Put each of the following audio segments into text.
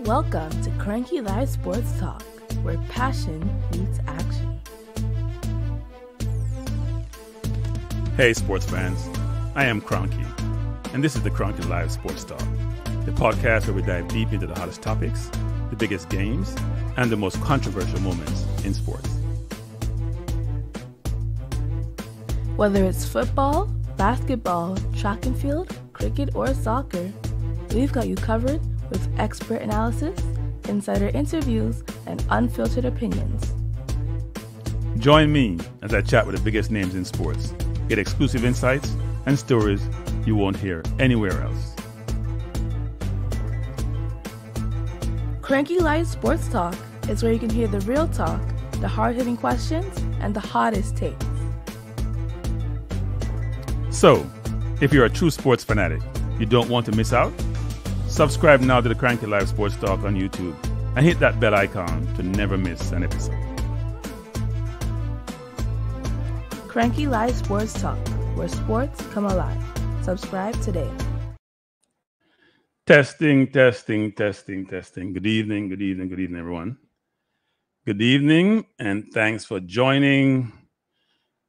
Welcome to Cranky Live Sports Talk, where passion meets action. Hey sports fans, I am Cranky, and this is the Cranky Live Sports Talk, the podcast where we dive deep into the hottest topics, the biggest games, and the most controversial moments in sports. Whether it's football, basketball, track and field, cricket, or soccer, we've got you covered with expert analysis, insider interviews, and unfiltered opinions. Join me as I chat with the biggest names in sports, get exclusive insights and stories you won't hear anywhere else. Cranky Live Sports Talk is where you can hear the real talk, the hard-hitting questions, and the hottest takes. So, if you're a true sports fanatic, you don't want to miss out? Subscribe now to the Cranky Live Sports Talk on YouTube and hit that bell icon to never miss an episode. Cranky Live Sports Talk, where sports come alive. Subscribe today. Testing. Good evening, everyone. Good evening, and thanks for joining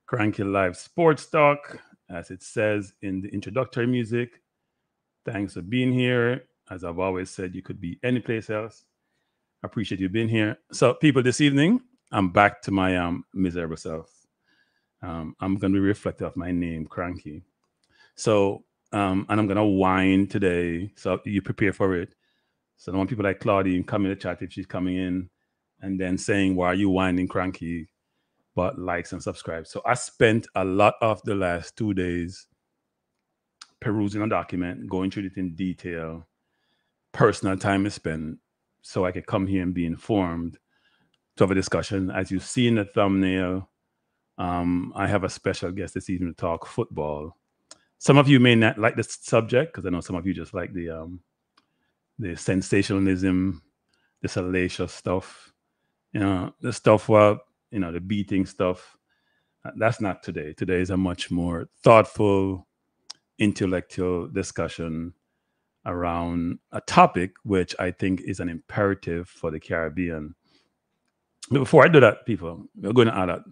Cranky Live Sports Talk. As it says in the introductory music, thanks for being here. As I've always said, you could be any place else. I appreciate you being here. So, people, this evening, I'm back to my miserable self. I'm going to be reflective of my name, Cranky. So, and I'm going to whine today. So, you prepare for it. So, I don't want people like Claudine come in the chat if she's coming in and then saying, why are you whining, Cranky? But likes and subscribe. So, I spent a lot of the last 2 days perusing a document, going through it in detail. Personal time is spent so I could come here and be informed to have a discussion. As you see in the thumbnail, I have a special guest this evening to talk football. Some of you may not like this subject because I know some of you just like the sensationalism, the salacious stuff, the stuff, the beating stuff. That's not today. Today is a much more thoughtful, intellectual discussion around a topic which I think is an imperative for the Caribbean. But before I do that, people, we're going to have a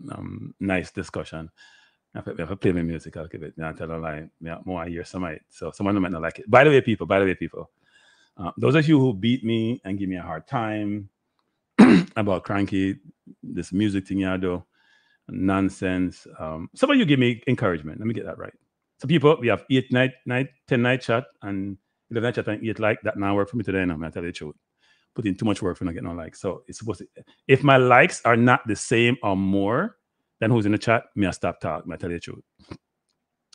nice discussion. If I play my music, I'll give it. I'll tell a lie. More I hear somebody. So someone might not like it. By the way, people, those of you who beat me and give me a hard time about Cranky, this music thing you do, nonsense. Some of you give me encouragement. Let me get that right. So people, we have 10 night chat and 11 night chat and 8 like that now work for me today. And I'm going to tell you the truth. Put in too much work for not getting no likes. So it's supposed to, if my likes are not the same or more than who's in the chat, me I stop talking. I tell you the truth.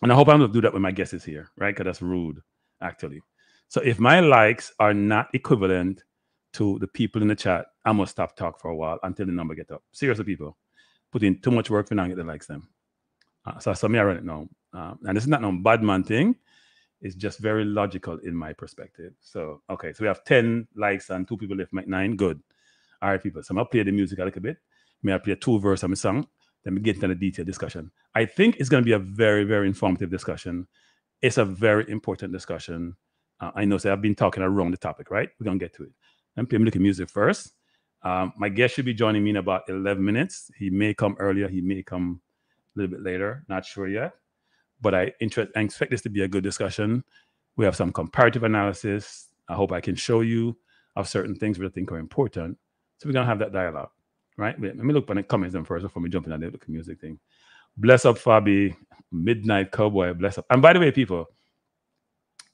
And I hope I'm going to do that when my guest is here, right? Because that's rude, actually. So if my likes are not equivalent to the people in the chat, I'm going to stop talking for a while until the number get up. Seriously, people. Put in too much work for not get the likes them. So me I run it now. And this is not no bad man thing. It's just very logical in my perspective. So, okay. So we have 10 likes and 2 people left, make 9. Good. All right, people. So I'm going to play the music a little bit. May I play 2 verses of my song? Then we get into the detailed discussion. I think it's going to be a very, very informative discussion. It's a very important discussion. I know I've been talking around the topic, right? We're going to get to it. Let me play the music first. My guest should be joining me in about 11 minutes. He may come earlier. He may come a little bit later. Not sure yet. But I expect this to be a good discussion. We have some comparative analysis. I hope I can show you of certain things we think are important. So we're going to have that dialogue, right? Let me look at the comments then first before we jump into the music thing. Bless up, Fabi. Midnight Cowboy. Bless up. And by the way, people,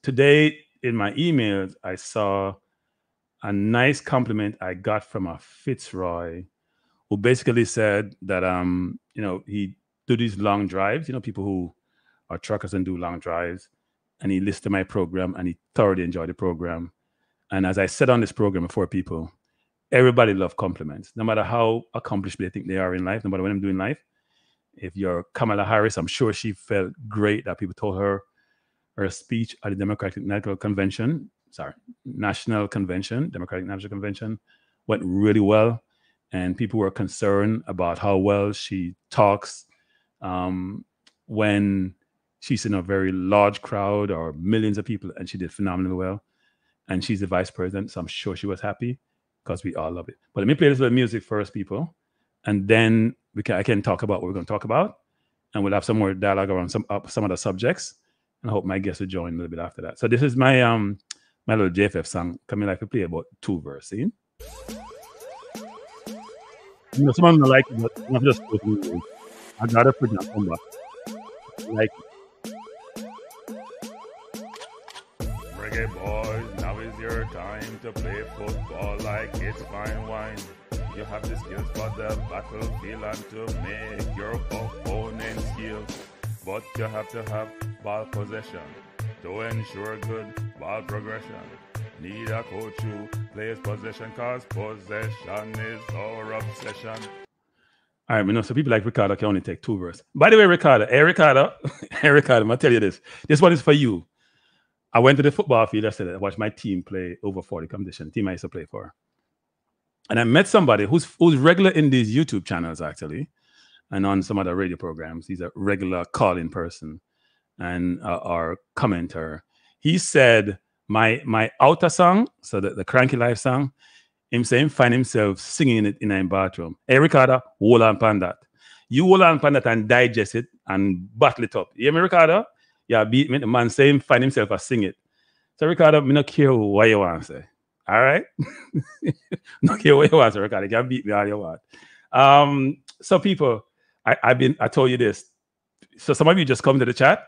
today in my emails, I saw a nice compliment I got from a Fitzroy who basically said that, he do these long drives, people who are truckers and do long drives. And he listened to my program and he thoroughly enjoyed the program. And as I said on this program before, people, everybody loves compliments, no matter how accomplished they think they are in life, no matter what I'm doing in life. If you're Kamala Harris, I'm sure she felt great that people told her speech at the Democratic National Convention, Democratic National Convention, went really well. And people were concerned about how well she talks when she's in a very large crowd or millions of people, and she did phenomenally well. and she's the vice president, so I'm sure she was happy because we all love it. But let me play this little music first, people, and then I can talk about what we're going to talk about, and we'll have some more dialogue around some other subjects. And I hope my guests will join a little bit after that. So this is my my little JFF song. Coming like to play about 2 verses. You know, someone don't like it, but I'm just talking. I gotta put that come back. Like reggae boys, now is your time to play football like it's fine wine. You have the skills for the battlefield and to make your opponents heal. But you have to have ball possession to ensure good ball progression. Need a coach who plays possession, cause possession is our obsession. All right, we know so people like Ricardo can only take 2 verses. By the way, Ricardo, hey Ricardo, I'm gonna tell you this. This one is for you. I went to the football field yesterday. I watched my team play over 40 competition, team I used to play for. And I met somebody who's regular in these YouTube channels actually, and on some other radio programs. He's a regular call-in person and our commenter. He said my outer song, so the Cranky Life song, him saying find himself singing it in a bathroom. Hey Ricardo, hold on pan that. You hold on pan that and digest it and battle it up. You hear me, Ricardo? Yeah, beat me. The man saying find himself a sing it. So Ricardo, me not care what you want to say. All right? Not care what you want to say, Ricardo. You can beat me all you want. So people, I told you this. So some of you just come to the chat.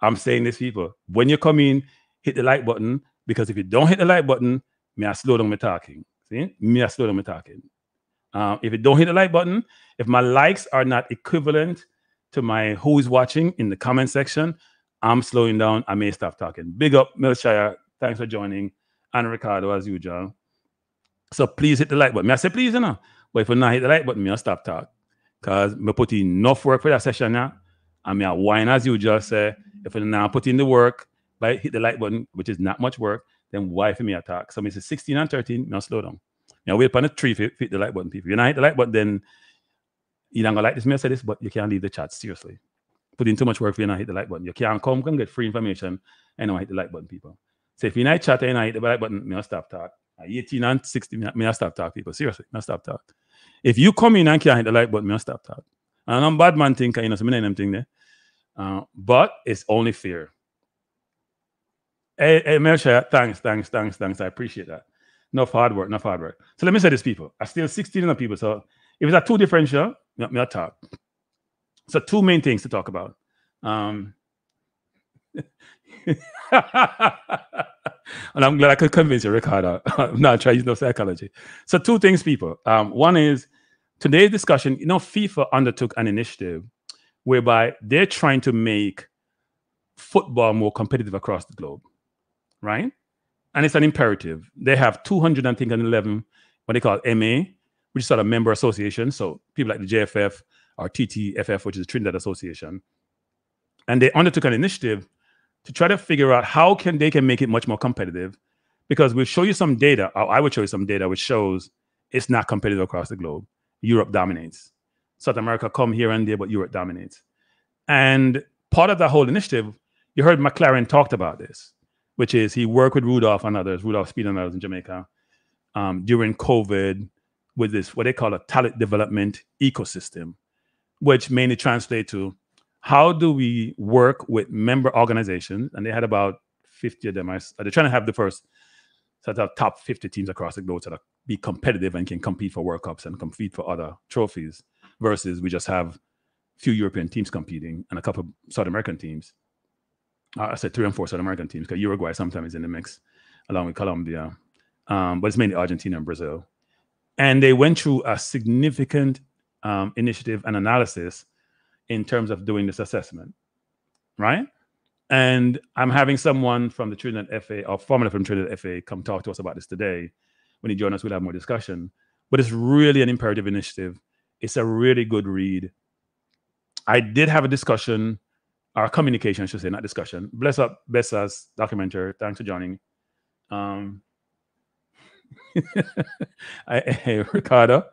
I'm saying this, people. When you come in, hit the like button, because if you don't hit the like button, me I slow down my talking. See? Me I slow down my talking. If you don't hit the like button, if my likes are not equivalent to my who is watching in the comment section, I'm slowing down. I may stop talking. Big up, Milshire. Thanks for joining. And Ricardo, as usual. So please hit the like button. Me I say please, you know. But if you not hit the like button, me I stop talking. Because I put in enough work for that session now. And me I whine as usual say, if you now put in the work, by hit the like button, which is not much work, then why for me attack? So me say 16 and 13, me slow down. Now wait upon the 3 hit the like button, people. If you not hit the like button, then you don't gonna like this. Me I say this, but you can't leave the chat, seriously. Put in too much work for you not hit the like button. You can't come get free information and not hit the like button, people. So if you not chat and not hit the like button, me stop talk. 18 and 16, me stop talk, people. Seriously, me stop talk. If you come in and can't hit the like button, me stop talk. And I'm bad man thinker, you know, so me them thing there. But it's only fair. Hey, Melchia, thanks. I appreciate that. Enough hard work. So let me say this, people. I still 16 of people. So if it's a 2 differential, me talk. So 2 main things to talk about. And I'm glad I could convince you, Ricardo. I'm not trying to use no psychology. So 2 things, people. One is today's discussion, you know, FIFA undertook an initiative whereby they're trying to make football more competitive across the globe, right? And it's an imperative. They have 211, what they call MA, which is sort of member association. So people like the JFF or TTFF, which is the Trinidad Association. And they undertook an initiative to try to figure out how they can make it much more competitive, because we'll show you some data, or I will show you some data which shows it's not competitive across the globe. Europe dominates. South America come here and there, but Europe dominates. And part of that whole initiative, you heard McLaren talked about this, which is he worked with Rudolph Speed and others in Jamaica during COVID with this, what they call a talent development ecosystem, which mainly translates to how do we work with member organizations? And they had about 50 of them. They're trying to have the first sort of top 50 teams across the globe to be competitive and can compete for World Cups and compete for other trophies, versus we just have a few European teams competing and a couple of South American teams. I said 3 and 4 South American teams, because Uruguay sometimes is in the mix along with Colombia. But it's mainly Argentina and Brazil. And they went through a significant initiative and analysis in terms of doing this assessment, right? And I'm having someone from the Trinidad FA, or formerly from Trinidad FA, come talk to us about this today. When he joins us, we'll have more discussion. But it's really an imperative initiative. It's a really good read. I did have a discussion, or communication, I should say, not discussion. Bless up Bessa's documentary. Thanks for joining. Hey, Ricardo,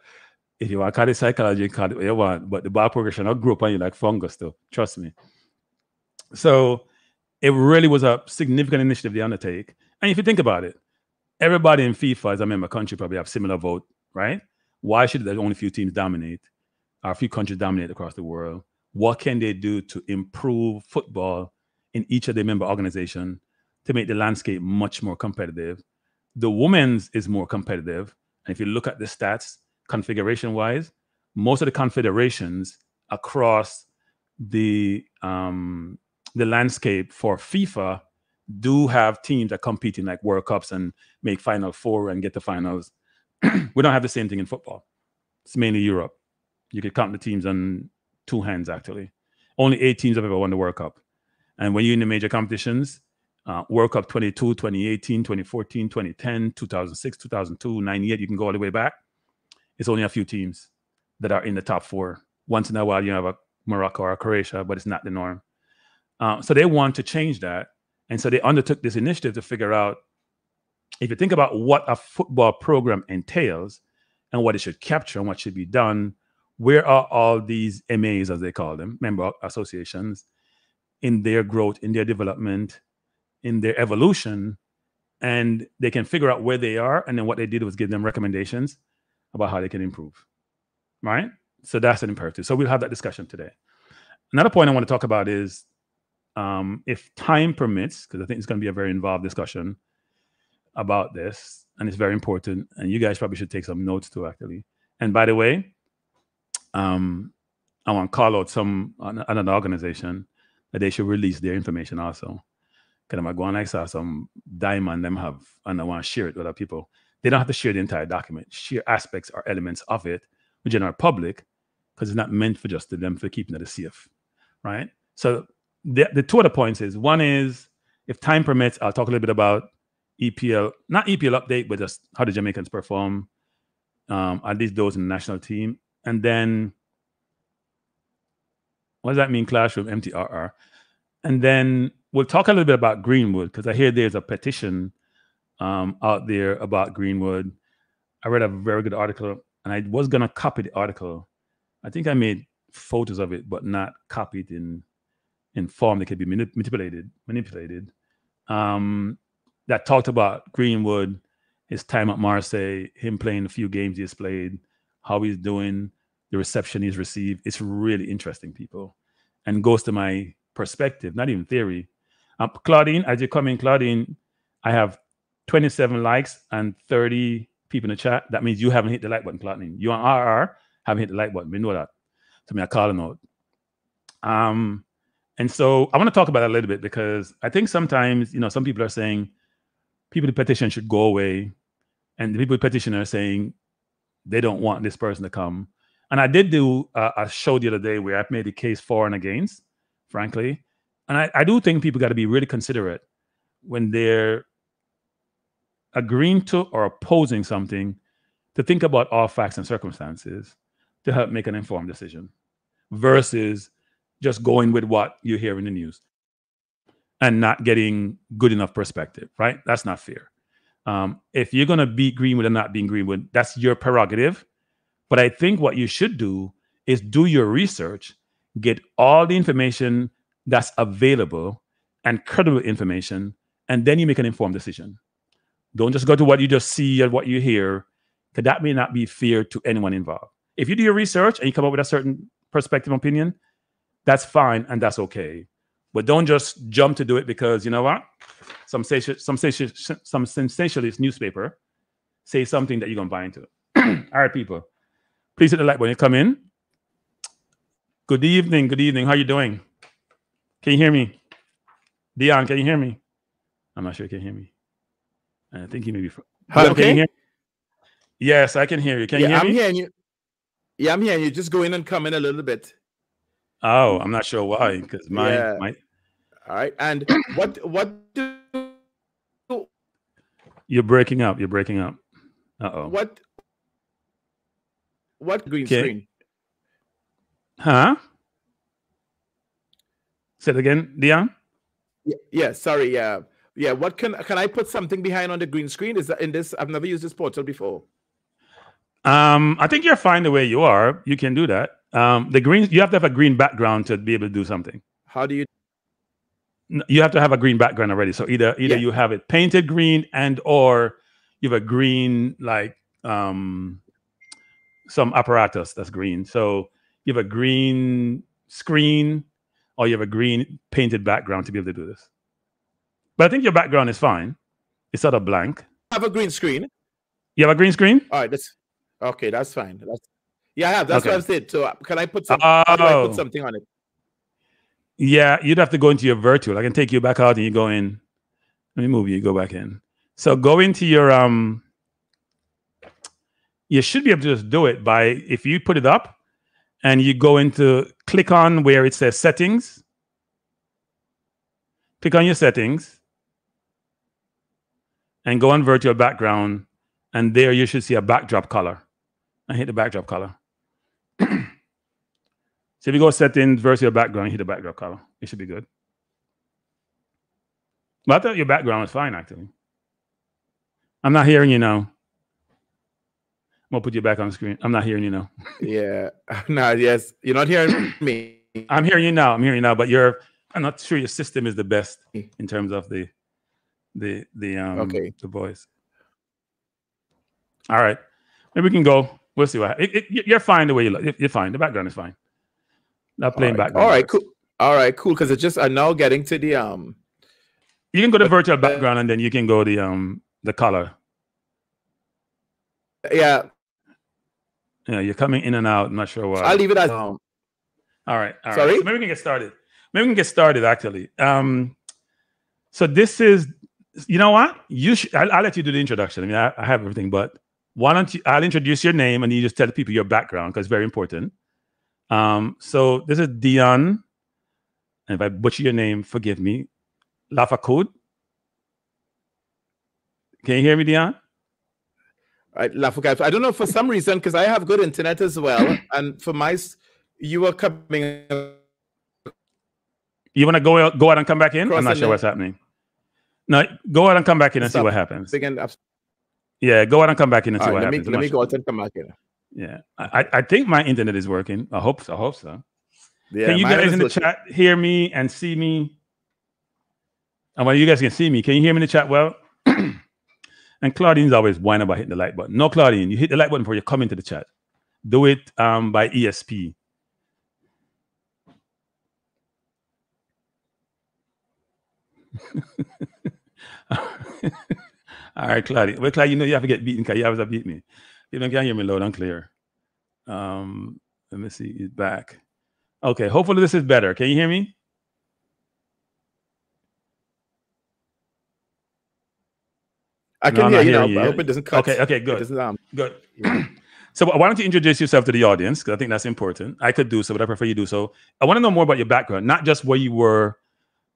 if you want to call it psychology, call it what you want, but the ball progression will grow up on you like fungus, though. Trust me. So it really was a significant initiative they undertake. And if you think about it, everybody in FIFA, as a member country, probably have similar vote, right? Why should there only a few teams dominate, or a few countries dominate across the world? What can they do to improve football in each of their member organizations to make the landscape much more competitive? The women's is more competitive. And if you look at the stats, configuration-wise, most of the confederations across the landscape for FIFA do have teams that compete in like World Cups and make Final Four and get to finals. We don't have the same thing in football. It's mainly Europe. You could count the teams on two hands, actually. Only 8 teams have ever won the World Cup. And when you're in the major competitions, World Cup 22, 2018, 2014, 2010, 2006, 2002, 98, you can go all the way back. It's only a few teams that are in the top 4. Once in a while, you have a Morocco or a Croatia, but it's not the norm. So they want to change that. And so they undertook this initiative to figure out, if you think about what a football program entails and what it should capture and what should be done, where are all these MAs, as they call them, member associations, in their growth, in their development, in their evolution, and they can figure out where they are. And then what they did was give them recommendations about how they can improve, right? So that's an imperative. So we'll have that discussion today. Another point I want to talk about is, if time permits, because I think it's going to be a very involved discussion about this, and it's very important, and you guys probably should take some notes too, actually. And by the way, I want to call out another organization that they should release their information also. Because I'm going like some diamond them have, and I want to share it with other people. They don't have to share the entire document. Share aspects or elements of it with general public, because it's not meant for just them for keeping it safe, right? So the two other points is, one is, if time permits, I'll talk a little bit about EPL, not EPL update, but just how the Jamaicans perform, at least those in the national team. And then, what does that mean, classroom, MTRR? And then we'll talk a little bit about Greenwood, because I hear there's a petition out there about Greenwood. I read a very good article, and I was going to copy the article. I think I made photos of it, but not copied in form that could be manipulated. That talked about Greenwood, his time at Marseille, him playing a few games he's played, how he's doing, the reception he's received. It's really interesting, people, and goes to my perspective, not even theory. Claudine, as you come in, Claudine, I have 27 likes and 30 people in the chat. That means you haven't hit the like button, Claudine. You on RR haven't hit the like button. We know that. So I call them out. And so I want to talk about that a little bit, because I think sometimes, some people are saying people with petition should go away, and the people with petition are saying they don't want this person to come. And I did do a show the other day where I made the case for and against, frankly. And I do think people got to be really considerate when they're agreeing to or opposing something, to think about all facts and circumstances to help make an informed decision, versus just going with what you hear in the news and not getting good enough perspective, right? That's not fair. If you're going to beat Greenwood and not being Greenwood, that's your prerogative. But I think what you should do is do your research, get all the information that's available and credible information, and then you make an informed decision. Don't just go to what you just see and what you hear, because that may not be fair to anyone involved. If you do your research and you come up with a certain perspective opinion, that's fine and that's okay. But don't just jump to do it because, you know what? Some sensationalist newspaper say something that you're going to buy into. All right, people. Please hit the like when you come in. Good evening. Good evening. How you doing? Can you hear me? Dion, can you hear me? I'm not sure you can hear me. I think he may be. Hello, okay. Can you hear me? Yes, I can hear you. Can you hear me? I'm hearing you. Yeah, I'm hearing you. Just go in and come in a little bit. Oh, I'm not sure why, because my. All right. And what do You're breaking up. You're breaking up. Uh-oh. What green screen? Huh? Say it again, Dion? Yeah, sorry. Yeah. What can I put something behind on the green screen? Is that in this? I've never used this portal before. I think you're fine the way you are. You can do that. The green, you have to have a green background to be able to do something. How do you? You have to have a green background already. So either you have it painted green and or you have a green, like some apparatus that's green. So you have a green screen, or you have a green painted background to be able to do this. But I think your background is fine. It's sort of blank. I have a green screen. You have a green screen? All right, that's okay. That's fine. Yeah, I have. That's okay. what I said. So can I put some? How do I put something on it? Yeah, you'd have to go into your virtual. I can take you back out and you go in. Let me move you. Go back in. So go into your you should be able to just do it by, if you put it up and you go into, click on where it says settings. Click on your settings and go on virtual background, and there you should see a backdrop color. And hit the backdrop color. So if you go settings, virtual background, hit the backdrop color. It should be good. But I thought your background was fine, actually. I'm not hearing you now. I'm gonna put you back on the screen. I'm not hearing you now. Yeah. No, yes. You're not hearing me. I'm hearing you now. I'm hearing you now, but I'm not sure your system is the best in terms of the voice. All right. Maybe we can go. We'll see what you're fine the way you look. You're fine. The background is fine. Not plain background. All right, cool. All right, cool. Because it's just I'm now getting to the You can go to virtual background and then you can go the color. Yeah. Yeah, you're coming in and out. I'm not sure why. I'll leave it as All right. Sorry? So maybe we can get started. Maybe we can get started actually. So this is, you know what? I'll let you do the introduction. I mean, I have everything, but why don't you? I'll introduce your name and you just tell the people your background because it's very important. So this is Dion, and if I butcher your name, forgive me. Lafakoud. Can you hear me, Dion? Right, Lafakoud. I don't know, for some reason, because I have good internet as well, and for you were coming. You want to go out and come back in? I'm not sure what's happening. No, go out and come back in and see what happens. Yeah, go out and come back in and see what happens. Let me go out and come back in. Yeah, I think my internet is working. I hope so. Yeah, can you guys in the chat hear me and see me? And while you guys can see me, can you hear me in the chat well? And Claudine's always whining about hitting the like button. No, Claudine, you hit the like button before you come into the chat. Do it by ESP. All right, Claudia. Well, Claudia, you know you have to get beaten because you always have beat me. You don't hear me loud and clear. Let me see. He's back. Okay. Hopefully this is better. Can you hear me? I can hear you now, but I hope it doesn't cut. Okay, good. Good. So why don't you introduce yourself to the audience? Because I think that's important. I could do so, but I prefer you do so. I want to know more about your background, not just where you were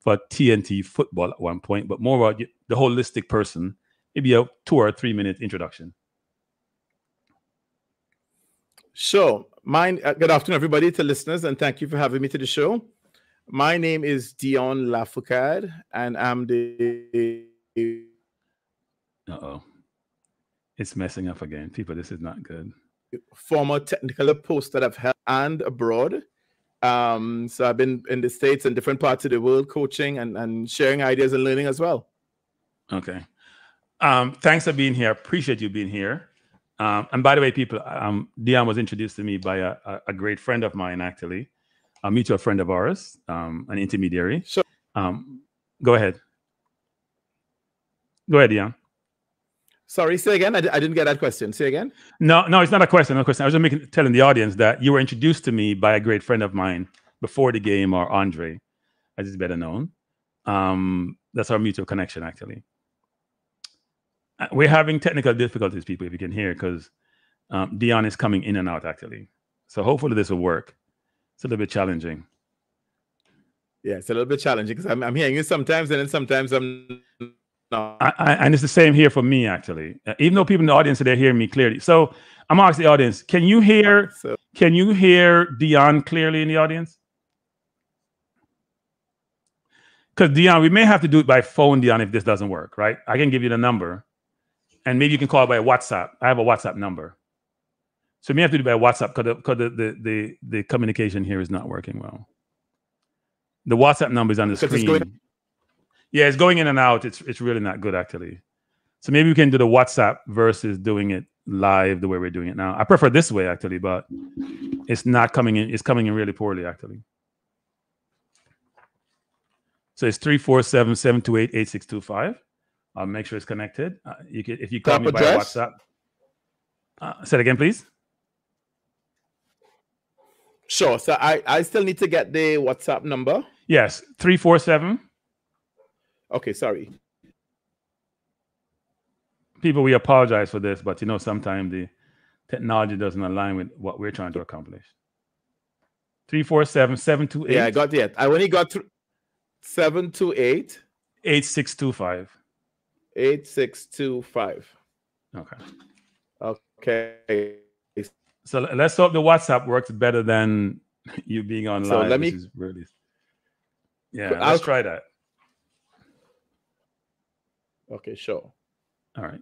for TNT football at one point, but more about the holistic person. Maybe a 2 or 3 minute introduction. Sure. Good afternoon, everybody, to listeners, and thank you for having me to the show. My name is Dion Lafourcade, and I'm the... Uh-oh. It's messing up again. People, this is not good. Former technical post that I've held and abroad. So I've been in the States and different parts of the world coaching and sharing ideas and learning as well. Okay. Thanks for being here. Appreciate you being here. And by the way, people, Dion was introduced to me by a great friend of mine, actually, a mutual friend of ours, an intermediary. Sure. Go ahead. Go ahead, Dion. Sorry, say again. I didn't get that question. Say again. No, it's not a question. No question. I was just telling the audience that you were introduced to me by a great friend of mine before the game, or Andre, as is better known. That's our mutual connection, actually. We're having technical difficulties, people, if you can hear, because Dion is coming in and out, actually. So hopefully this will work. It's a little bit challenging. Yeah, it's a little bit challenging because I'm hearing you sometimes, and then sometimes I'm not. And it's the same here for me, actually. Even though people in the audience today hear me clearly. So I'm asking the audience, can you hear Dion clearly in the audience? Because Dion, we may have to do it by phone, Dion, if this doesn't work, right? I can give you the number. And maybe you can call by WhatsApp. I have a WhatsApp number. So we may have to do it by WhatsApp because the communication here is not working well. The WhatsApp number is on the screen. Yeah, it's going in and out. It's really not good, actually. So maybe we can do the WhatsApp versus doing it live the way we're doing it now. I prefer this way actually, but it's not coming in. It's coming in really poorly actually. So it's 347-728-8625. I'll make sure it's connected. You can, if you call me by WhatsApp. Say it again, please. Sure. So I still need to get the WhatsApp number. Yes, 347. Okay, sorry. People, we apologize for this, but sometimes the technology doesn't align with what we're trying to accomplish. 347-728. Yeah, I got it. I only got 728 8625. 8625. Okay. Okay. So let's hope the WhatsApp works better than you being online. So let me. Which is really, yeah, let's try that. Okay, sure. All right.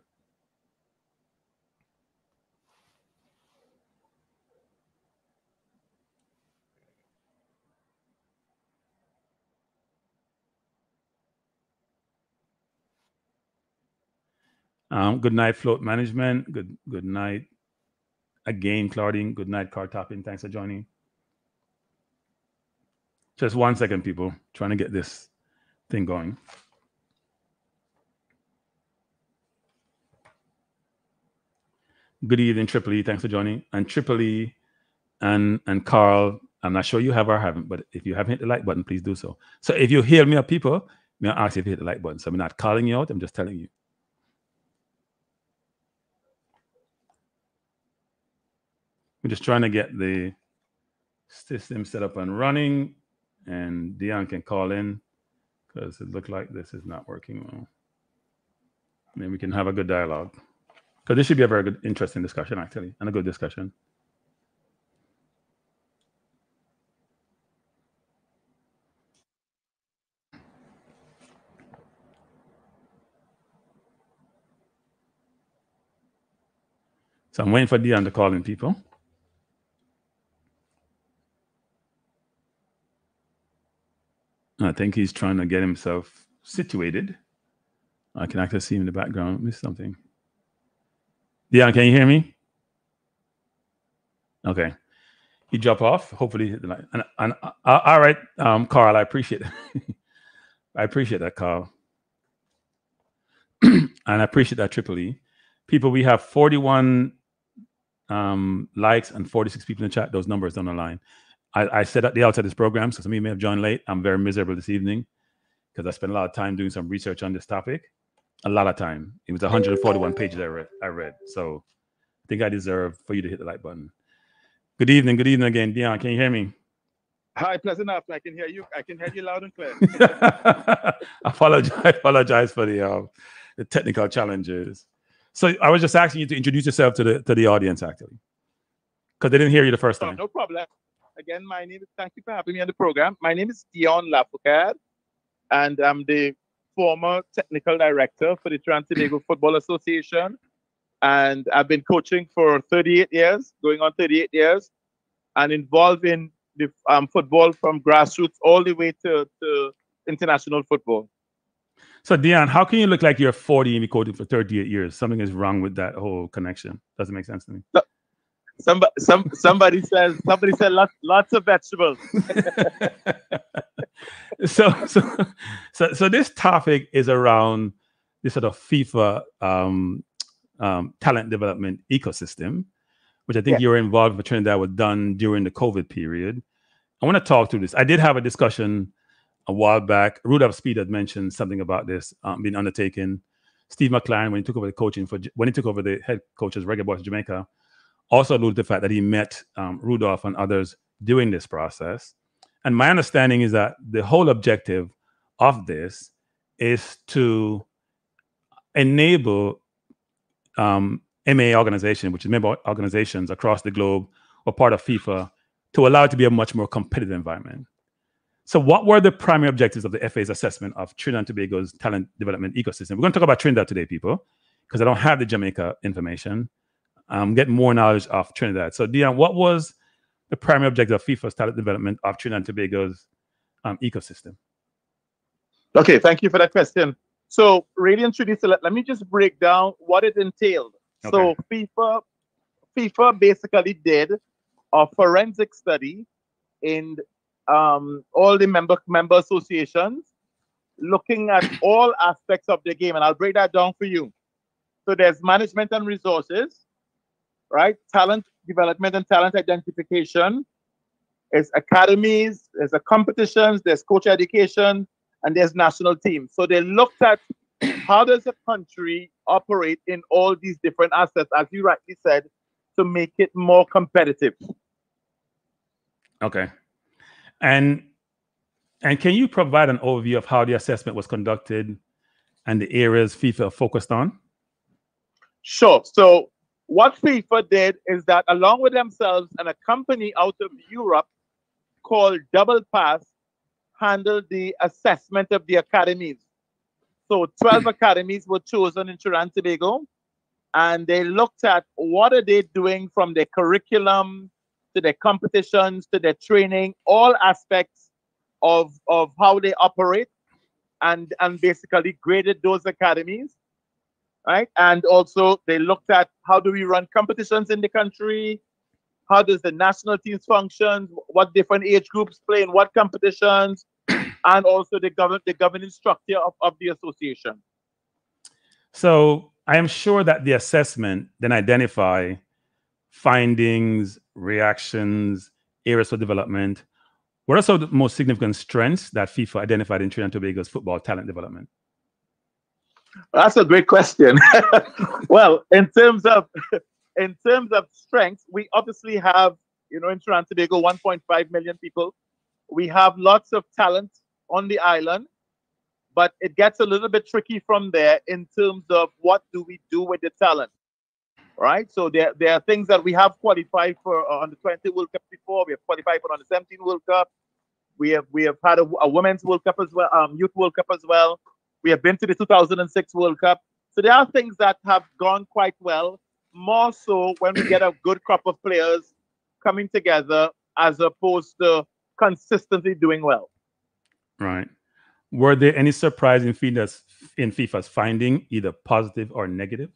Good night, Float Management. Good night. Again, Claudine. Good night, Car Topping. Thanks for joining. Just 1 second, people. Trying to get this thing going. Good evening, Triple E. Thanks for joining. And Triple E and Carl, I'm not sure you have or haven't, but if you haven't hit the like button, please do so. So if you hear me up, people, may I ask you if you hit the like button. So I'm not calling you out. I'm just telling you. We're just trying to get the system set up and running, and Dion can call in because it looks like this is not working well. Then we can have a good dialogue because this should be a very good, interesting discussion actually, and a good discussion. So I'm waiting for Dion to call in, people. I think he's trying to get himself situated. I can actually see him in the background. Miss something. Dion, can you hear me? Okay. He dropped off. Hopefully, hit the line. And all right, Carl, I appreciate it. I appreciate that, Carl. And I appreciate that, Triple E. People, we have 41 likes and 46 people in the chat. Those numbers on the line. I said at the outset of this program, so some of you may have joined late. I'm very miserable this evening because I spent a lot of time doing some research on this topic. A lot of time. It was 141 pages I read. So I think I deserve for you to hit the like button. Good evening again. Dion, can you hear me? Hi, pleasant enough. I can hear you. I can hear you loud and clear. I apologize for the technical challenges. So I was just asking you to introduce yourself to the audience, actually, because they didn't hear you the first time. No problem. Again, thank you for having me on the program. My name is Dion Lafoucauld, and I'm the former technical director for the Trinidad and Tobago Football Association. And I've been coaching for 38 years, going on 38 years, and involved in the football from grassroots all the way to international football. So, Dion, how can you look like you're 40 and be coaching for 38 years? Something is wrong with that whole connection. Doesn't make sense to me. Somebody said lots of vegetables. So this topic is around this sort of FIFA talent development ecosystem, which I think you were involved with Trinidad was done during the COVID period. I want to talk through this. I did have a discussion a while back. Rudolph Speed had mentioned something about this being undertaken. Steve McLaren, when he took over the head coach as Reggae Boys of Jamaica, also alluded to the fact that he met Rudolph and others during this process. And my understanding is that the whole objective of this is to enable MA organization, which is member organizations across the globe or part of FIFA, to allow it to be a much more competitive environment. So what were the primary objectives of the FA's assessment of Trinidad and Tobago's talent development ecosystem? We're going to talk about Trinidad today, people, because I don't have the Jamaica information. I'm getting more knowledge of Trinidad. So, Dion, what was the primary objective of FIFA's talent development of Trinidad and Tobago's ecosystem? Okay, thank you for that question. So really and truly, so let me just break down what it entailed. So FIFA basically did a forensic study in all the member associations, looking at all aspects of the game, and I'll break that down for you. So there's management and resources, right? Talent development and talent identification. There's academies, there's a competitions, there's coach education, and there's national teams. So they looked at how does a country operate in all these different assets, as you rightly said, to make it more competitive. Okay. And can you provide an overview of how the assessment was conducted and the areas FIFA focused on? Sure. So what FIFA did is that along with themselves and a company out of Europe called Double Pass handled the assessment of the academies. So 12 academies were chosen in Trinidad and Tobago, and they looked at what are they doing from their curriculum to their competitions to their training, all aspects of how they operate, and basically graded those academies, right? And also they looked at how do we run competitions in the country, how does the national teams function, what different age groups play in what competitions, and also the governing structure of the association. So I am sure that the assessment then identify findings, reactions, areas for development. What are some of the most significant strengths that FIFA identified in Trinidad and Tobago's football talent development? That's a great question. Well, in terms of strengths, we obviously have, in Trinidad and Tobago, 1.5 million people. We have lots of talent on the island, but it gets a little bit tricky from there in terms of what do we do with the talent, right? So there are things that we have qualified for on the 20 World Cup before. We have qualified for on the 17 World Cup. We have had a women's World Cup as well, youth World Cup as well. We have been to the 2006 World Cup. So there are things that have gone quite well, more so when we get a good crop of players coming together as opposed to consistently doing well. Right. Were there any surprising findings in FIFA's finding, either positive or negative?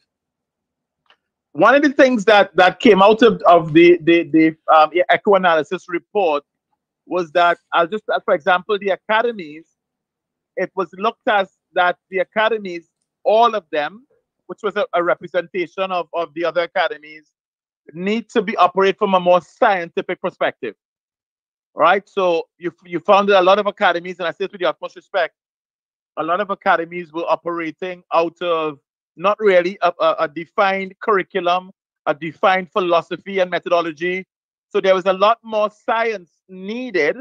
One of the things that came out of the echo analysis report was that, for example, the academies, it was looked at that the academies, all of them, which was a representation of the other academies, need to be operated from a more scientific perspective, right? So you found that a lot of academies, and I say it with the utmost respect, a lot of academies were operating out of not really a defined curriculum, a defined philosophy and methodology. So there was a lot more science needed,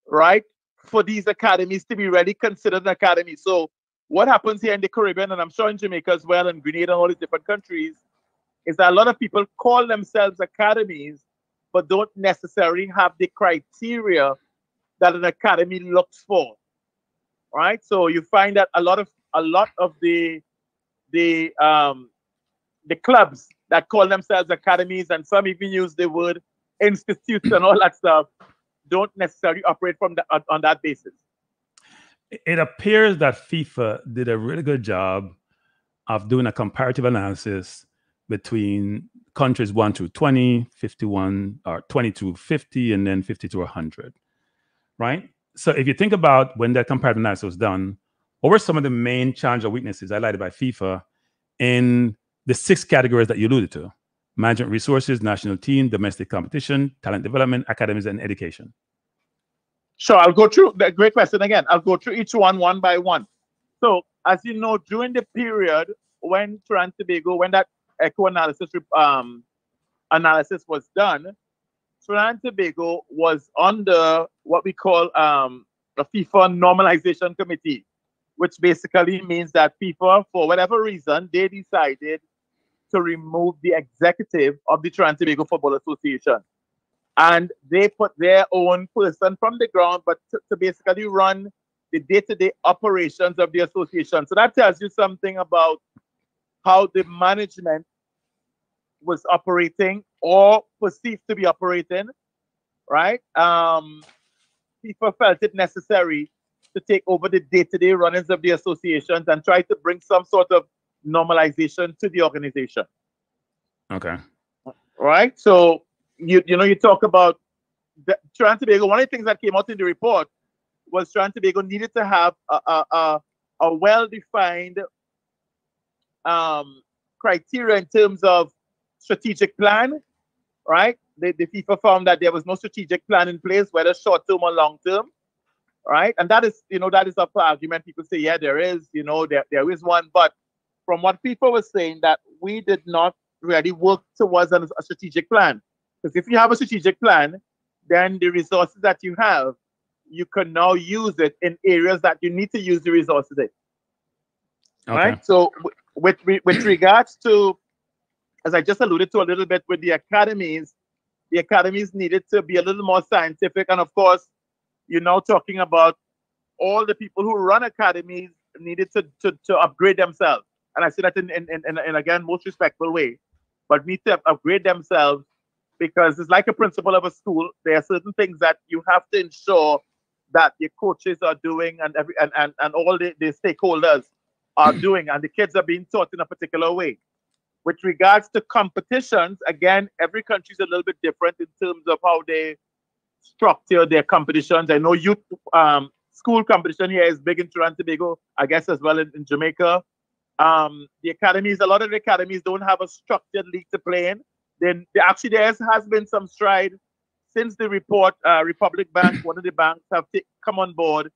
right, for these academies to be really considered an academy. So what happens here in the Caribbean, and I'm sure in Jamaica as well, and Grenada and all these different countries, is that a lot of people call themselves academies, but don't necessarily have the criteria that an academy looks for, right? So you find that a lot of the clubs that call themselves academies, and some even use the word institutes and all that stuff, don't necessarily operate on that basis. It appears that FIFA did a really good job of doing a comparative analysis between countries 1 to 20, 51, or 20 to 50, and then 50 to 100, right? So if you think about when that comparative analysis was done, what were some of the main challenges or weaknesses highlighted by FIFA in the 6 categories that you alluded to? Management resources, national team, domestic competition, talent development, academies, and education. Sure, I'll go through the great question again. I'll go through each one by one. So, as you know, during the period when Trinidad and Tobago, when that echo analysis was done, Trinidad and Tobago was under what we call the FIFA Normalization Committee, which basically means that FIFA, for whatever reason, they decided to remove the executive of the Trinidad and Tobago Football Association. And they put their own person from the ground, but to basically run the day-to-day operations of the association. So that tells you something about how the management was operating or perceived to be operating, right? FIFA felt it necessary to take over the day-to-day runnings of the associations and try to bring some sort of normalization to the organization. Okay. Right? So you talk about Trinidad and Tobago. One of the things that came out in the report was Trinidad and Tobago needed to have a well-defined criteria in terms of strategic plan, right? The FIFA found that there was no strategic plan in place, whether short-term or long-term, right? And that is up for argument. People say, yeah, there is, there is one. But from what FIFA was saying, that we did not really work towards a strategic plan. Because if you have a strategic plan, then the resources that you have, you can now use it in areas that you need to use the resources in. Okay. Right? So with regards to, as I just alluded to a little bit with the academies needed to be a little more scientific. And of course, you're now talking about all the people who run academies needed to upgrade themselves. And I say that in again, most respectful way, but need to upgrade themselves, because it's like a principal of a school. There are certain things that you have to ensure that your coaches are doing and all the stakeholders are doing, and the kids are being taught in a particular way. With regards to competitions, again, every country is a little bit different in terms of how they structure their competitions. I know youth school competition here is big in Trinidad and Tobago, I guess as well in Jamaica. The academies, a lot of the academies don't have a structured league to play in. Then actually there has been some stride since the report. Republic Bank, one of the banks, have come on board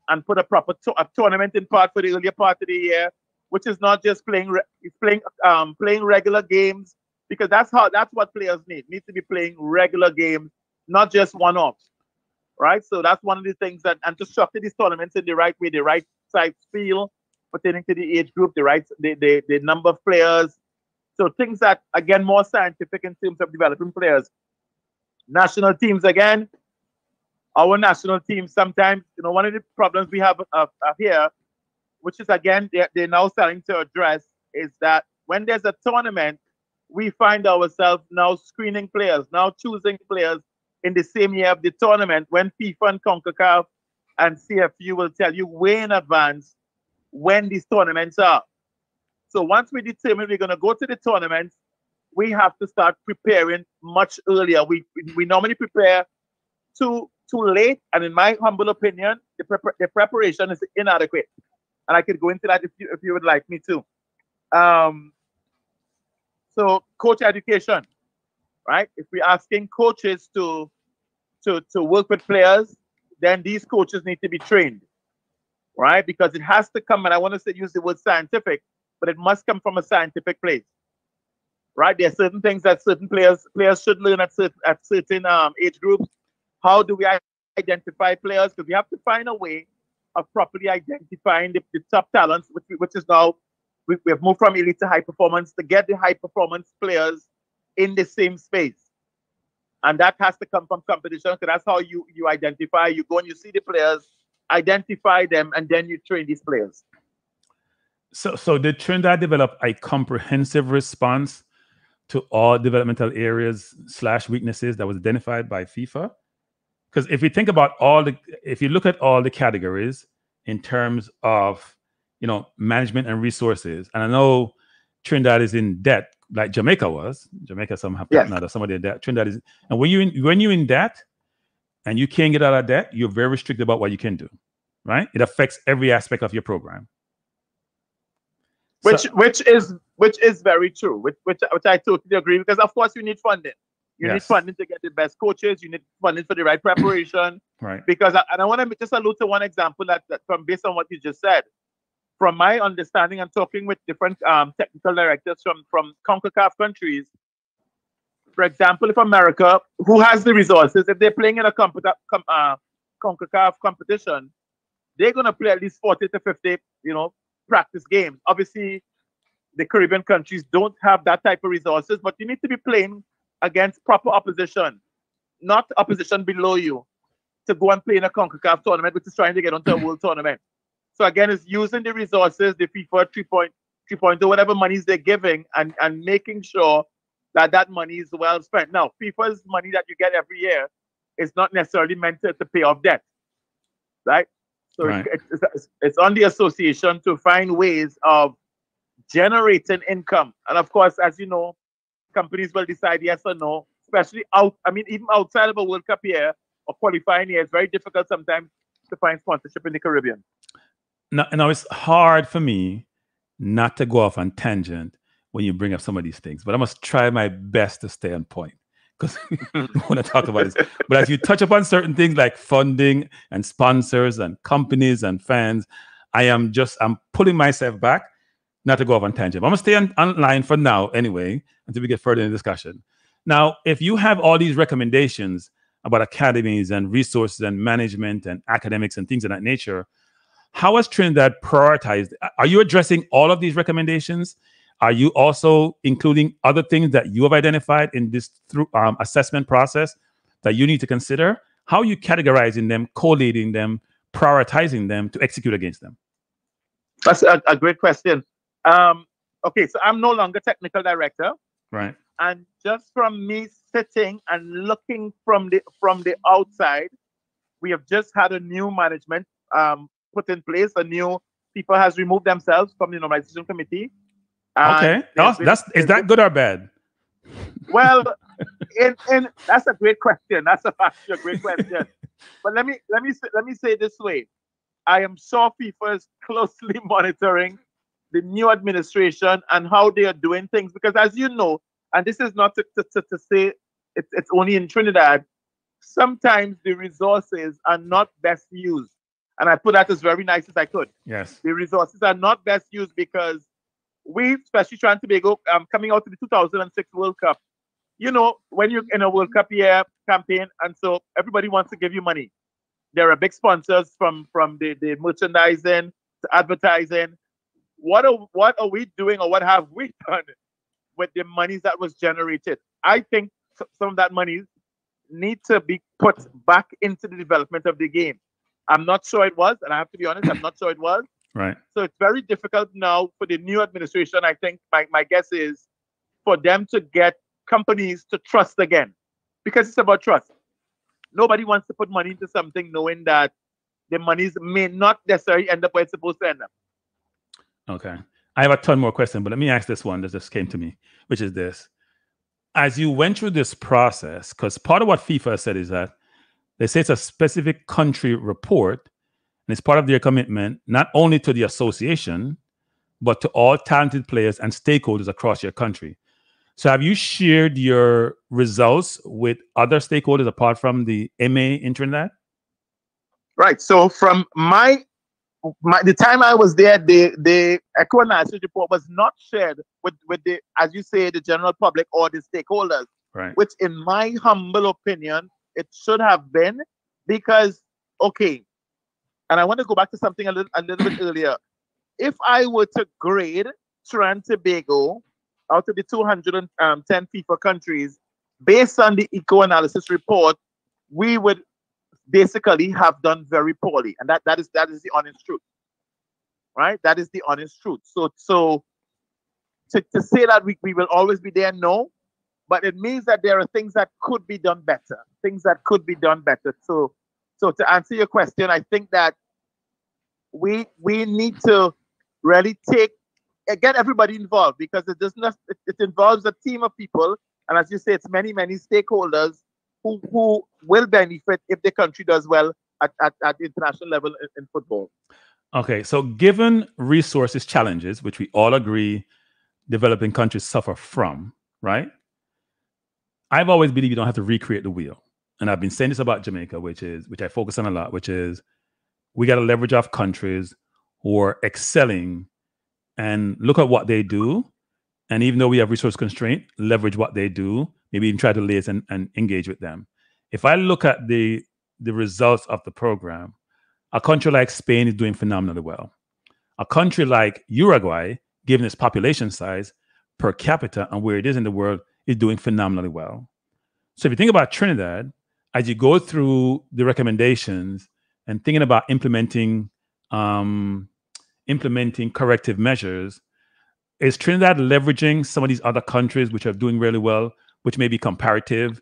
and put a proper tournament in part for the earlier part of the year, which is not just playing regular games, because that's what players need to be playing regular games, not just one-offs, right? So that's one of the things and to structure these tournaments in the right way, the right size feel pertaining to the age group, the number of players. So things that, again, more scientific in terms of developing players. National teams, again, our national teams, sometimes, one of the problems we have here, which is, again, they're now starting to address, is that when there's a tournament, we find ourselves now screening players, now choosing players in the same year of the tournament, when FIFA and CONCACAF and CFU will tell you way in advance when these tournaments are. So once we determine we're going to go to the tournaments, we have to start preparing much earlier. We normally prepare too late, and in my humble opinion, the preparation is inadequate. And I could go into that if you would like me to. So coach education, right? If we're asking coaches to work with players, then these coaches need to be trained, right? Because it has to come, and I want to use the word scientific, but it must come from a scientific place, right? There are certain things that certain players should learn at certain age groups. How do we identify players? Because we have to find a way of properly identifying the top talents, which is now, we have moved from elite to high performance, to get the high performance players in the same space. And that has to come from competition, because that's how you identify. You go and you see the players, identify them, and then you train these players. So did Trinidad develop a comprehensive response to all developmental areas / weaknesses that was identified by FIFA? Because if you think about if you look at all the categories in terms of, management and resources, and I know Trinidad is in debt like Jamaica was. Jamaica somehow, yes. Some of their debt. Trinidad is, and when you're in debt and you can't get out of debt, you're very restricted about what you can do, right? It affects every aspect of your program. Which is very true. Which I totally agree, because of course you need funding. You need funding to get the best coaches. You need funding for the right preparation. Right. Because I want to just allude to one example that from based on what you just said. From my understanding, I'm talking with different technical directors from CONCACAF countries. For example, if America, who has the resources, if they're playing in a CONCACAF competition, they're going to play at least 40 to 50, practice games. Obviously, the Caribbean countries don't have that type of resources, but you need to be playing against proper opposition, not opposition below you, to go and play in a CONCACAF tournament, which is trying to get onto a world tournament. So again, it's using the resources, the FIFA 3.0, whatever monies they're giving, and making sure that money is well spent. Now, FIFA's money that you get every year is not necessarily meant to pay off debt, right? So Right. it's on the association to find ways of generating income. And of course, as you know, companies will decide yes or no, especially even outside of a World Cup year or qualifying year, it's very difficult sometimes to find sponsorship in the Caribbean. Now it's hard for me not to go off on tangent when you bring up some of these things, but I must try my best to stay on point because we want to talk about this. But as you touch upon certain things like funding and sponsors and companies and fans, I'm pulling myself back not to go off on tangent. I'm going to stay on line for now anyway, until we get further in the discussion. Now, if you have all these recommendations about academies and resources and management and academics and things of that nature, how has Trinidad prioritized? Are you addressing all of these recommendations? Are you also including other things that you have identified in this assessment process that you need to consider? How are you categorizing them, collating them, prioritizing them to execute against them? That's a great question. Okay, so I'm no longer technical director. Right. And just from me sitting and looking from the outside, we have just had a new management put in place. A new people has removed themselves from the normalization committee. Okay. Is that good or bad? Well, that's a great question. That's actually a great question. But let me say it this way. I am sure FIFA is closely monitoring the new administration and how they are doing things, because as you know, and this is not to say it's only in Trinidad, sometimes the resources are not best used. And I put that as very nice as I could. Yes. The resources are not best used because we, especially Trinidad and Tobago, coming out of the 2006 World Cup, you know, when you're in a World Cup year campaign, and so everybody wants to give you money. There are big sponsors from the merchandising to advertising. What are we doing, or what have we done with the money that was generated? I think some of that money need to be put back into the development of the game. I'm not sure it was, and I have to be honest, I'm not sure it was. Right. So it's very difficult now for the new administration. I think my guess is for them to get companies to trust again, because it's about trust. Nobody wants to put money into something knowing that the monies may not necessarily end up where it's supposed to end up. Okay. I have a ton more questions, but let me ask this one that just came to me, which is this. As you went through this process, because part of what FIFA said is that they say it's a specific country report, and it's part of their commitment, not only to the association, but to all talented players and stakeholders across your country. So have you shared your results with other stakeholders apart from the MA in Trinidad? Right. So from the time I was there, the eco-analysis report was not shared with the, as you say, the general public or the stakeholders. Right. Which, in my humble opinion, it should have been, because, okay, and I want to go back to something a little bit earlier. If I were to grade Trinidad and Tobago out of the 210 FIFA countries based on the eco-analysis report, we would basically have done very poorly, and that is the honest truth, right? That is the honest truth. So to say that we will always be there, no, but it means that there are things that could be done better. So to answer your question, I think that we need to really get everybody involved, because it involves a team of people, and as you say, it's many stakeholders who will benefit if the country does well at the international level in football. Okay, so given resources challenges, which we all agree developing countries suffer from, right? I've always believed you don't have to recreate the wheel. And I've been saying this about Jamaica, which I focus on a lot, which is we got to leverage off countries who are excelling and look at what they do. And even though we have resource constraint, leverage what they do, maybe even try to liaise and engage with them. If I look at the results of the program, a country like Spain is doing phenomenally well. A country like Uruguay, given its population size per capita and where it is in the world, is doing phenomenally well. So if you think about Trinidad, as you go through the recommendations and thinking about implementing corrective measures, is Trinidad leveraging some of these other countries which are doing really well, which may be comparative,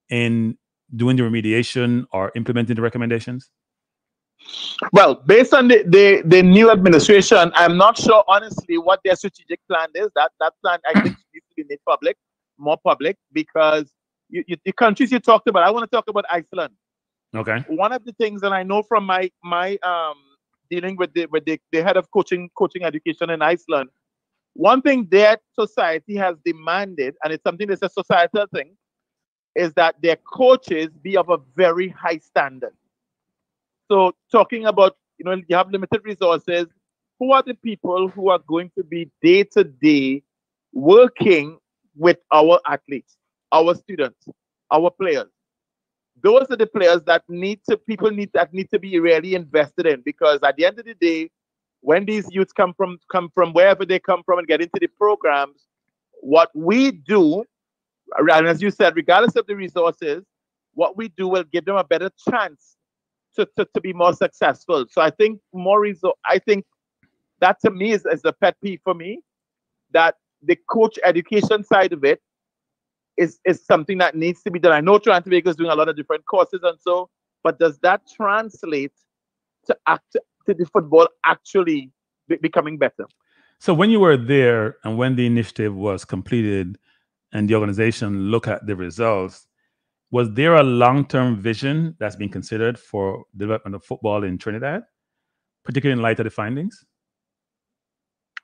in doing the remediation or implementing the recommendations? Well, based on the new administration, I'm not sure honestly what their strategic plan is. That plan I think needs to be made public, more public, because the countries you talked about, I want to talk about Iceland. Okay. One of the things that I know from my dealing with the head of coaching education in Iceland, one thing their society has demanded, and it's something that's a societal thing, is that their coaches be of a very high standard. So talking about, you have limited resources, who are the people who are going to be day to day working with our athletes, our students, our players? Those are the players that need to be really invested in, because at the end of the day, when these youths come from wherever they come from and get into the programs, what we do, and as you said, regardless of the resources, what we do will give them a better chance to be more successful. So I think I think that to me is a pet peeve for me, that the coach education side of it is something that needs to be done. I know Trinidad and Tobago is doing a lot of different courses and so, but does that translate to the football actually becoming better? So when you were there and when the initiative was completed and the organization looked at the results, was there a long-term vision that's been considered for development of football in Trinidad, particularly in light of the findings?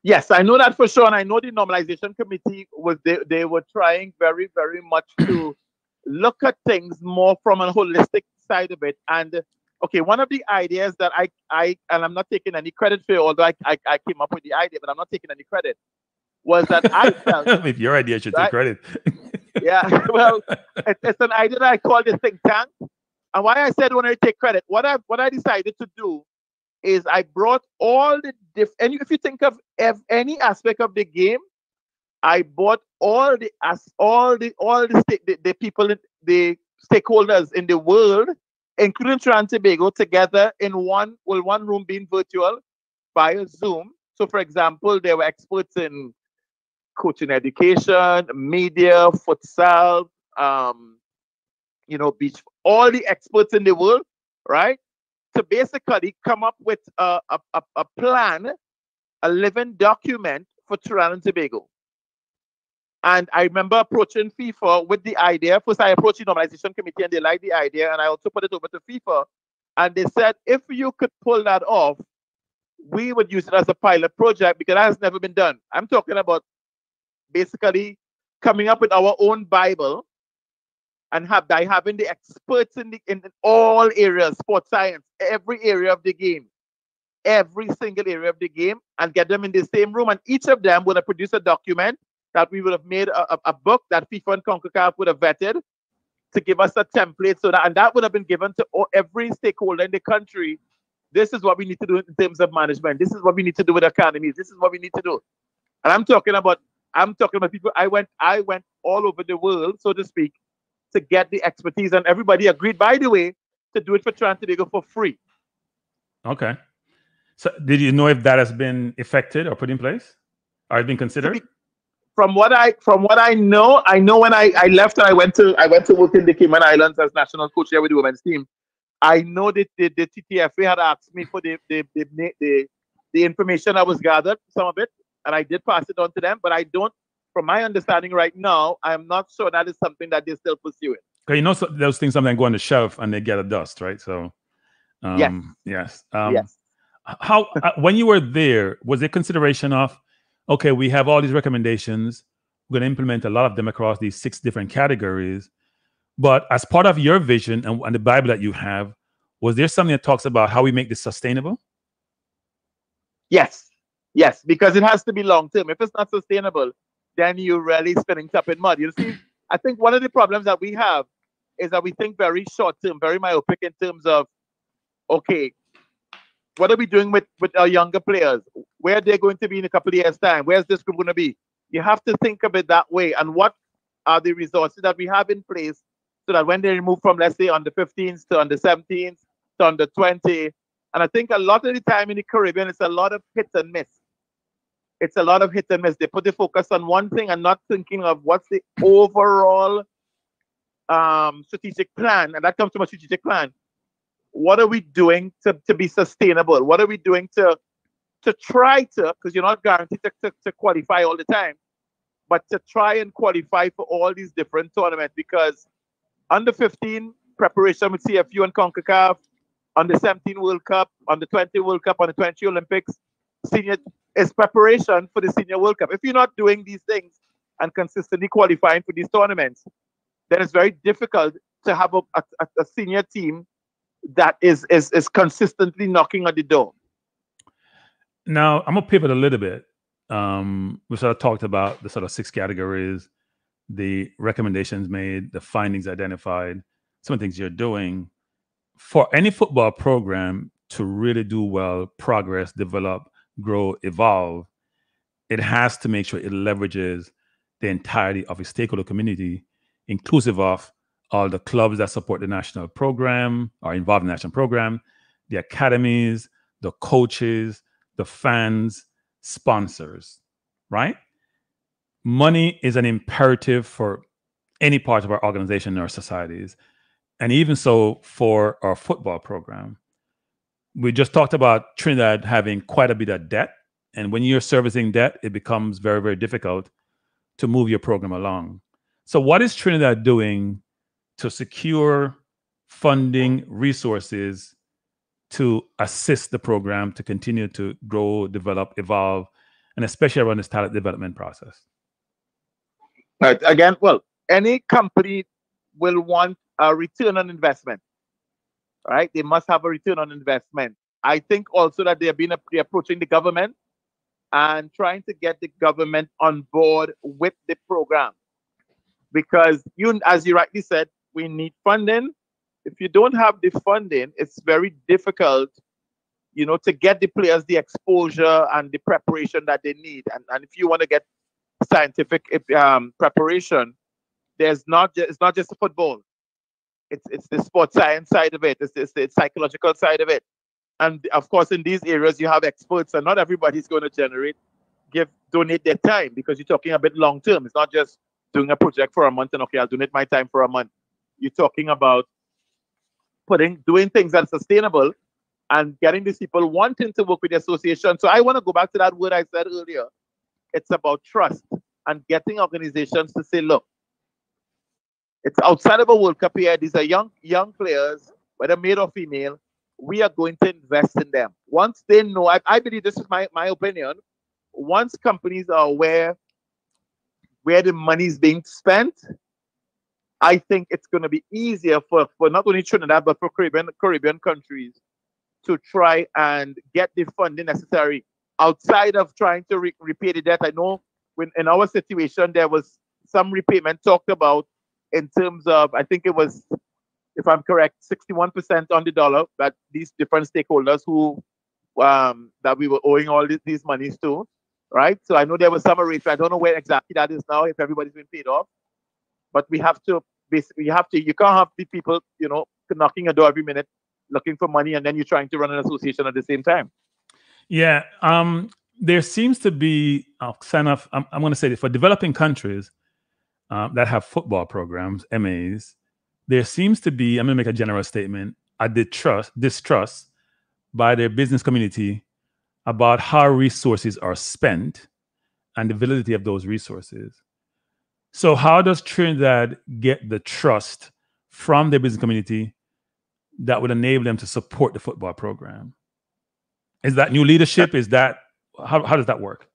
Yes, I know that for sure. And I know the normalization committee they were trying very, very much to look at things more from a holistic side of it. And okay, one of the ideas that and I'm not taking any credit for it, although I came up with the idea, but I'm not taking any credit, was that I felt if your idea should take credit. Yeah, well, it's an idea that I call the think tank. And why I said when I take credit, what I decided to do is I brought all the and if you think of any aspect of the game, I brought all the people, the stakeholders in the world, including Trinidad and Tobago, together in one room being virtual via Zoom. So, for example, there were experts in coaching education, media, futsal, beach, all the experts in the world, right? To basically come up with a plan, a living document for Trinidad and Tobago. And I remember approaching FIFA with the idea. First, I approached the normalization committee and they liked the idea, and I also put it over to FIFA. And they said, if you could pull that off, we would use it as a pilot project, because that has never been done. I'm talking about basically coming up with our own Bible and by having the experts in all areas, sports science, every area of the game, every single area of the game, and get them in the same room. And each of them would have produced a document that we would have made a book that FIFA and CONCACAF would have vetted to give us a template, and that would have been given to every stakeholder in the country. This is what we need to do in terms of management. This is what we need to do with academies. This is what we need to do. And I'm talking about people. I went all over the world, so to speak, to get the expertise, and everybody agreed, by the way, to do it for Trinidad and Tobago for free. Okay. So did you know if that has been effected or put in place? Or has been considered? From what I know when I left and I went to work in the Cayman Islands as national coach there with the women's team. I know that the TTFA had asked me for the information that was gathered, some of it, and I did pass it on to them. But I don't, from my understanding right now, I'm not sure that is something that they're still pursuing. Okay, so those things sometimes go on the shelf and they get a dust, right? So, yes. Yes. How when you were there, was there consideration of, okay, we have all these recommendations, we're going to implement a lot of them across these 6 different categories, but as part of your vision and the Bible that you have, was there something that talks about how we make this sustainable? Yes, because it has to be long term. If it's not sustainable, then you're really spinning top in mud. You see, I think one of the problems that we have is that we think very short term, very myopic in terms of, okay, what are we doing with our younger players? Where are they going to be in a couple of years' time? Where's this group going to be? You have to think of it that way. And what are the resources that we have in place so that when they move from, let's say, under 15s to under 17s to under 20, and I think a lot of the time in the Caribbean, it's a lot of hit and miss. It's a lot of hit and miss. They put the focus on one thing and not thinking of what's the overall strategic plan. And that comes from a strategic plan. what are we doing to be sustainable? What are we doing to try to, because you're not guaranteed to qualify all the time, but to try and qualify for all these different tournaments, because under 15 preparation with CFU and CONCACAF, under 17 World Cup, under 20 World Cup, under 20 Olympics, senior is preparation for the Senior World Cup. If you're not doing these things and consistently qualifying for these tournaments, then it's very difficult to have a senior team that is consistently knocking on the door. Now, I'm going to pivot a little bit. We sort of talked about the sort of 6 categories, the recommendations made, the findings identified, some of the things you're doing. For any football program to really do well, progress, develop, grow, evolve, it has to make sure it leverages the entirety of its stakeholder community, inclusive of all the clubs that support the national program or involved in the national program, the academies, the coaches, the fans, sponsors, right? Money is an imperative for any part of our organization or societies, and even so for our football program. We just talked about Trinidad having quite a bit of debt, and when you're servicing debt, it becomes very, very difficult to move your program along. So what is Trinidad doing to secure funding, resources to assist the program to continue to grow, develop, evolve, and especially around this talent development process? Right. Again, well, any company will want a return on investment, right? They must have a return on investment. I think also that they're approaching the government and trying to get the government on board with the program, because as you rightly said, we need funding. If you don't have the funding, it's very difficult, to get the players the exposure and the preparation that they need. And if you want to get scientific preparation, it's not just the football. It's the sports science side of it. It's the psychological side of it. And of course, in these areas, you have experts, and not everybody's going to donate their time, because you're talking a bit long term. It's not just doing a project for a month and okay, I'll donate my time for a month. You're talking about doing things that are sustainable and getting these people wanting to work with the association. So I want to go back to that word I said earlier. It's about trust and getting organizations to say, look, it's outside of a World Cup here. These are young players, whether male or female. We are going to invest in them. Once they know, I believe this is my opinion, once companies are aware where the money is being spent, I think it's going to be easier for not only Trinidad, but for Caribbean countries to try and get the funding necessary outside of trying to repay the debt. I know when in our situation, there was some repayment talked about in terms of, I think it was, if I'm correct, 61% on the dollar that these different stakeholders who that we were owing all these monies to, right? So I know there was some arrangement. I don't know where exactly that is now, if everybody's been paid off. But we have to you can't have the people, knocking a door every minute looking for money, and then you're trying to run an association at the same time. Yeah. There seems to be, I'm going to say this, for developing countries that have football programs, MAs, there seems to be, I'm going to make a general statement, a distrust by their business community about how resources are spent and the validity of those resources. So how does Trinidad get the trust from their business community that would enable them to support the football program? Is that new leadership? Is that, how does that work?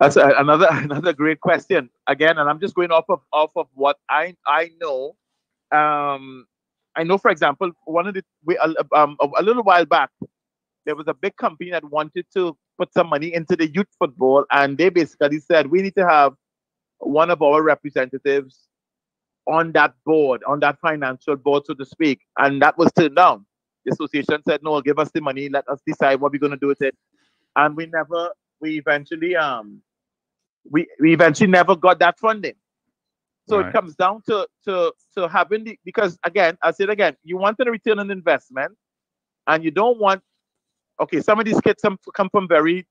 That's another great question. Again, and I'm just going off of what I know. I know, for example, a little while back, there was a big company that wanted to put some money into the youth football, and they basically said, we need to have one of our representatives on that board, on that financial board, so to speak. And that was turned down. The association said, no, give us the money, let us decide what we're going to do with it. And we eventually never got that funding. So Right. It comes down to having because again, I said again, you want a return on investment, and you don't want, some of these kids come from very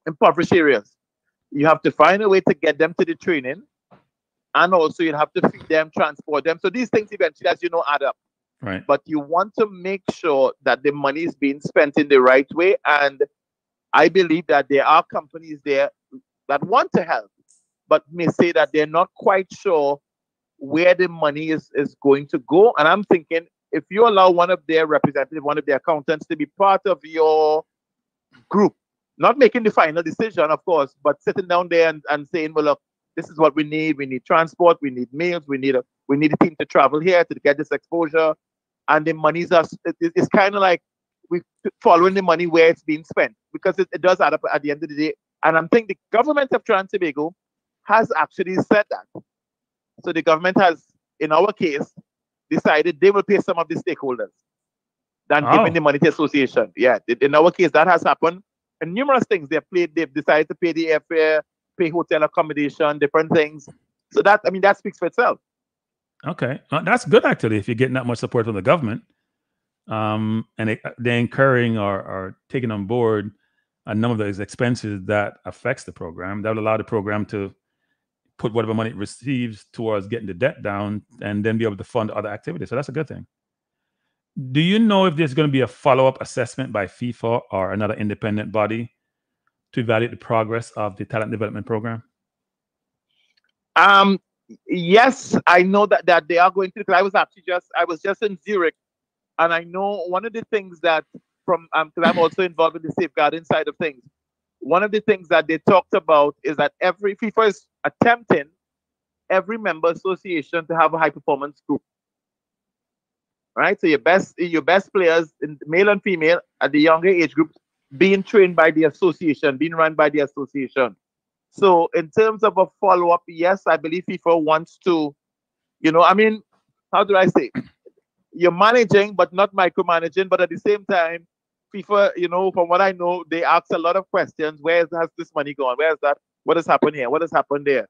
impoverished areas. You have to find a way to get them to the training, and also you have to feed them, transport them. So these things eventually, as you know, add up. Right. but you want to make sure that the money is being spent in the right way. And I believe that there are companies there that want to help, but may say that they're not quite sure where the money is going to go. And I'm thinking, if you allow one of their representatives, one of their accountants to be part of your group, not making the final decision, of course, but sitting down there and saying, well, look, this is what we need. We need transport, we need meals, we need a team to travel here to get this exposure. And the money's it's kind of like we following the money where it's being spent, because it does add up at the end of the day. And I'm thinking the government of Trinidad and Tobago has actually said that. So the government has, in our case, decided they will pay some of the stakeholders than giving the money to the association. Yeah, in our case, that has happened. And numerous things they've decided to pay the airfare, pay hotel accommodation, different things. So that speaks for itself. Okay, that's good actually. If you're getting that much support from the government, and they're incurring or taking on board a number of those expenses that affects the program, that will allow the program to put whatever money it receives towards getting the debt down and then be able to fund other activities. So that's a good thing. Do you know if there's going to be a follow-up assessment by FIFA or another independent body to evaluate the progress of the talent development program? Yes, I know that they are going to. Because I was just in Zurich, and I know one of the things that because I'm also involved in the safeguarding side of things. One of the things that they talked about is that every FIFA is attempting every member association to have a high performance group. Right? So your best players, in male and female, at the younger age groups, being trained by the association, being run by the association. So in terms of a follow-up, yes, I believe FIFA wants to, how do I say? You're managing, but not micromanaging. But at the same time, FIFA, from what I know, they ask a lot of questions. Where has this money gone? Where is that? What has happened here? What has happened there?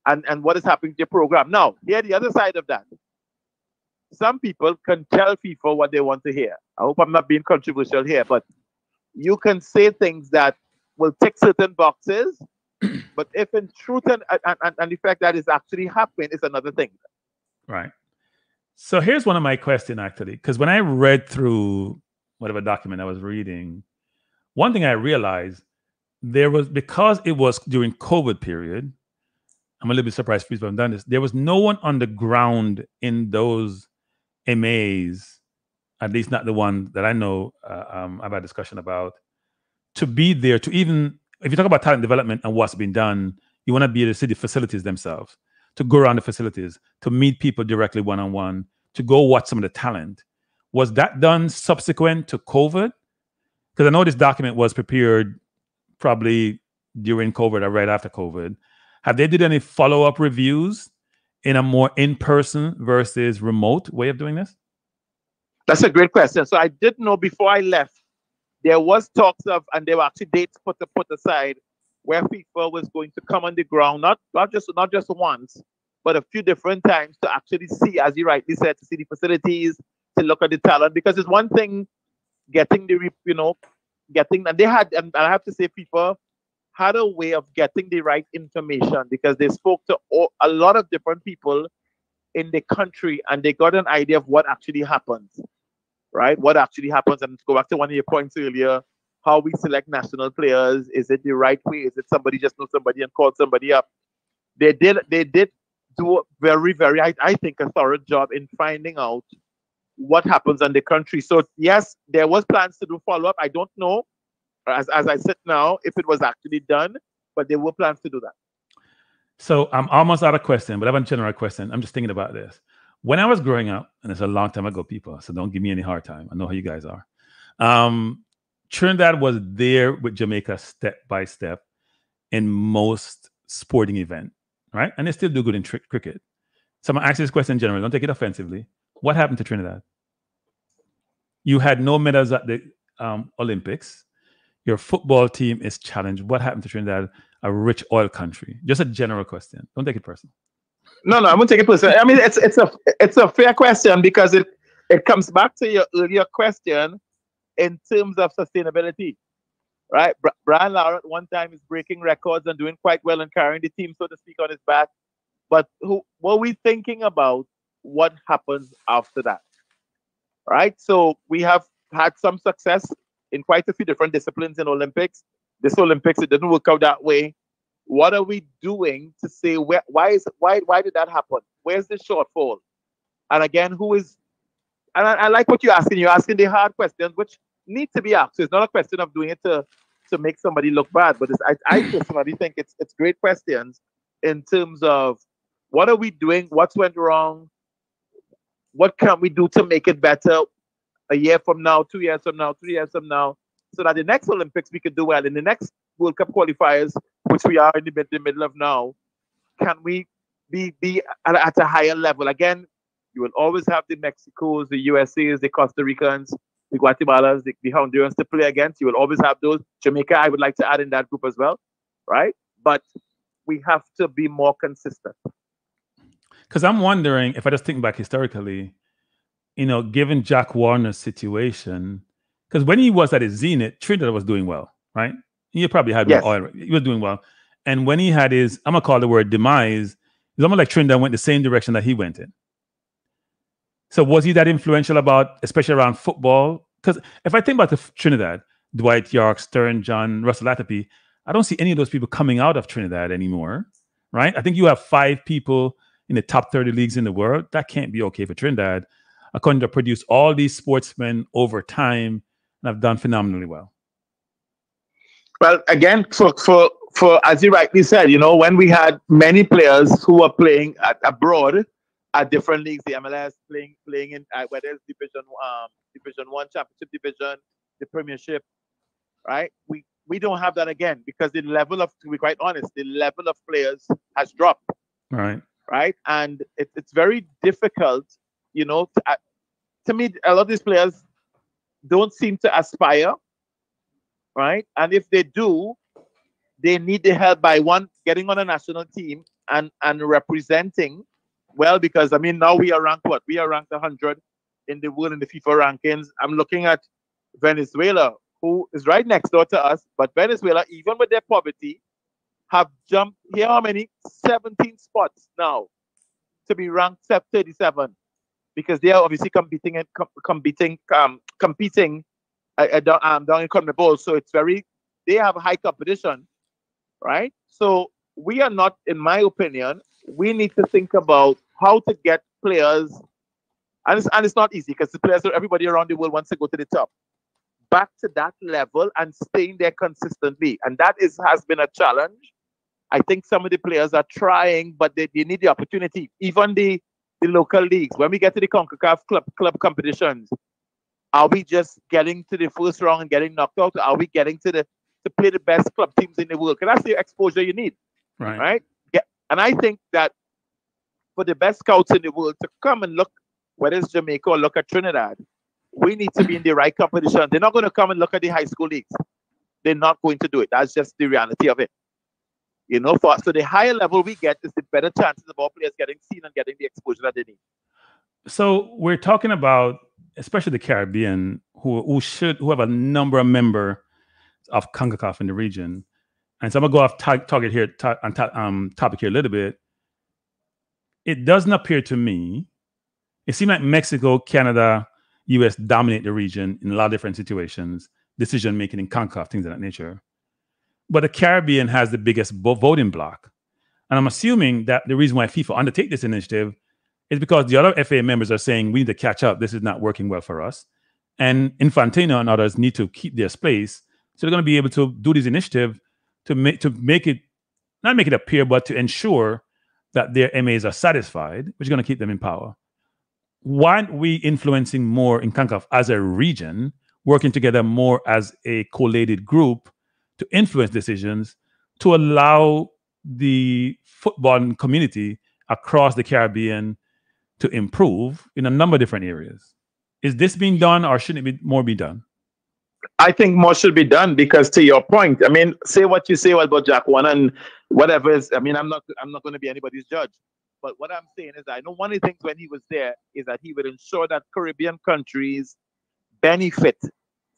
And what is happening to your program? Now, here the other side of that. Some people can tell FIFA what they want to hear. I hope I'm not being controversial here, but you can say things that will tick certain boxes, but if in truth and the fact that is actually happening is another thing. Right. So here's one of my questions, actually, because when I read through whatever document I was reading, one thing I realized because it was during COVID period, I'm a little bit surprised people haven't done this. There was no one on the ground in those MAs, at least not the one that I know I've had discussion about, to be there to even, if you talk about talent development and what's been done, you want to be able to see the facilities themselves, to go around the facilities, to meet people directly one-on-one, to go watch some of the talent. Was that done subsequent to COVID? Because I know this document was prepared probably during COVID or right after COVID. Have they did any follow-up reviews in a more in-person versus remote way of doing this? That's a great question. So I did know before I left, there was talks of, and there were actually dates put aside where FIFA was going to come on the ground, not just once, but a few different times to actually see, as you rightly said, to see the facilities, to look at the talent. Because it's one thing getting and they had, and I have to say, FIFA had a way of getting the right information because they spoke to a lot of different people in the country and they got an idea of what actually happens, right? What actually happens. And to go back to one of your points earlier, how we select national players. Is it the right way? Is it somebody just knows somebody and called somebody up? They did do a very, very, I think, a thorough job in finding out what happens in the country. So yes, there was plans to do follow-up. I don't know, as I said now, if it was actually done, but there were plans to do that. So I'm almost out of question, but I have a general question. I'm just thinking about this. When I was growing up, and it's a long time ago, people, so don't give me any hard time. I know how you guys are. Trinidad was there with Jamaica step by step in most sporting event, right? And they still do good in cricket. So I'm going to ask this question in general. Don't take it offensively. What happened to Trinidad? You had no medals at the Olympics. Your football team is challenged. What happened to Trinidad, a rich oil country? Just a general question. Don't take it personal. No, I won't take it personal. I mean, it's a fair question because it comes back to your earlier question in terms of sustainability, right? Brian Lara at one time is breaking records and doing quite well and carrying the team, so to speak, on his back. But were we thinking about what happens after that? right? So we have had some success in quite a few different disciplines in Olympics. This Olympics, it didn't work out that way. What are we doing to say why did that happen? Where's the shortfall? And again, who is and I like what you're asking. You're asking the hard questions, which need to be asked. So it's not a question of doing it to make somebody look bad, but I personally think it's great questions in terms of what are we doing, what's went wrong, what can we do to make it better a year from now, 2 years from now, 3 years from now, so that the next Olympics we could do well. In the next World Cup qualifiers, which we are in the middle of now, can we be at a higher level? Again, you will always have the Mexicos, the USAs, the Costa Ricans, the Guatemalas, the Hondurans to play against. You will always have those. Jamaica, I would like to add in that group as well, right? But we have to be more consistent. Because I'm wondering, if I just think back historically, given Jack Warner's situation, because when he was at his zenith, Trinidad was doing well, right? He probably had more oil. He was doing well. And when he had his, I'm going to call the word demise, it's almost like Trinidad went the same direction that he went in. So was he that influential especially around football? Because if I think about the Trinidad, Dwight York, Stern John, Russell Latapi, I don't see any of those people coming out of Trinidad anymore, right? I think you have 5 people in the top 30 leagues in the world. That can't be okay for Trinidad. According to produce all these sportsmen over time and have done phenomenally well. Well, again, for as you rightly said, when we had many players who were playing abroad at different leagues, the MLS playing in whether it's Division 1, Championship Division, the Premiership, right? We don't have that again because the level of, to be quite honest, the level of players has dropped. Right, and it's very difficult, to me, a lot of these players don't seem to aspire, right? And if they do, they need the help by getting on a national team and representing well, because now we are ranked what? We are ranked 100 in the world in the FIFA rankings. I'm looking at Venezuela, who is right next door to us, but Venezuela, even with their poverty, have jumped here how many? 17 spots now to be ranked 37, because they are obviously competing down in CONMEBOL. So they have high competition, right? So we are not, in my opinion, we need to think about how to get players, and it's not easy because the players, everybody around the world wants to go to the top, back to that level and staying there consistently, and that has been a challenge. I think some of the players are trying, but they need the opportunity. Even the local leagues. When we get to the CONCACAF club competitions, are we just getting to the first round and getting knocked out? Are we getting to play the best club teams in the world? Because that's the exposure you need, right? Yeah. And I think that for the best scouts in the world to come and look, whether it's Jamaica or look at Trinidad, we need to be in the right competition. They're not going to come and look at the high school leagues. They're not going to do it. That's just the reality of it. So the higher level we get, is the better chances of our players getting seen and getting the exposure that they need. So we're talking about, especially the Caribbean, who have a number of members of CONCACAF in the region. And so I'm gonna go off topic here a little bit. It doesn't appear to me. It seems like Mexico, Canada, US dominate the region in a lot of different situations, decision making in CONCACAF, things of that nature. But the Caribbean has the biggest voting bloc. And I'm assuming that the reason why FIFA undertake this initiative is because the other FA members are saying we need to catch up. This is not working well for us. And Infantino and others need to keep their space. So they're going to be able to do this initiative to make it, not make it appear, but to ensure that their MAs are satisfied, which is going to keep them in power. Why aren't we influencing more in CONCACAF as a region, working together more as a collated group to influence decisions, to allow the football community across the Caribbean to improve in a number of different areas? Is this being done, or shouldn't it be more be done? I think more should be done because, to your point, say what you say about Jack Warner and whatever is. I'm not going to be anybody's judge, but what I'm saying is, I know one of the things when he was there is that he would ensure that Caribbean countries benefit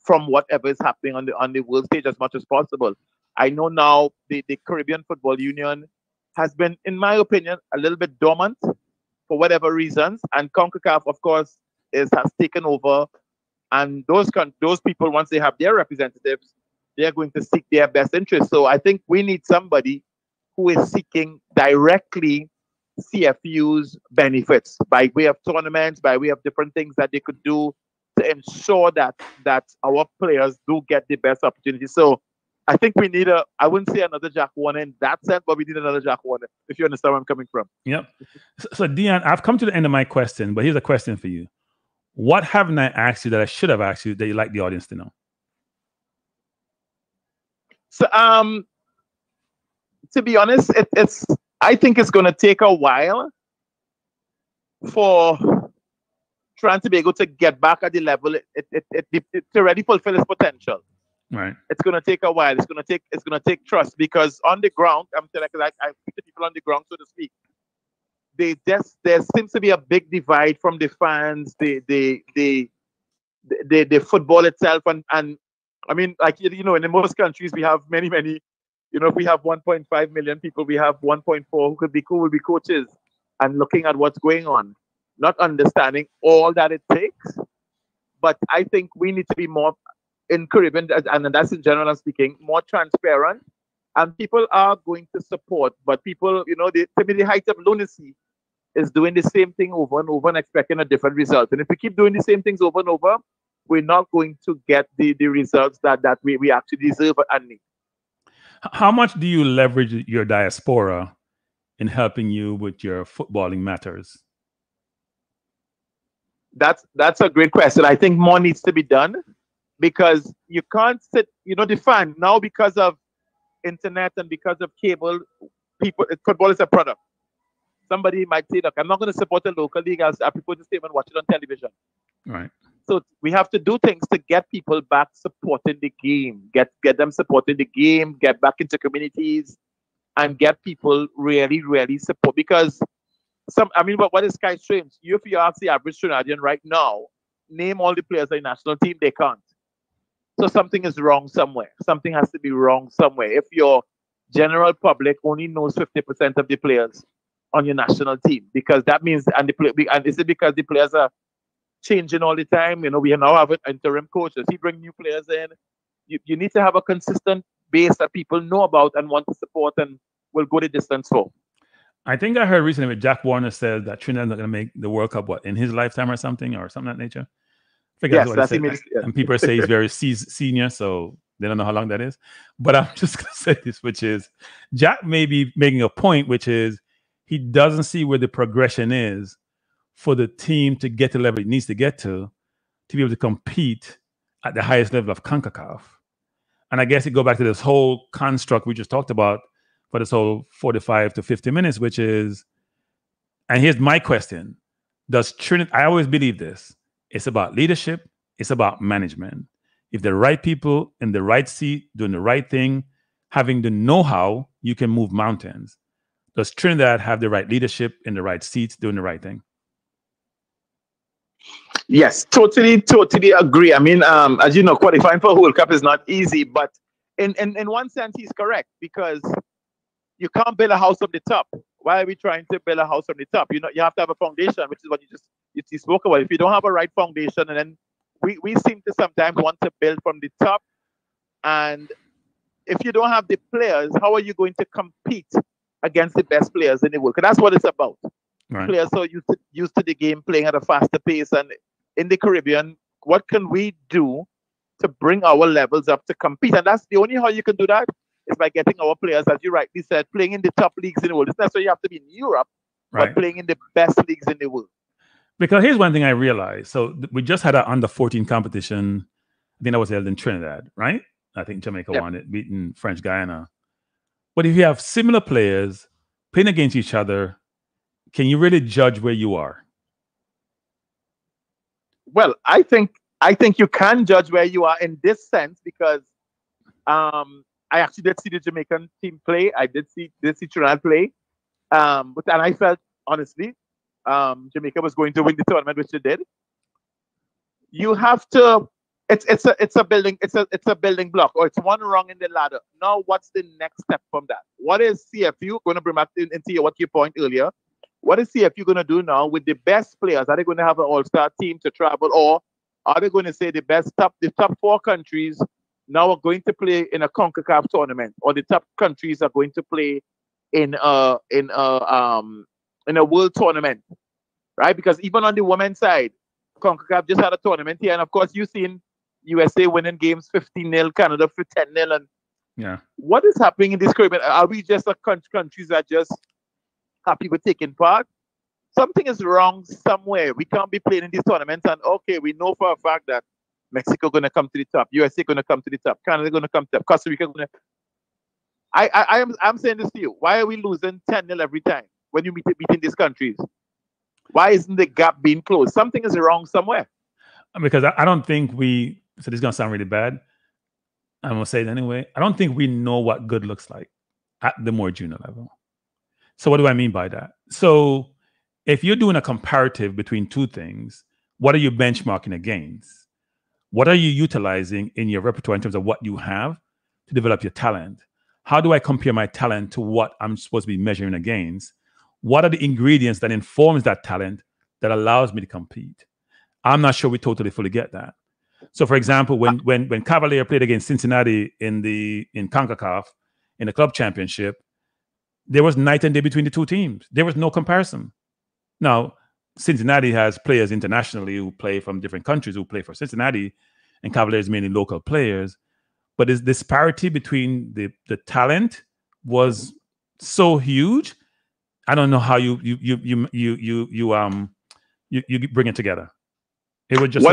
from whatever is happening on the world stage as much as possible. I know now the Caribbean Football Union has been, in my opinion, a little bit dormant for whatever reasons, and CONCACAF, of course, has taken over, and those people, once they have their representatives, they're going to seek their best interest. So I think we need somebody who is seeking directly CFU's benefits by way of tournaments, by way of different things that they could do to ensure that our players do get the best opportunity. So I think we need I wouldn't say another Jack Warner in that sense, but we need another Jack Warner, if you understand where I'm coming from. Yep. So Dion, I've come to the end of my question, but here's a question for you. What haven't I asked you that I should have asked you that you'd like the audience to know? So, to be honest, I think it's going to take a while for Trinidad to get back at the level to already fulfill its potential. Right. It's going to take a while. It's going to take trust, because on the ground, I'm telling you, like I put the people on the ground, so to speak. There seems to be a big divide from the fans, the football itself, and I mean, like, you know, in most countries we have many, you know, if we have 1.5 million people, we have 1.4 who will be coaches, and looking at what's going on, not understanding all that it takes. But I think we need to be more in Caribbean, and that's in general I'm speaking, more transparent, and people are going to support. But people, you know, to me, the height of lunacy is doing the same thing over and over and expecting a different result. And if we keep doing the same things over and over, we're not going to get the results that we actually deserve and need. How much do you leverage your diaspora in helping you with your footballing matters? That's a great question. I think more needs to be done, because you can't sit, you know, the fan now, because of internet and because of cable, football is a product. Somebody might say, look, I'm not going to support a local league. I prefer to stay and watch it on television. Right. So we have to do things to get people back supporting the game, get them supporting the game, get back into communities, and get people really, really support. Because what is Sky Strange? If you ask the average Trinidadian right now, name all the players on the national team, they can't. So something is wrong somewhere. Something has to be wrong somewhere. If your general public only knows 50% of the players on your national team, because that means, and is it because the players are changing all the time? You know, we now have an interim coach. Does he bring new players in? You need to have a consistent base that people know about and want to support and will go the distance for. I think I heard recently Jack Warner said that Trinidad's not going to make the World Cup, in his lifetime or something of that nature. Yes, that's what he said. And people say he's very senior, so they don't know how long that is. But I'm just going to say this, which is Jack may be making a point, which is he doesn't see where the progression is for the team to get to the level it needs to get to be able to compete at the highest level of CONCACAF. And I guess it go back to this whole construct we just talked about for this whole 45 to 50 minutes, which is, and here's my question, does Trinidad, I always believe this, it's about leadership, it's about management. If the right people in the right seat, doing the right thing, having the know-how, you can move mountains. Does Trinidad have the right leadership in the right seats, doing the right thing? Yes, totally agree. I mean, as you know, qualifying for a World Cup is not easy, but in one sense, he's correct, because you can't build a house from the top. Why are we trying to build a house from the top? You know, you have to have a foundation, which is what you spoke about. If you don't have a right foundation, and then we seem to sometimes want to build from the top, and if you don't have the players, how are you going to compete against the best players in the world? Because that's what it's about. Right. Players are used to the game, playing at a faster pace, and in the Caribbean, what can we do to bring our levels up to compete? And that's the only how you can do that is by getting our players, as you rightly said, playing in the top leagues in the world. It's not so you have to be in Europe, right, but playing in the best leagues in the world. Because here's one thing I realized. So we just had an under-14 competition. I think that was held in Trinidad, right? I think Jamaica won it, beating French Guiana. But if you have similar players playing against each other, can you really judge where you are? Well, I think you can judge where you are in this sense, because I actually did see the Jamaican team play. I did see Trinidad play. And I felt, honestly, Jamaica was going to win the tournament, which they did. You have to. It's a building block, or it's one rung in the ladder. Now, what's the next step from that? What is CFU going to bring back into what you point earlier? what is CFU going to do now with the best players? Are they going to have an all-star team to travel, or are they going to say the top 4 countries now are going to play in a CONCACAF tournament, or the top countries are going to play in a world tournament, right? Because even on the women's side, CONCACAF just had a tournament here, and of course you've seen USA winning games 15-0, Canada for 10-0, and yeah, what is happening in this Caribbean? Are we just a countries that just have people taking part? Something is wrong somewhere. We can't be playing in these tournaments, and okay, we know for a fact that Mexico going to come to the top, USA going to come to the top, Canada going to come to the top, Costa Rica going to. I'm saying this to you. Why are we losing 10-0 every time when you meet these countries? Why isn't the gap being closed? Something is wrong somewhere. Because I don't think we. So this is gonna sound really bad. I'm gonna say it anyway. I don't think we know what good looks like at the more junior level. So what do I mean by that? So if you're doing a comparative between two things, what are you benchmarking against? What are you utilizing in your repertoire in terms of what you have to develop your talent? How do I compare my talent to what I'm supposed to be measuring against? What are the ingredients that informs that talent that allows me to compete? I'm not sure we totally fully get that. So, for example, when Cavalier played against Cincinnati in CONCACAF in the club championship, there was night and day between the two teams. There was no comparison. Now, Cincinnati has players internationally who play from different countries who play for Cincinnati, and Cavalier is mainly local players. But this disparity between the talent was so huge. I don't know how you bring it together. It was just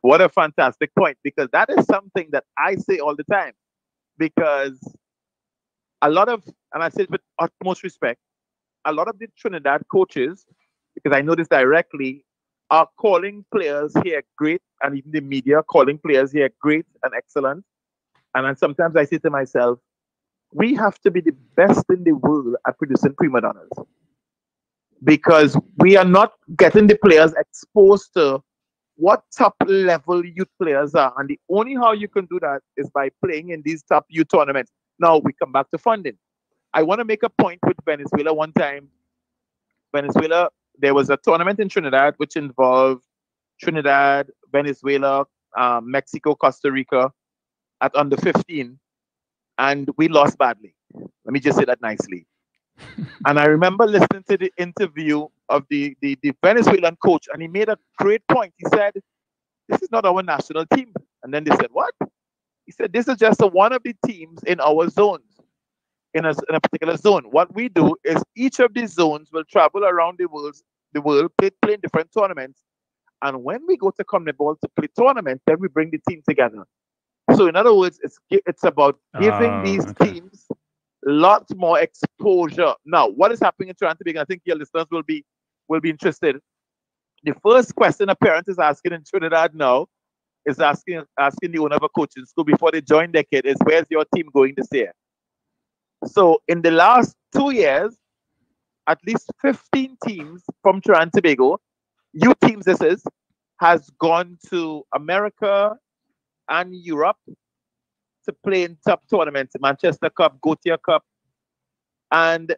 what a fantastic point, because that is something that I say all the time. Because a lot of, and I say it with utmost respect, a lot of the Trinidad coaches, because I know this directly, are calling players here great, and even the media calling players here great and excellent. And then sometimes I say to myself, we have to be the best in the world at producing prima donnas, because we are not getting the players exposed to what top level youth players are. And the only how you can do that is by playing in these top youth tournaments. Now we come back to funding. I want to make a point with Venezuela one time. Venezuela, there was a tournament in Trinidad which involved Trinidad, Venezuela, Mexico, Costa Rica at under 15. And we lost badly. Let me just say that nicely. And I remember listening to the interview of the Venezuelan coach, and he made a great point. He said, this is not our national team. And then they said, what? He said, this is just one of the teams in our zones, in a particular zone. What we do is each of these zones will travel around the world, play in different tournaments. And when we go to CONMEBOL to play tournaments, then we bring the team together. So in other words, it's about giving these teams lots more exposure. Now, what is happening in Trinidad and Tobago? I think your listeners will be interested. The first question a parent is asking in Trinidad now is asking the owner of a coaching school before they join their kid is, where's your team going this year? So in the last 2 years, at least 15 teams from Trinidad and Tobago, youth teams this is, has gone to America and Europe to play in top tournaments, Manchester Cup, Gautier Cup, and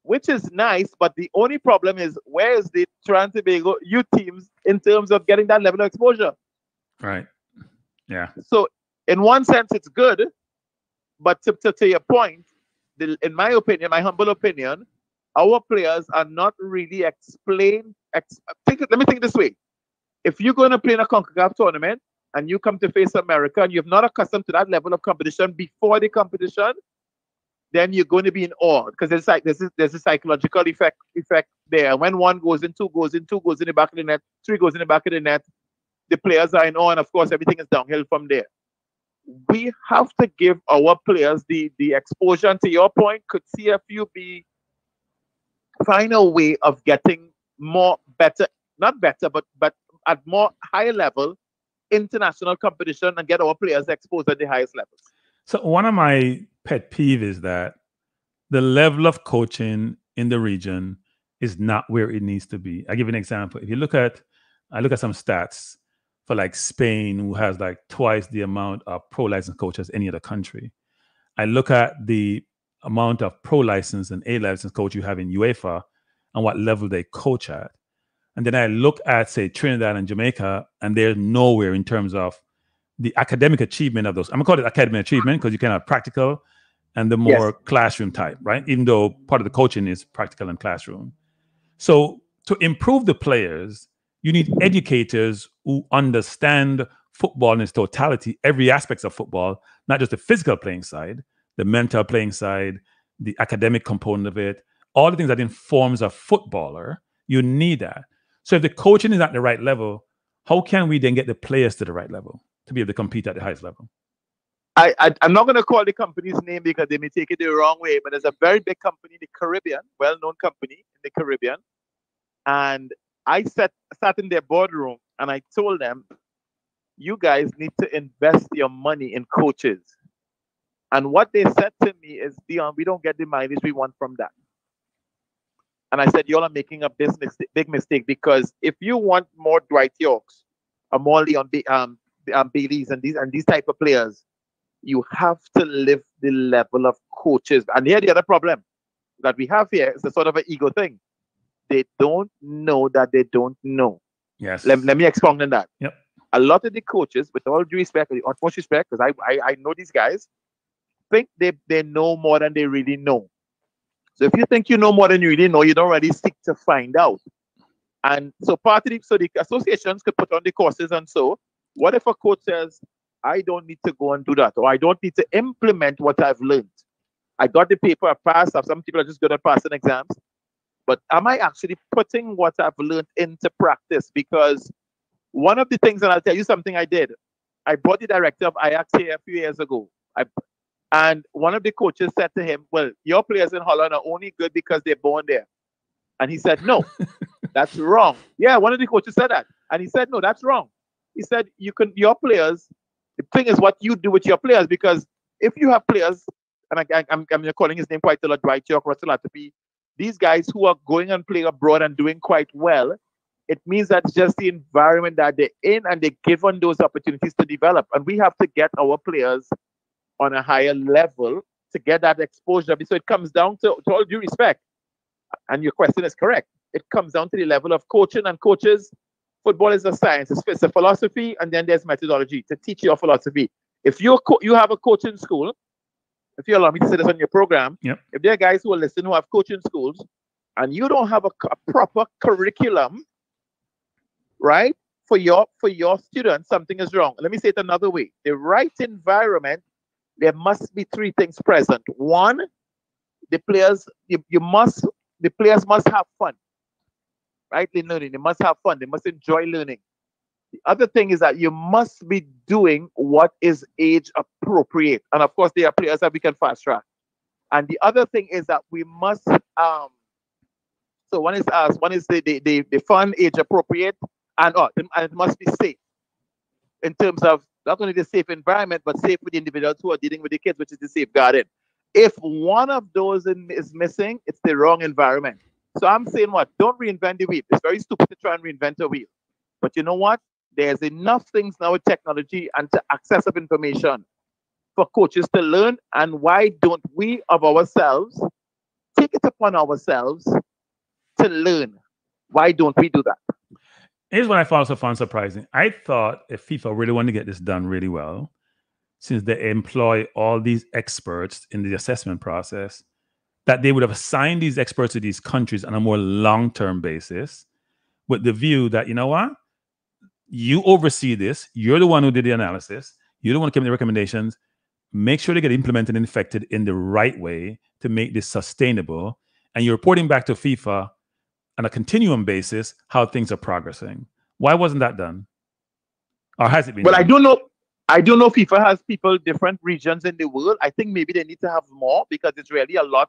which is nice, but the only problem is, where is the Trinidad and Tobago youth teams in terms of getting that level of exposure? Right. Yeah. So in one sense, it's good, but to your point, in my opinion, my humble opinion, our players are not really explained. Let me think this way. If you're going to play in a CONCACAF tournament, and you come to face America, and you're not accustomed to that level of competition before the competition, then you're going to be in awe, because there's a psychological effect there. When one goes in, two goes in the back of the net, three goes in the back of the net, the players are in awe, and of course everything is downhill from there. We have to give our players the exposure. And to your point, could CFU find a way of getting not better, but at more higher level international competition and get our players exposed at the highest levels? So one of my pet peeves is that the level of coaching in the region is not where it needs to be. I'll give you an example. If you I look at some stats for like Spain, who has like twice the amount of pro licensed coaches as any other country. I look at the amount of pro license and A license coach you have in UEFA and what level they coach at. And then I look at, say, Trinidad and Jamaica, and they're nowhere in terms of the academic achievement of those. I'm going to call it academic achievement because you can have practical and the more classroom type, right? Even though part of the coaching is practical and classroom. So to improve the players, you need educators who understand football in its totality, every aspect of football, not just the physical playing side, the mental playing side, the academic component of it, all the things that informs a footballer. You need that. So if the coaching is at the right level, how can we then get the players to the right level to be able to compete at the highest level? I'm not going to call the company's name because they may take it the wrong way, but there's a very big company in the Caribbean, well-known company in the Caribbean. And I sat in their boardroom and I told them, you guys need to invest your money in coaches. And what they said to me is, Dion, we don't get the mileage we want from that. And I said, y'all are making a big mistake, because if you want more Dwight Yorks, or more Leon Baileys and these type of players, you have to lift the level of coaches. And here the other problem that we have here is a sort of an ego thing. They don't know that they don't know. Yes. Let me expound on that. Yep. A lot of the coaches, with all due respect, with the utmost respect, because I know these guys, think they know more than they really know. So if you think you know more than you really know, you don't really seek to find out. And so the associations could put on the courses. And so what if a coach says, I don't need to go and do that, or I don't need to implement what I've learned? I got the paper, I passed. Some people are just good at passing exams. But am I actually putting what I've learned into practice? Because one of the things, and I'll tell you something I did, I brought the director of Ajax here a few years ago. And one of the coaches said to him, well, your players in Holland are only good because they're born there. And he said, no, that's wrong. Yeah, one of the coaches said that. And he said, no, that's wrong. He said, your players, the thing is what you do with your players, because if you have players, and I'm calling his name quite a lot, Dwight York, Russell Atterby, these guys who are going and playing abroad and doing quite well, it means that's just the environment that they're in, and they're given those opportunities to develop. And we have to get our players on a higher level to get that exposure. So it comes down to all due respect, and your question is correct, it comes down to the level of coaching. And coaches, football is a science, it's a philosophy, and then there's methodology to teach your philosophy. If you have a coaching school, if you allow me to say this on your program, yep. If there are guys who are listening who have coaching schools, and you don't have a proper curriculum, right, for your students, something is wrong. Let me say it another way. The right environment, there must be three things present. One, the players must have fun, right? In learning, they must have fun. They must enjoy learning. The other thing is that you must be doing what is age appropriate. And of course, there are players that we can fast track. And the other thing is that we must, so one is the fun, age appropriate, and it must be safe in terms of not only the safe environment, but safe with the individuals who are dealing with the kids, which is the safeguarding. If one of those is missing, it's the wrong environment. So I'm saying what? Don't reinvent the wheel. It's very stupid to try and reinvent a wheel. But you know what? There's enough things now with technology and to access of information for coaches to learn. And why don't we of ourselves take it upon ourselves to learn? Why don't we do that? Here's what I found surprising. I thought if FIFA really wanted to get this done really well, since they employ all these experts in the assessment process, that they would have assigned these experts to these countries on a more long-term basis with the view that, you know what? You oversee this. You're the one who did the analysis. You're the one who came with the recommendations. Make sure they get implemented and effected in the right way to make this sustainable. And you're reporting back to FIFA on a continuum basis how things are progressing. Why wasn't that done? Or has it been done? I don't know if FIFA has people different regions in the world. I think maybe they need to have more, because it's really a lot.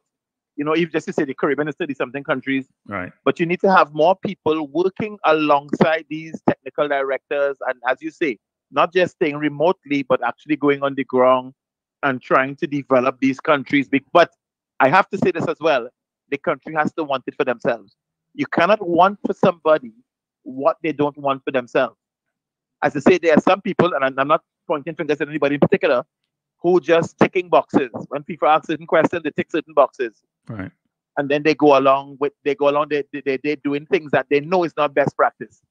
You know, if just to say the Caribbean is 30-something countries, right? But you need to have more people working alongside these technical directors, and as you say, not just staying remotely, but actually going on the ground and trying to develop these countries. But I have to say this as well: the country has to want it for themselves. You cannot want for somebody what they don't want for themselves. As I say, there are some people, and I'm not pointing fingers at anybody in particular, who just ticking boxes. When FIFA ask certain questions, they tick certain boxes. Right. And then they go along, they're doing things that they know is not best practice.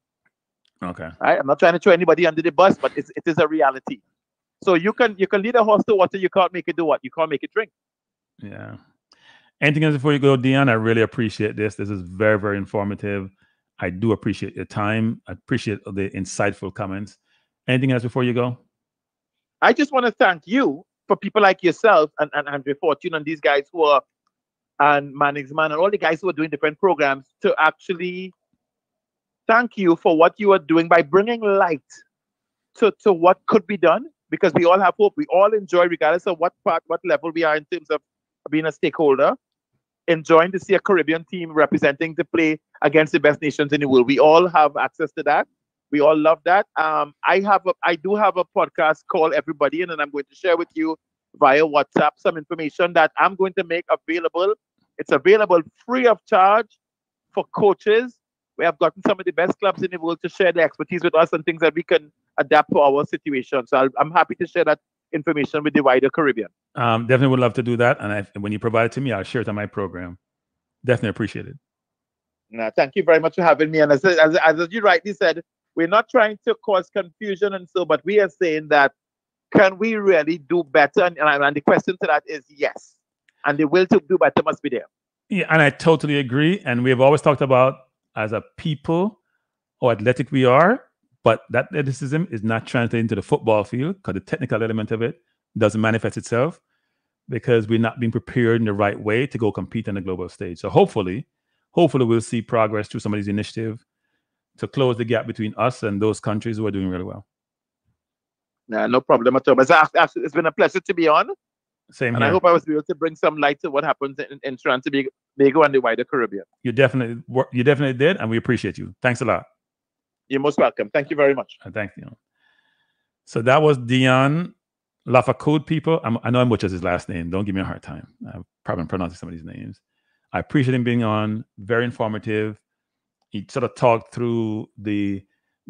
Okay. Right? I'm not trying to throw anybody under the bus, but it is a reality. So you can lead a horse to water, you can't make it do what? You can't make it drink. Yeah. Anything else before you go, Dion? I really appreciate this. This is very, very informative. I do appreciate your time. I appreciate the insightful comments. Anything else before you go? I just want to thank you for people like yourself and Andre Fortune and these guys who are, and Mannixman and all the guys who are doing different programs, to actually thank you for what you are doing by bringing light to what could be done, because we all have hope. We all enjoy, regardless of what level we are in terms of being a stakeholder, enjoying to see a Caribbean team representing to play against the best nations in the world. We all have access to that. We all love that. I do have a podcast called Everybody, and then I'm going to share with you via WhatsApp some information that I'm going to make available. It's available free of charge for coaches. We have gotten some of the best clubs in the world to share their expertise with us and things that we can adapt to our situation. So I'm happy to share that information with the wider Caribbean. Definitely would love to do that. And when you provide it to me, I'll share it on my program. Definitely appreciate it. No, thank you very much for having me. And as you rightly said, we're not trying to cause confusion but we are saying that, can we really do better? And the question to that is yes. And the will to do better must be there. Yeah, and I totally agree. And we have always talked about, as a people, how athletic we are, but that athleticism is not translated into the football field, because the technical element of it doesn't manifest itself, because we're not being prepared in the right way to go compete on the global stage. So hopefully we'll see progress through some of these initiatives to close the gap between us and those countries who are doing really well. No problem at all. It's been a pleasure to be on. Same and here. I hope I was able to bring some light to what happens in Trinidad and Tobago and the wider Caribbean. You definitely did, and we appreciate you. Thanks a lot. You're most welcome. Thank you very much. Thank you. So that was Dion Laffocaud, people. I know I butchered his last name. Don't give me a hard time. I'm probably pronouncing some of these names. I appreciate him being on. Very informative. He sort of talked through the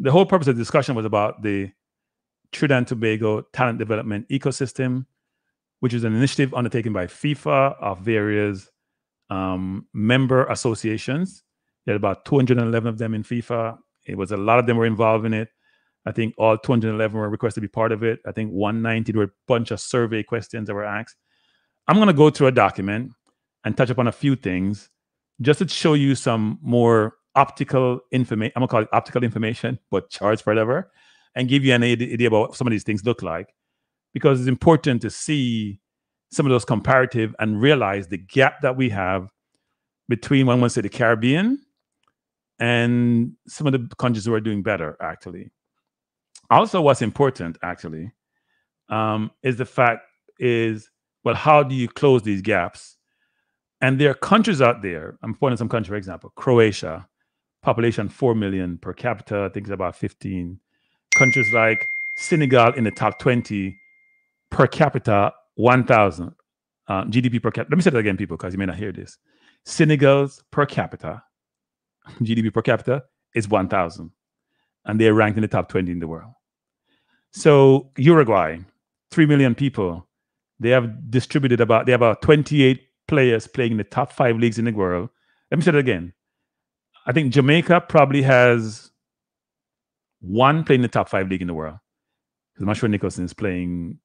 whole purpose of the discussion was about the Trinidad and Tobago talent development ecosystem, which is an initiative undertaken by FIFA of various member associations. There are about 211 of them in FIFA. It was a lot of them were involved in it. I think all 211 were requested to be part of it. I think 190, there were a bunch of survey questions that were asked. I'm going to go through a document and touch upon a few things just to show you some more optical information. I'm going to call it optical information, but charts, whatever, and give you an idea about what some of these things look like, because it's important to see some of those comparative and realize the gap that we have between, one would say, the Caribbean and some of the countries who are doing better, actually. Also, what's important, actually, is the fact is, well, how do you close these gaps? And there are countries out there. I'm pointing some country, for example, Croatia, population 4 million per capita. I think it's about 15. Countries like Senegal in the top 20, per capita, 1,000. GDP per capita. Let me say that again, people, because you may not hear this. Senegal's per capita, GDP per capita is 1,000. And they're ranked in the top 20 in the world. So Uruguay, 3 million people. They have about 28 players playing in the top 5 leagues in the world. Let me say that again. I think Jamaica probably has one playing in the top 5 league in the world. I'm not sure Nicholson is playing,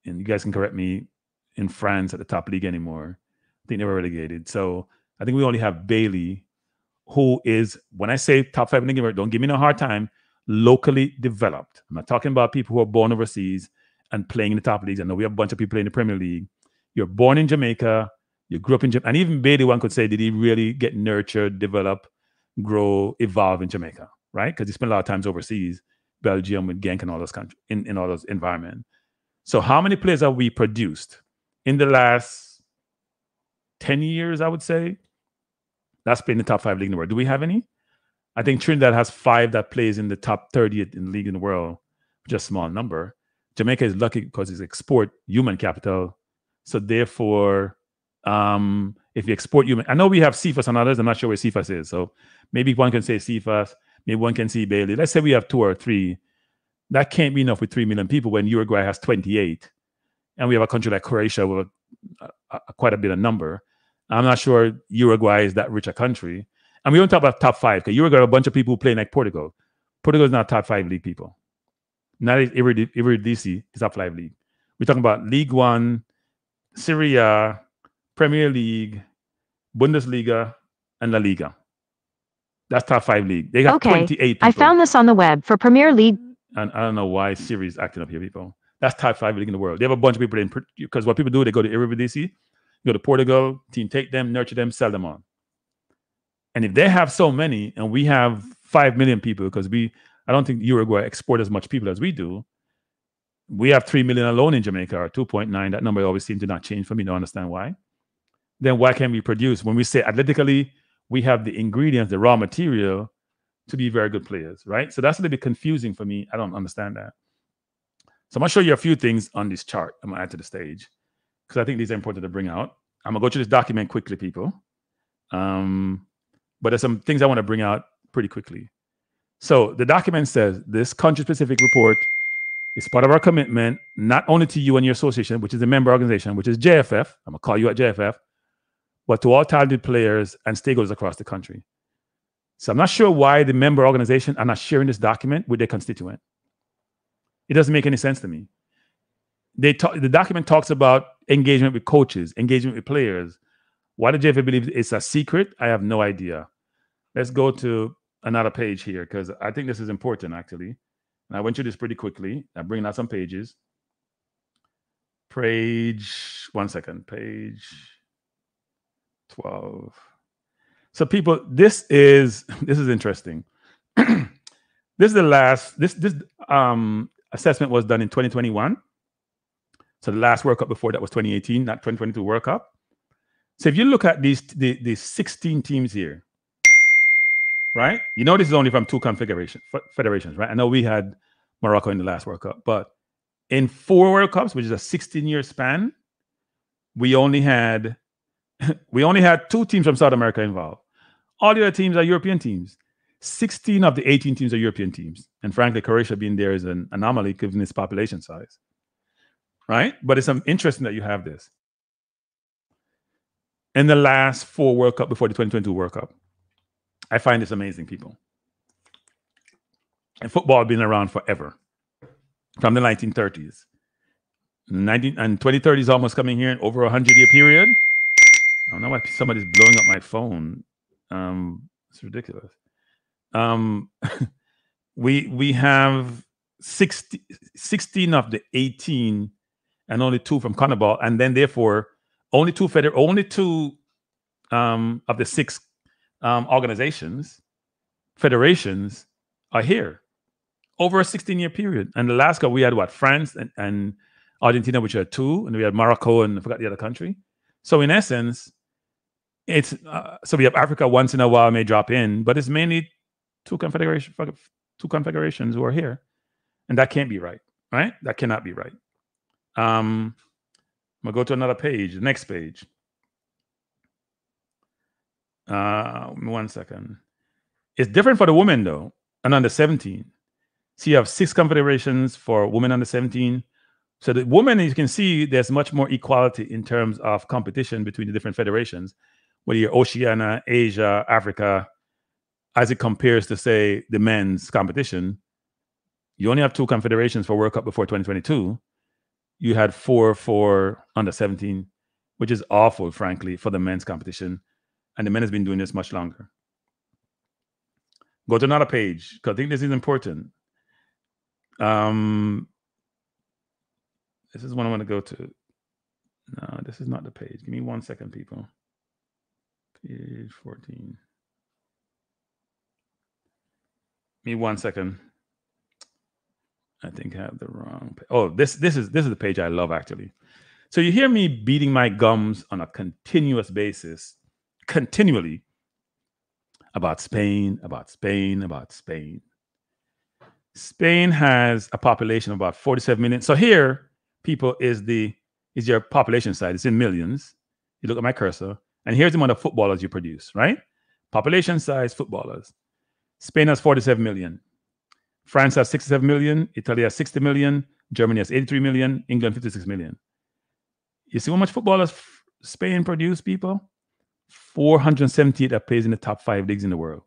and you guys can correct me, in France at the top league anymore. I think they were relegated. So I think we only have Bailey, who is, when I say top 5 league, don't give me no hard time, locally developed. I'm not talking about people who are born overseas and playing in the top leagues. I know we have a bunch of people playing in the Premier League. You're born in Jamaica, you grew up in Jamaica, and even Bailey, one could say, did he really get nurtured, develop, grow, evolve in Jamaica, right? Because he spent a lot of times overseas, Belgium with Genk and all those countries, in all those environments. So how many players have we produced in the last 10 years, I would say, that's playing in the top 5 league in the world? Do we have any? I think Trinidad has 5 that plays in the top 30 in the league in the world, just a small number. Jamaica is lucky because it's export human capital. So therefore, if you export human, I know we have CFAS and others. I'm not sure where CFAS is. So maybe one can say CFAS, maybe one can see Bailey. Let's say we have 2 or 3. That can't be enough with 3 million people when Uruguay has 28. and we have a country like Croatia with quite a bit of number. I'm not sure Uruguay is that rich a country. And we don't talk about top 5, because Uruguay are a bunch of people who play like Portugal. Portugal is not top 5 league people. Not Eredivisie is top 5 league. We're talking about League One, Serie A, Premier League, Bundesliga, and La Liga. That's top 5 league. They got 28 people. I found this on the web for Premier League. And I don't know why Siri is acting up here, people. That's top 5 league in the world. They have a bunch of people in, because what people do, they go to Eredivisie, go to Portugal, team take them, nurture them, sell them on. And if they have so many, and we have 5 million people, because I don't think Uruguay export as much people as we do. We have 3 million alone in Jamaica, or 2.9. That number always seems to not change for me. Don't understand why. Then why can't we produce? When we say athletically, we have the ingredients, the raw material to be very good players, right? So that's a little bit confusing for me. I don't understand that. So I'm going to show you a few things on this chart. I'm going to add to the stage because I think these are important to bring out. I'm going to go through this document quickly, people. But there's some things I want to bring out pretty quickly. So the document says this country-specific report is part of our commitment, not only to you and your association, which is a member organization, which is JFF. I'm going to call you at JFF, but to all talented players and stakeholders across the country. So I'm not sure why the member organization are not sharing this document with their constituent. It doesn't make any sense to me. The document talks about engagement with coaches, engagement with players. Why the JFF believes it's a secret, I have no idea. Let's go to another page here, because I think this is important, actually. And I went through this pretty quickly. I'm bringing out some pages. Page 12. So people, this is interesting. This is the last, this assessment was done in 2021. So the last World Cup before that was 2018, not 2022 World Cup. So if you look at these 16 teams here, right? You know this is only from 2 federations, right? I know we had Morocco in the last World Cup, but in 4 World Cups, which is a 16-year span, we only had 2 teams from South America involved. All the other teams are European teams. 16 of the 18 teams are European teams. And frankly, Croatia being there is an anomaly given its population size, right? But it's interesting that you have this. In the last 4 World Cup before the 2022 World Cup, I find this amazing, people. And football has been around forever, from the 1930s. And 2030 is almost coming here in over a 100-year period. I don't know why somebody's blowing up my phone. It's ridiculous. We have 16 of the 18 and only 2 from CONMEBOL, and then therefore only 2 of the 6 federations are here over a 16-year period. And the last Cup we had France and Argentina, which had 2, and we had Morocco and I forgot the other country. So in essence, it's so we have Africa once in a while may drop in, but it's mainly 2 confederations who are here, and that can't be right, right? That cannot be right. I'm gonna go to another page, the next page. 1 second. It's different for the women though, and under 17. So you have 6 confederations for women under 17. So the women, you can see, there's much more equality in terms of competition between the different federations, whether you're Oceania, Asia, Africa, as it compares to, say, the men's competition. You only have 2 confederations for World Cup before 2022. You had 4 for under 17, which is awful, frankly, for the men's competition. And the men has been doing this much longer. Go to another page, because I think this is important. This is one I want to go to. No, this is not the page. Give me 1 second, people. Page 14. Give me 1 second. I think I have the wrong page. Oh, this is the page I love, actually. So you hear me beating my gums on a continuous basis, continually, about Spain, about Spain, about Spain. Spain has a population of about 47 million. So here, people, is your population side. It's in millions. You look at my cursor, and here's the amount of footballers you produce, right? Population size, footballers. Spain has 47 million. France has 67 million. Italy has 60 million. Germany has 83 million. England, 56 million. You see how much footballers Spain produce, people? 478 that plays in the top 5 leagues in the world.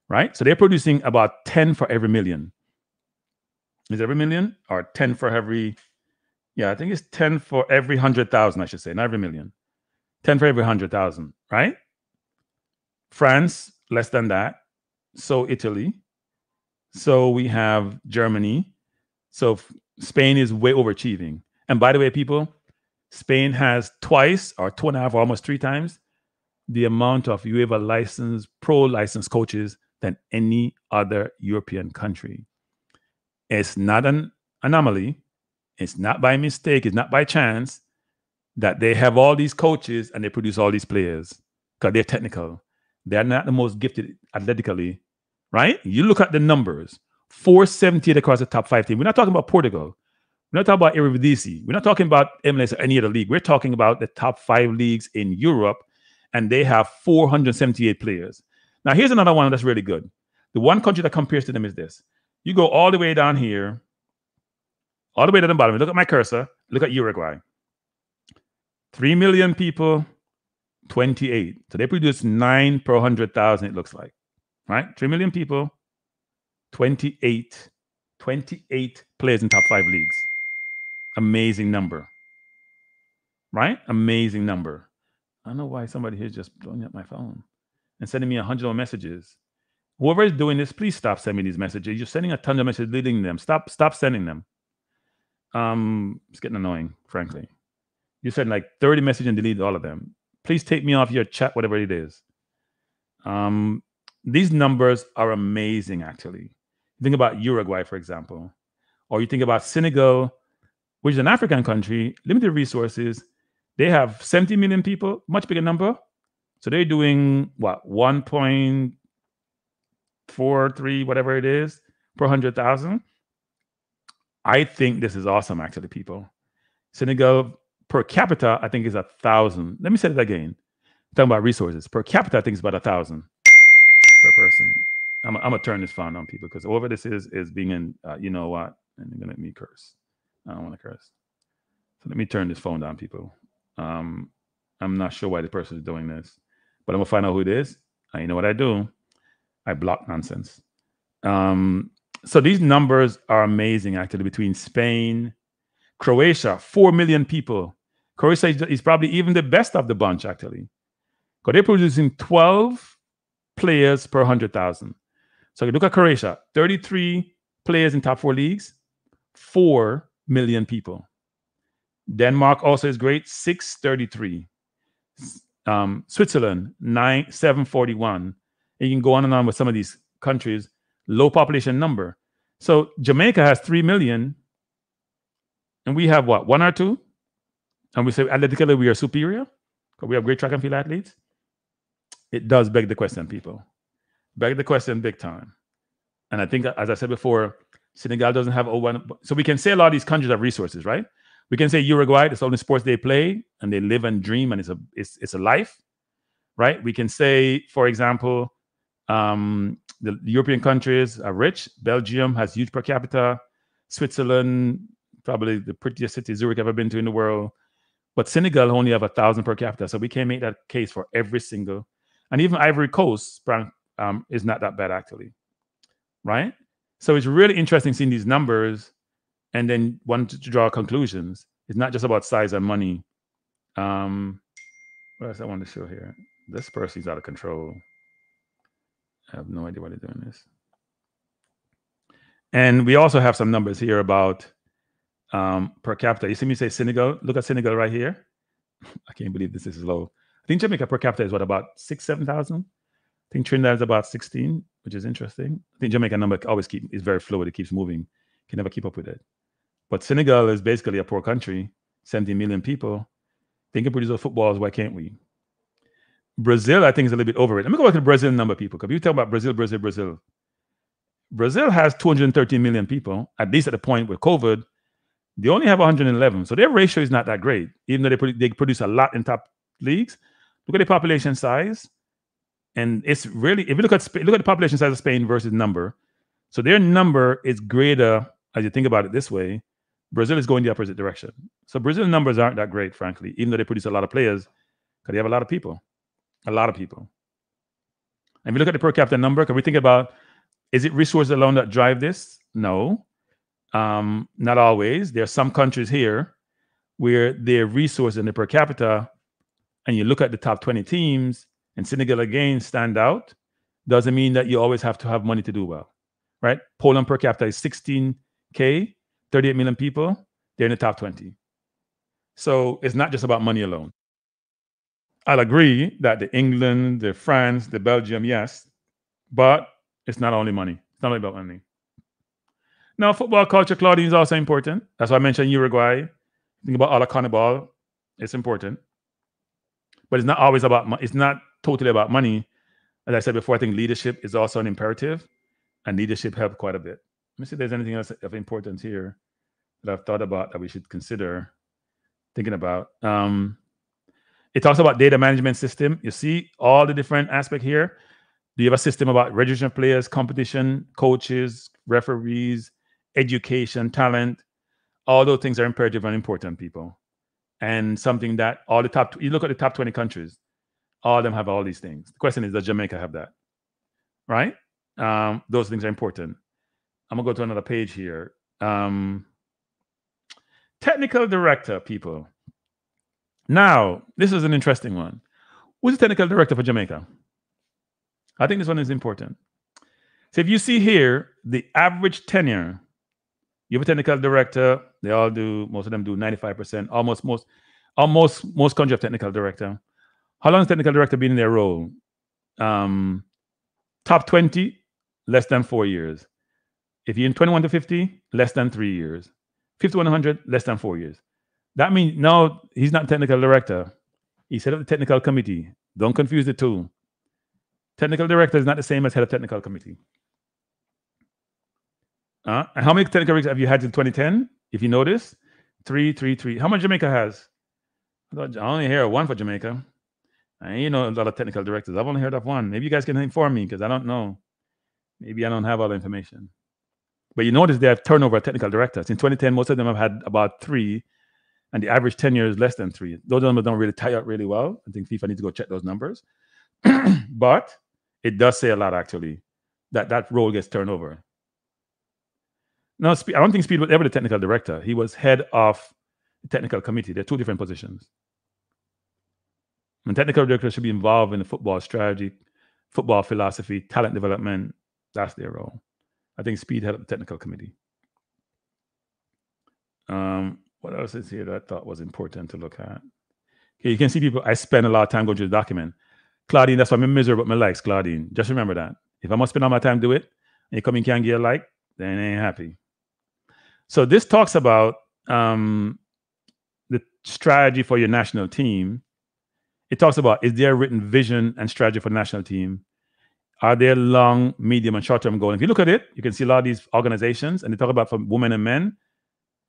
Right? So they're producing about 10 for every million. Is every million? Or 10 for every... Yeah, I think it's 10 for every 100,000, I should say, not every million. 10 for every 100,000, right? France, less than that. So Italy. So we have Germany. So Spain is way overachieving. And by the way, people, Spain has twice or 2.5 or almost 3 times the amount of UEFA licensed, pro licensed coaches than any other European country. It's not an anomaly. It's not by mistake. It's not by chance that they have all these coaches and they produce all these players because they're technical. They're not the most gifted athletically, right? You look at the numbers, 478 across the top 5 teams. We're not talking about Portugal. We're not talking about Eredivisie. We're not talking about MLS or any other league. We're talking about the top 5 leagues in Europe, and they have 478 players. Now, here's another one that's really good. The one country that compares to them is this. You go all the way down here, all the way to the bottom. Look at my cursor. Look at Uruguay. 3 million people, 28. So they produce 9 per 100,000, it looks like. Right? 3 million people, 28 players in top 5 leagues. Amazing number. Right? Amazing number. I don't know why somebody here is just blowing up my phone and sending me 100 more messages. Whoever is doing this, please stop sending me these messages. You're sending a ton of messages, deleting them. Stop sending them. It's getting annoying, frankly. You sent like 30 messages and deleted all of them. Please take me off your chat, whatever it is. These numbers are amazing, actually. Think about Uruguay, for example, or you think about Senegal, which is an African country, limited resources. They have 70 million people, much bigger number. So they're doing what, 1.43, whatever it is, per 100,000. I think this is awesome, actually, people. Senegal per capita, I think is 1,000. Let me say it again. I'm talking about resources. Per capita, I think it's about 1,000 per person. I'm gonna turn this phone on, people, because whoever this is being in, you know what? And you're gonna let me curse. I don't want to curse. So let me turn this phone down, people. I'm not sure why the person is doing this, but I'm gonna find out who it is. And you know what I do? I block nonsense. So these numbers are amazing, actually, between Spain, Croatia, 4 million people. Croatia is probably even the best of the bunch, actually, because they're producing 12 players per 100,000. So you look at Croatia, 33 players in top 4 leagues, 4 million people. Denmark also is great, 633. Switzerland, 741. And you can go on and on with some of these countries, low population number. So Jamaica has 3 million, and we have what, 1 or 2? And we say athletically we are superior because we have great track and field athletes. It does beg the question, people. Beg the question big time. And I think, as I said before, Senegal doesn't have O1. So we can say a lot of these countries have resources, right? We can say Uruguay, it's the only sports they play and they live and dream, and it's a life, right? We can say, for example, the European countries are rich. Belgium has huge per capita. Switzerland, probably the prettiest city Zurich ever been to in the world. But Senegal only have 1,000 per capita. So we can make that case for every single. And even Ivory Coast is not that bad, actually. Right? So it's really interesting seeing these numbers and then wanting to draw conclusions. It's not just about size and money. What else I want to show here? This person's out of control. I have no idea why they're doing this. And we also have some numbers here about per capita. You see me say Senegal? Look at Senegal right here. I can't believe this is low. I think Jamaica per capita is what, about 7,000? I think Trinidad is about 16, which is interesting. I think Jamaica number always is very fluid. It keeps moving. Can never keep up with it. But Senegal is basically a poor country, 70 million people. They can produce footballs. Why can't we? Brazil, I think, is a little bit over it. Let me go back to the Brazil number, people. Because you talk about Brazil. Brazil has 213 million people, at least at the point with COVID. They only have 111. So their ratio is not that great, even though they produce a lot in top leagues. Look at the population size. And it's really, if you look at the population size of Spain versus number, so their number is greater, as you think about it this way, Brazil is going the opposite direction. So Brazil numbers aren't that great, frankly, even though they produce a lot of players, because they have a lot of people. A lot of people. And if you look at the per capita number, can we think about, is it resources alone that drive this? No. Not always. There are some countries here where their resources and the per capita, and you look at the top 20 teams, and Senegal again stand out, doesn't mean that you always have to have money to do well, right? Poland per capita is 16K, 38 million people. They're in the top 20. So it's not just about money alone. I'll agree that the England, the France, the Belgium, yes, but it's not only money. It's not only about money. Now, football culture, Claudine, is also important. That's why I mentioned Uruguay. Think about all the carnival. It's important. But it's not always about money. It's not totally about money. As I said before, I think leadership is also an imperative, and leadership helped quite a bit. Let me see if there's anything else of importance here that I've thought about that we should consider thinking about. It talks about data management system. You see all the different aspects here. Do you have a system about registration of players, competition, coaches, referees, education, talent? All those things are imperative and important, people. And something that all the top, you look at the top 20 countries, all of them have all these things. The question is, does Jamaica have that? Right? Those things are important. I'm going to go to another page here. Technical director, people. Now, this is an interesting one. Who's the technical director for Jamaica? I think this one is important. So if you see here, the average tenure, you have a technical director, they all do, most of them do 95%, almost most countries have technical director. How long has technical director been in their role? Top 20, less than 4 years. If you're in 21 to 50, less than 3 years. 50 to 100, less than 4 years. That means now he's not technical director. He's head of the technical committee. Don't confuse the two. Technical director is not the same as head of technical committee. And how many technical directors have you had in 2010? If you notice, 3. How much Jamaica has? I only hear one for Jamaica. I ain't know a lot of technical directors. I've only heard of one. Maybe you guys can inform me because I don't know. Maybe I don't have all the information. But you notice they have turnover of technical directors. In 2010, most of them have had about 3, and the average tenure is less than 3. Those numbers don't really tie up really well. I think FIFA needs to go check those numbers. But it does say a lot, actually, that role gets turned over. No, I don't think Speed was ever the technical director. He was head of the technical committee. They're two different positions. And technical director should be involved in the football strategy, football philosophy, talent development. That's their role. I think Speed head of the technical committee. What else is here that I thought was important to look at? Okay, you can see people, I spend a lot of time going through the document. Claudine, that's why I'm miserable with my likes, Claudine. Just remember that. If I must spend all my time do it, and you come in can't get a like, then I ain't happy. So this talks about the strategy for your national team. It talks about, is there a written vision and strategy for the national team? Are there long, medium, and short-term goals? If you look at it, you can see a lot of these organizations, and they talk about for women and men.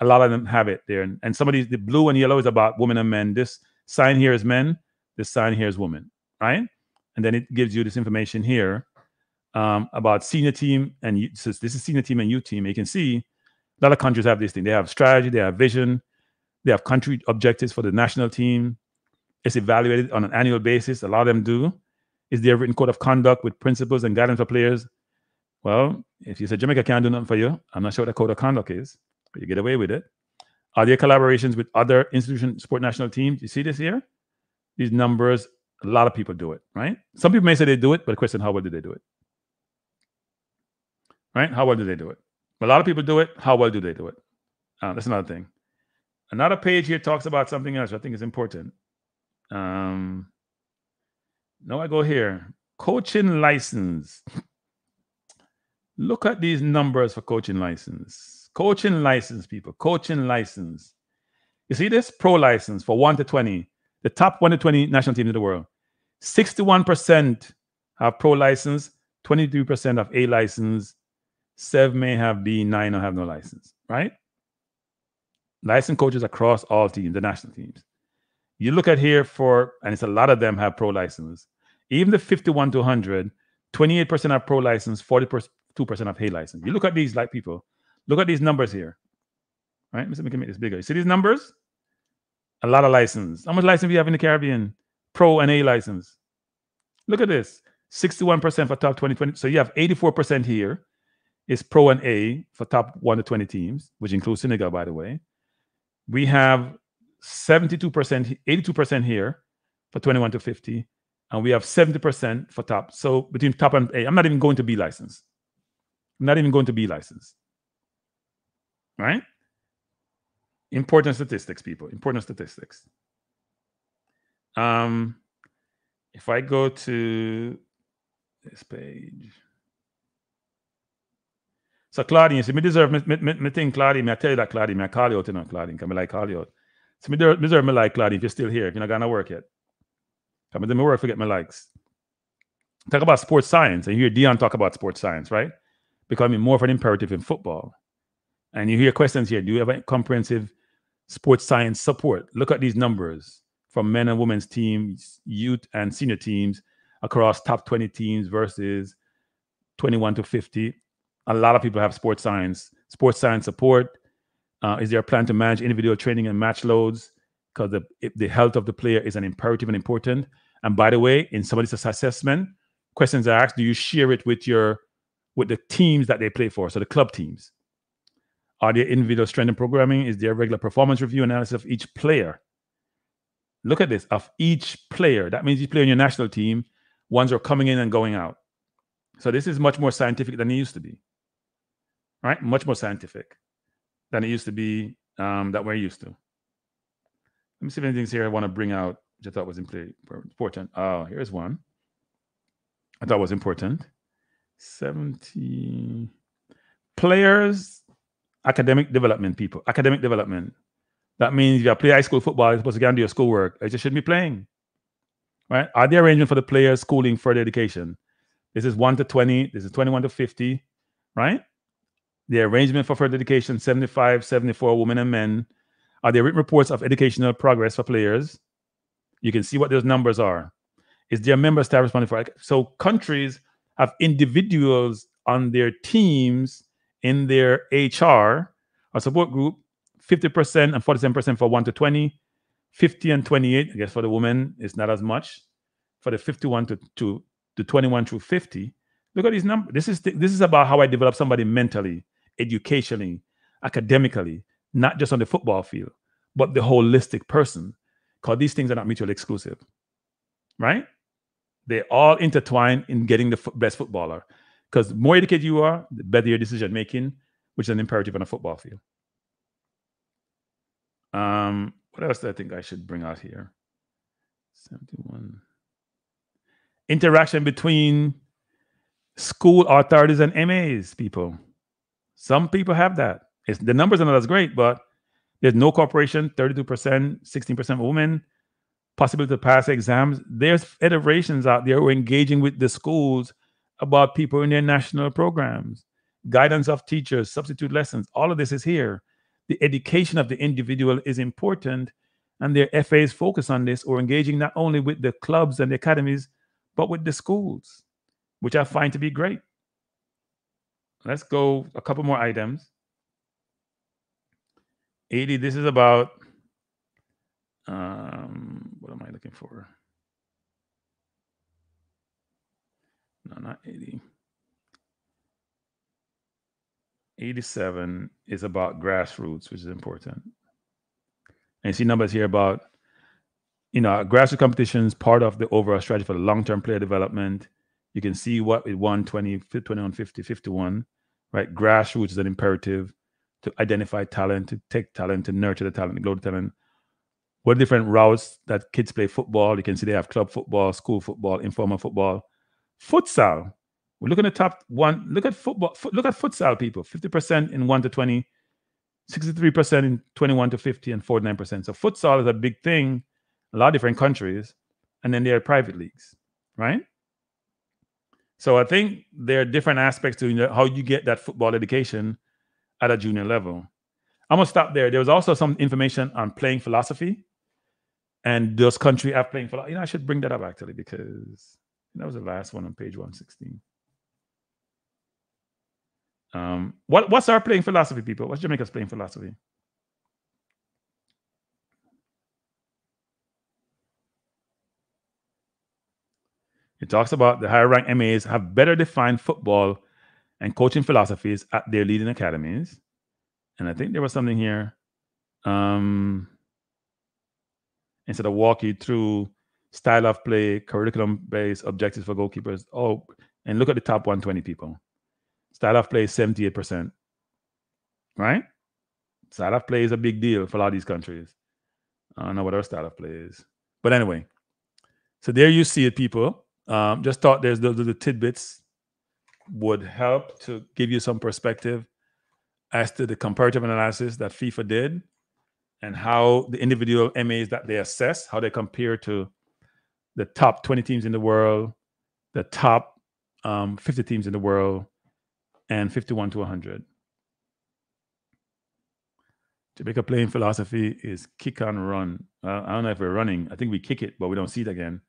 A lot of them have it there. And some of these, the blue and yellow is about women and men. This sign here is men. This sign here is women, right? And then it gives you this information here about senior team. And so this is senior team and youth team. And you can see a lot of countries have this thing. They have strategy. They have vision. They have country objectives for the national team. It's evaluated on an annual basis. A lot of them do. Is there a written code of conduct with principles and guidance for players? Well, if you say Jamaica can't do nothing for you, I'm not sure what the code of conduct is, but you get away with it. Are there collaborations with other institutions, sport national teams? You see this here? These numbers, a lot of people do it, right? Some people may say they do it, but the question, how well do they do it? Right? How well do they do it? A lot of people do it. How well do they do it? That's another thing. Another page here talks about something else I think is important. Now I go here. Coaching license. Look at these numbers for coaching license. Coaching license, people. Coaching license. You see this? Pro license for 1 to 20. The top 1 to 20 national teams in the world. 61% have pro license. 23% have A license. 7 may have B, 9 or have no license. Right? Licensed coaches across all teams, the national teams. You look at here and it's a lot of them have pro license. Even the 51 to 100, 28% have pro license, 42% have A license. You look at these people, look at these numbers here, right? Let me make this bigger. You see these numbers? A lot of license. How much license we have in the Caribbean? Pro and A license. Look at this. 61% for top 20. So you have 84% here is Pro and A for top 1 to 20 teams, which includes Senegal, by the way. We have 72%, 82% here for 21 to 50. And we have 70% for top. So between top and A, I'm not even going to B license. I'm not even going to B license. Right? Important statistics, people. Important statistics. If I go to this page. So Claudine, so me deserve me think Claudine, I tell you that Claudine, I call you out, you know, Claudine, can me like call you out. So me deserve me like Claudine if you're still here, if you're not gonna work yet. Come me do my work, forget my likes. Talk about sports science, and you hear Dion talk about sports science, right? Becoming more of an imperative in football. And you hear questions here, do you have a comprehensive sports science support? Look at these numbers from men and women's teams, youth and senior teams across top 20 teams versus 21 to 50. A lot of people have sports science support. Is there a plan to manage individual training and match loads? Because the health of the player is an imperative and important. And by the way, in somebody's assessment, questions are asked, do you share it with the teams that they play for? So the club teams. Are there individual strength and programming? Is there regular performance review analysis of each player? Look at this, of each player. That means you play on your national team. Ones are coming in and going out. So this is much more scientific than it used to be. Right? Much more scientific than it used to be that we're used to. Let me see if anything's here I want to bring out, which I thought was important. Oh, here's one. I thought was important. 70 players, academic development, people. Academic development. That means if you play high school football, you're supposed to go and do your schoolwork. You just shouldn't be playing. Right? Are there arrangements for the players schooling further education? This is 1 to 20. This is 21 to 50. Right? The arrangement for further education, 75, 74 women and men. Are there written reports of educational progress for players? You can see what those numbers are. Is there a member staff responding for? So countries have individuals on their teams in their HR or support group, 50% and 47% for 1 to 20, 50 and 28. I guess for the women, it's not as much. For the 51 to 21 through 50. Look at these numbers. This is about how I develop somebody mentally, educationally, academically, not just on the football field, but the holistic person. Because these things are not mutually exclusive, right? They all intertwine in getting the best footballer. Because the more educated you are, the better your decision making, which is an imperative on a football field. What else do I think I should bring out here? 71. Interaction between school authorities and MAs, people. Some people have that. The numbers are not as great, but there's no cooperation, 32%, 16% women, possibility to pass exams. There's federations out there who are engaging with the schools about people in their national programs, guidance of teachers, substitute lessons. All of this is here. The education of the individual is important, and their FAs focus on this, or engaging not only with the clubs and the academies, but with the schools, which I find to be great. Let's go a couple more items. 80, this is about, what am I looking for? No, not 80. 87 is about grassroots, which is important. And you see numbers here about, grassroots competitions, part of the overall strategy for the long-term player development. You can see what it won 20, 21, 50, 51, right? Grassroots is an imperative to identify talent, to take talent, to nurture the talent, to grow the talent. What different routes that kids play football. You can see they have club football, school football, informal football, futsal. We're looking at top one. Look at football. Look at futsal, people. 50% in 1 to 20, 63% in 21 to 50, and 49%. So futsal is a big thing. A lot of different countries, and then there are private leagues, right? So I think there are different aspects to how you get that football education at a junior level. I'm gonna stop there. There was also some information on playing philosophy, and those countries have playing philosophy. I should bring that up actually, because that was the last one on page 116. What's our playing philosophy, people? What's Jamaica's playing philosophy? It talks about the higher ranked MAs have better defined football and coaching philosophies at their leading academies. And I think there was something here. Instead of walk you through style of play, curriculum-based objectives for goalkeepers. Oh, and look at the top 120 people. Style of play is 78%. Right? Style of play is a big deal for a lot of these countries. I don't know what our style of play is. But anyway, so there you see it, people. Just thought there's the tidbits would help to give you some perspective as to the comparative analysis that FIFA did and how the individual MAs that they assess, how they compare to the top 20 teams in the world, the top 50 teams in the world, and 51 to 100. Jamaica playing philosophy is kick and run. I don't know if we're running. I think we kick it, but we don't see it again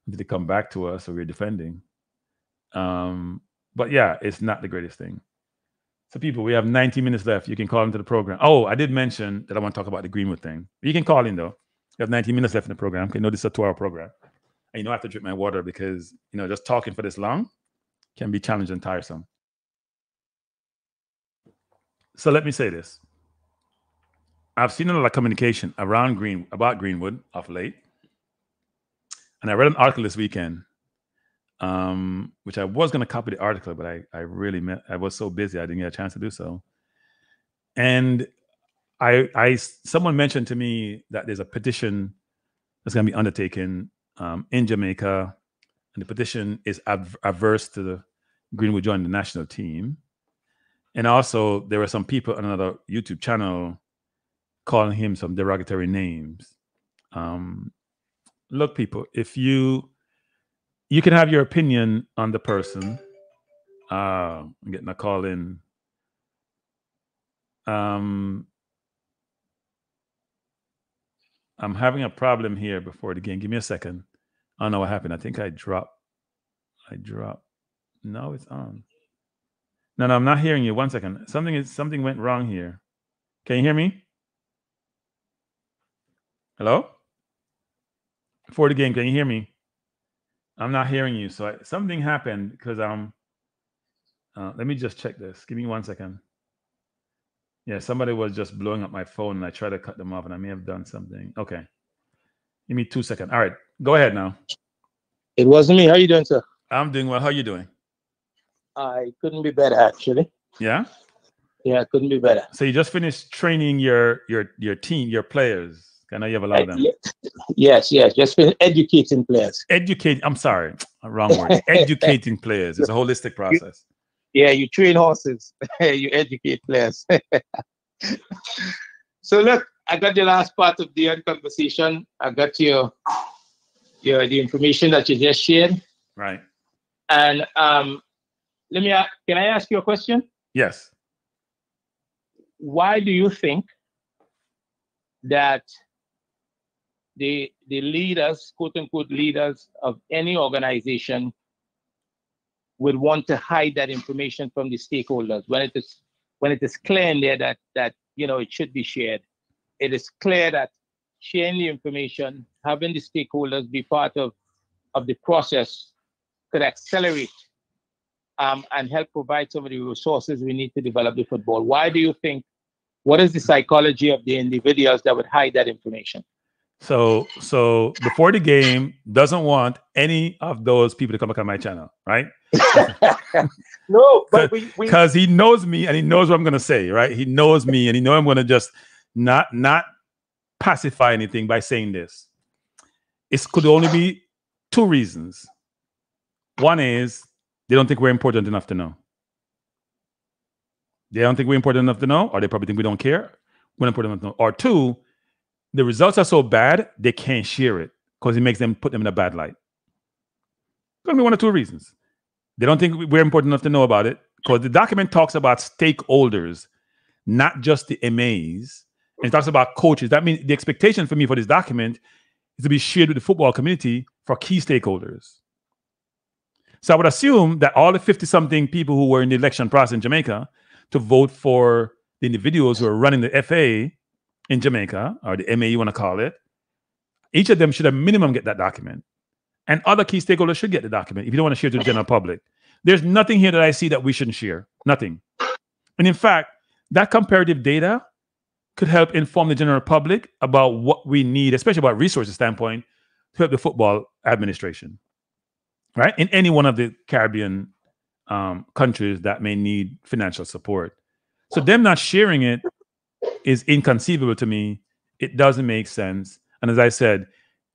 until they come back to us, so we're defending. But yeah, it's not the greatest thing. So people, we have 90 minutes left. You can call into the program. Oh, I did mention that I want to talk about the Greenwood thing. You can call in, though. You have 90 minutes left in the program. Okay, no, this is a 2-hour program. And you know I have to drink my water because, you know, just talking for this long can be challenging and tiresome. So let me say this. I've seen a lot of communication about Greenwood of late. And I read an article this weekend, which I was going to copy the article, but I was so busy I didn't get a chance to do so. And someone mentioned to me that there's a petition that's going to be undertaken in Jamaica, and the petition is adverse to the Greenwood joining the national team. And also there were some people on another YouTube channel calling him some derogatory names. Look, people, if you can have your opinion on the person. I'm getting a call in. I'm having a problem here before the game. Give me a second. I don't know what happened. I think I dropped. No, it's on. No, I'm not hearing you. One second. Something went wrong here. Can you hear me? Hello? Before the game, can you hear me? I'm not hearing you. So something happened because let me just check this. Give me 1 second. Yeah, somebody was just blowing up my phone and I tried to cut them off and I may have done something. Okay. Give me 2 seconds. All right. Go ahead now. It wasn't me. How you doing, sir? I'm doing well. How you doing? I couldn't be better, actually. Yeah? Yeah, I couldn't be better. So you just finished training your team, your players. I know you have a lot of them. Yes. Just been educating players. I'm sorry. Wrong word. Educating players. It's a holistic process. You train horses. You educate players. So look, I got the last part of the conversation. I got the information that you just shared. Right. And can I ask you a question? Yes. Why do you think that the leaders, quote unquote leaders of any organization, would want to hide that information from the stakeholders when it is clear in there that it should be shared? It is clear that sharing the information, having the stakeholders be part of the process could accelerate and help provide some of the resources we need to develop the football. Why do you think? What is the psychology of the individuals that would hide that information? So before the game, doesn't want any of those people to come back on my channel, right? No, but because he knows me and he knows what I'm going to say, right? He knows me and he knows I'm going to just not pacify anything by saying this. It could only be 2 reasons. One is they don't think we're important enough to know. They don't think we're important enough to know, or they probably think we don't care. We're not important enough to know. Or 2, the results are so bad, they can't share it because it makes them put them in a bad light. It's going to be 1 or 2 reasons. They don't think we're important enough to know about it because the document talks about stakeholders, not just the MAs. And it talks about coaches. That means the expectation for me for this document is to be shared with the football community for key stakeholders. So I would assume that all the 50-something people who were in the election process in Jamaica to vote for the individuals who are running the FA in Jamaica, or the MA you want to call it, each of them should at minimum get that document. And other key stakeholders should get the document if you don't want to share it to the general public. There's nothing here that I see that we shouldn't share. Nothing. And in fact, that comparative data could help inform the general public about what we need, especially about resources standpoint, to help the football administration, right? In any one of the Caribbean countries that may need financial support. So them not sharing it is inconceivable to me. It doesn't make sense. And as I said,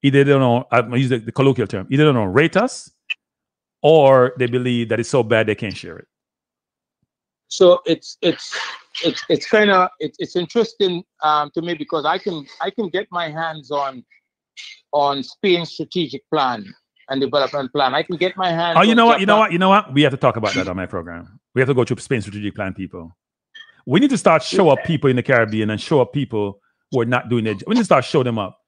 either they don't know, I use the colloquial term, either they don't rate us or they believe that it's so bad they can't share it. So it's kind of it's interesting to me because I can get my hands on Spain's strategic plan and development plan. I can get my hands. Oh, you know what? We have to talk about that on my program. We have to go through Spain's strategic plan, people. We need to start show up people in the Caribbean and show up people who are not doing it. We need to start show them up.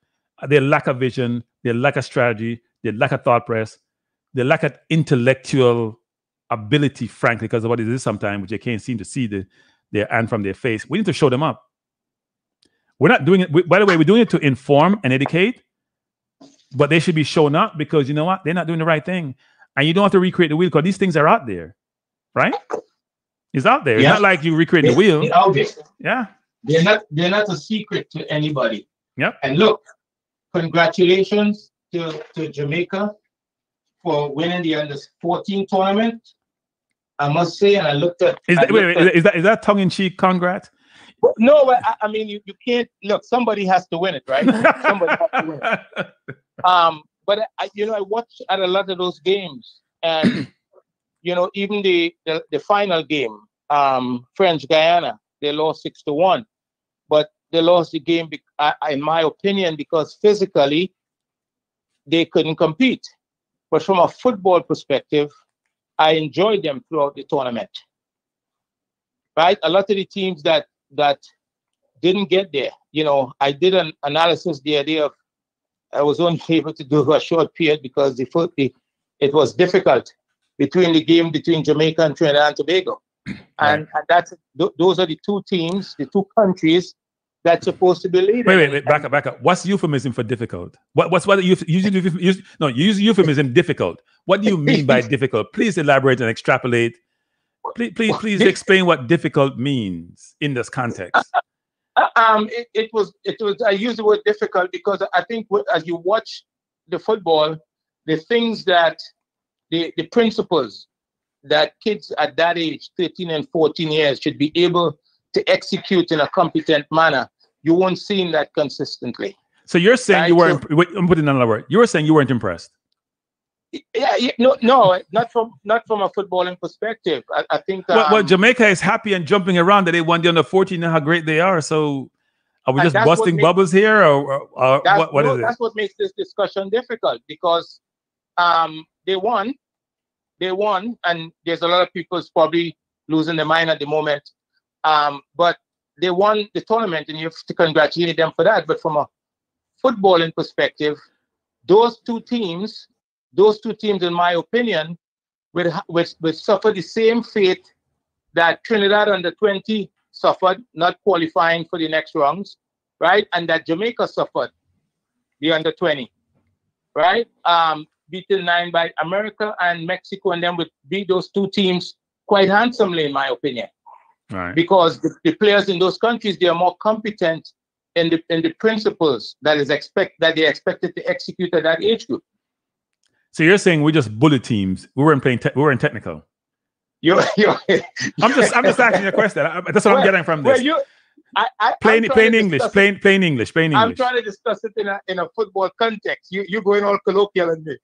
Their lack of vision, their lack of strategy, their lack of thought press, their lack of intellectual ability, frankly, because of what it is sometimes, which they can't seem to see their hand from their face. We need to show them up. We're not doing it. By the way, we're doing it to inform and educate, but they should be shown up because you know what? They're not doing the right thing. And you don't have to recreate the wheel because these things are out there, right? It's out there. Yeah. It's not like you recreate the wheel. They're out there. Yeah. They're not a secret to anybody. Yep. And look, congratulations to Jamaica for winning the under-14 tournament. I must say, and I looked at... Is that tongue-in-cheek congrats? No, I mean, you can't... Look, somebody has to win it, right? Somebody has to win it. But, I watched at a lot of those games, and, even the final game, French Guyana, they lost 6-1. But they lost the game, in my opinion, because physically, they couldn't compete. But from a football perspective, I enjoyed them throughout the tournament. Right? A lot of the teams that didn't get there, I did an analysis the idea of I was only able to do a short period because it was difficult between the game between Jamaica and Trinidad and Tobago. And those are the two teams, the two countries that's supposed to be leading. Wait, back up. What's euphemism for difficult? You use euphemism difficult. What do you mean by difficult? Please elaborate and extrapolate. Please explain what difficult means in this context. It was. I use the word difficult because I think as you watch the football, the things that the principles that kids at that age, 13 and 14 years, should be able to execute in a competent manner, you won't see that consistently. So you're saying right? You weren't. I'm putting another word. You were saying you weren't impressed. Yeah, no, not from a footballing perspective. I think. Well, Jamaica is happy and jumping around that they won the under-14 and how great they are. So, are we just busting bubbles here, or what is it? That's what makes this discussion difficult because they won, and there's a lot of people probably losing their mind at the moment. But they won the tournament, and you have to congratulate them for that. But from a footballing perspective, those two teams, in my opinion, will suffer the same fate that Trinidad under-20 suffered, not qualifying for the next rounds, right? And that Jamaica suffered, the under-20, right? Beaten 9 by America and Mexico, and then would beat those two teams quite handsomely, in my opinion. Right. Because the players in those countries, they are more competent in the principles that they're expected to execute at that age group. So you're saying we just bullet teams. We weren't technical. I'm just asking you a question. That's what I'm getting from this. Plain English. I'm trying to discuss it in a football context. You going all colloquial on me.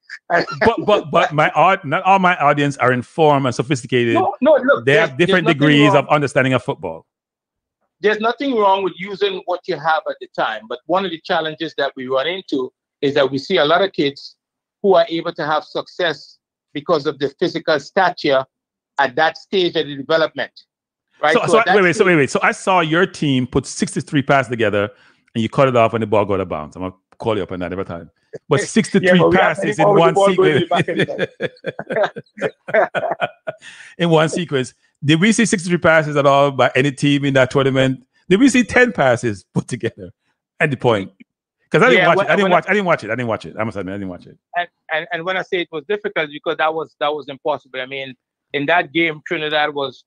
but not all my audience are informed and sophisticated. No, look, they have different degrees of understanding of football. There's nothing wrong with using what you have at the time, but one of the challenges that we run into is that we see a lot of kids who are able to have success because of the physical stature at that stage of the development. Right? Wait. So I saw your team put 63 passes together and you cut it off when the ball got out of bounds. I'm going to call you up on that every time. But 63 passes in one sequence. In one sequence. Did we see 63 passes at all by any team in that tournament? Did we see 10 passes put together at the point? Because I didn't Yeah, watch when- it. I didn't when I- watch. I didn't watch it. I didn't watch it. I must admit, I didn't watch it. And when I say it was difficult, because that was impossible. I mean, in that game, Trinidad was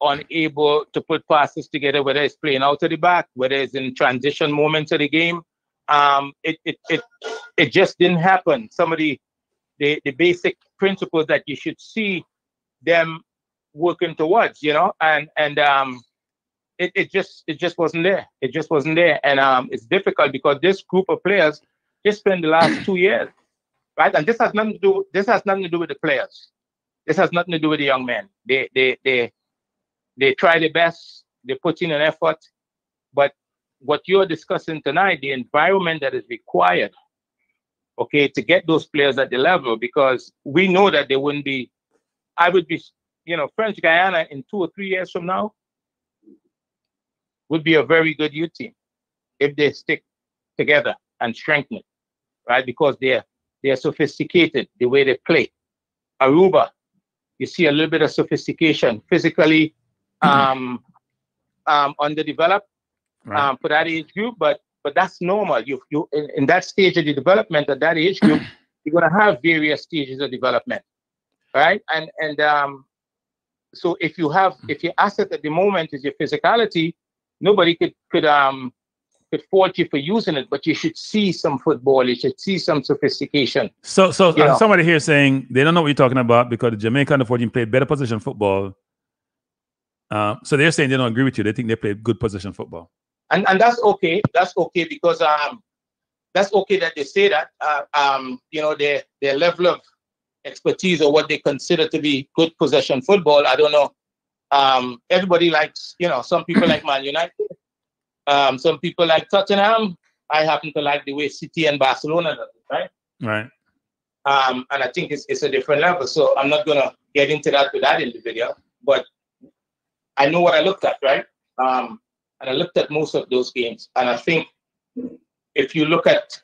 unable to put passes together, whether it's playing out of the back, whether it's in transition moments of the game. It just didn't happen. Some of the basic principles that you should see them working towards, you know, and it just wasn't there. It just wasn't there, and it's difficult because this group of players just spent the last 2 years, right? And this has nothing to do. This has nothing to do with the players. This has nothing to do with the young men. They try their best. They put in an effort, but what you're discussing tonight, the environment that is required, okay, to get those players at the level, because we know that they wouldn't be. I would be, you know, French Guiana in 2 or 3 years from now would be a very good youth team if they stick together and strengthen it, right? Because they're sophisticated the way they play. Aruba, you see a little bit of sophistication, physically underdeveloped for that age group, but that's normal. You in that stage of the development at that age group, you're gonna have various stages of development, right? And so if your asset at the moment is your physicality, nobody could fault you for using it, but you should see some football. You should see some sophistication. So somebody here saying they don't know what you're talking about because the Jamaica under 14 played better position football. So they're saying they don't agree with you. They think they played good position football. And that's okay. That's okay because that's okay that they say that. You know, their level of expertise or what they consider to be good possession football, I don't know. Everybody likes, you know, some people like Man United. Some people like Tottenham. I happen to like the way City and Barcelona does it, right? Right. And I think it's a different level. So I'm not gonna get into that with that individual, but I know what I looked at, right? And I looked at most of those games, and I think if you look at,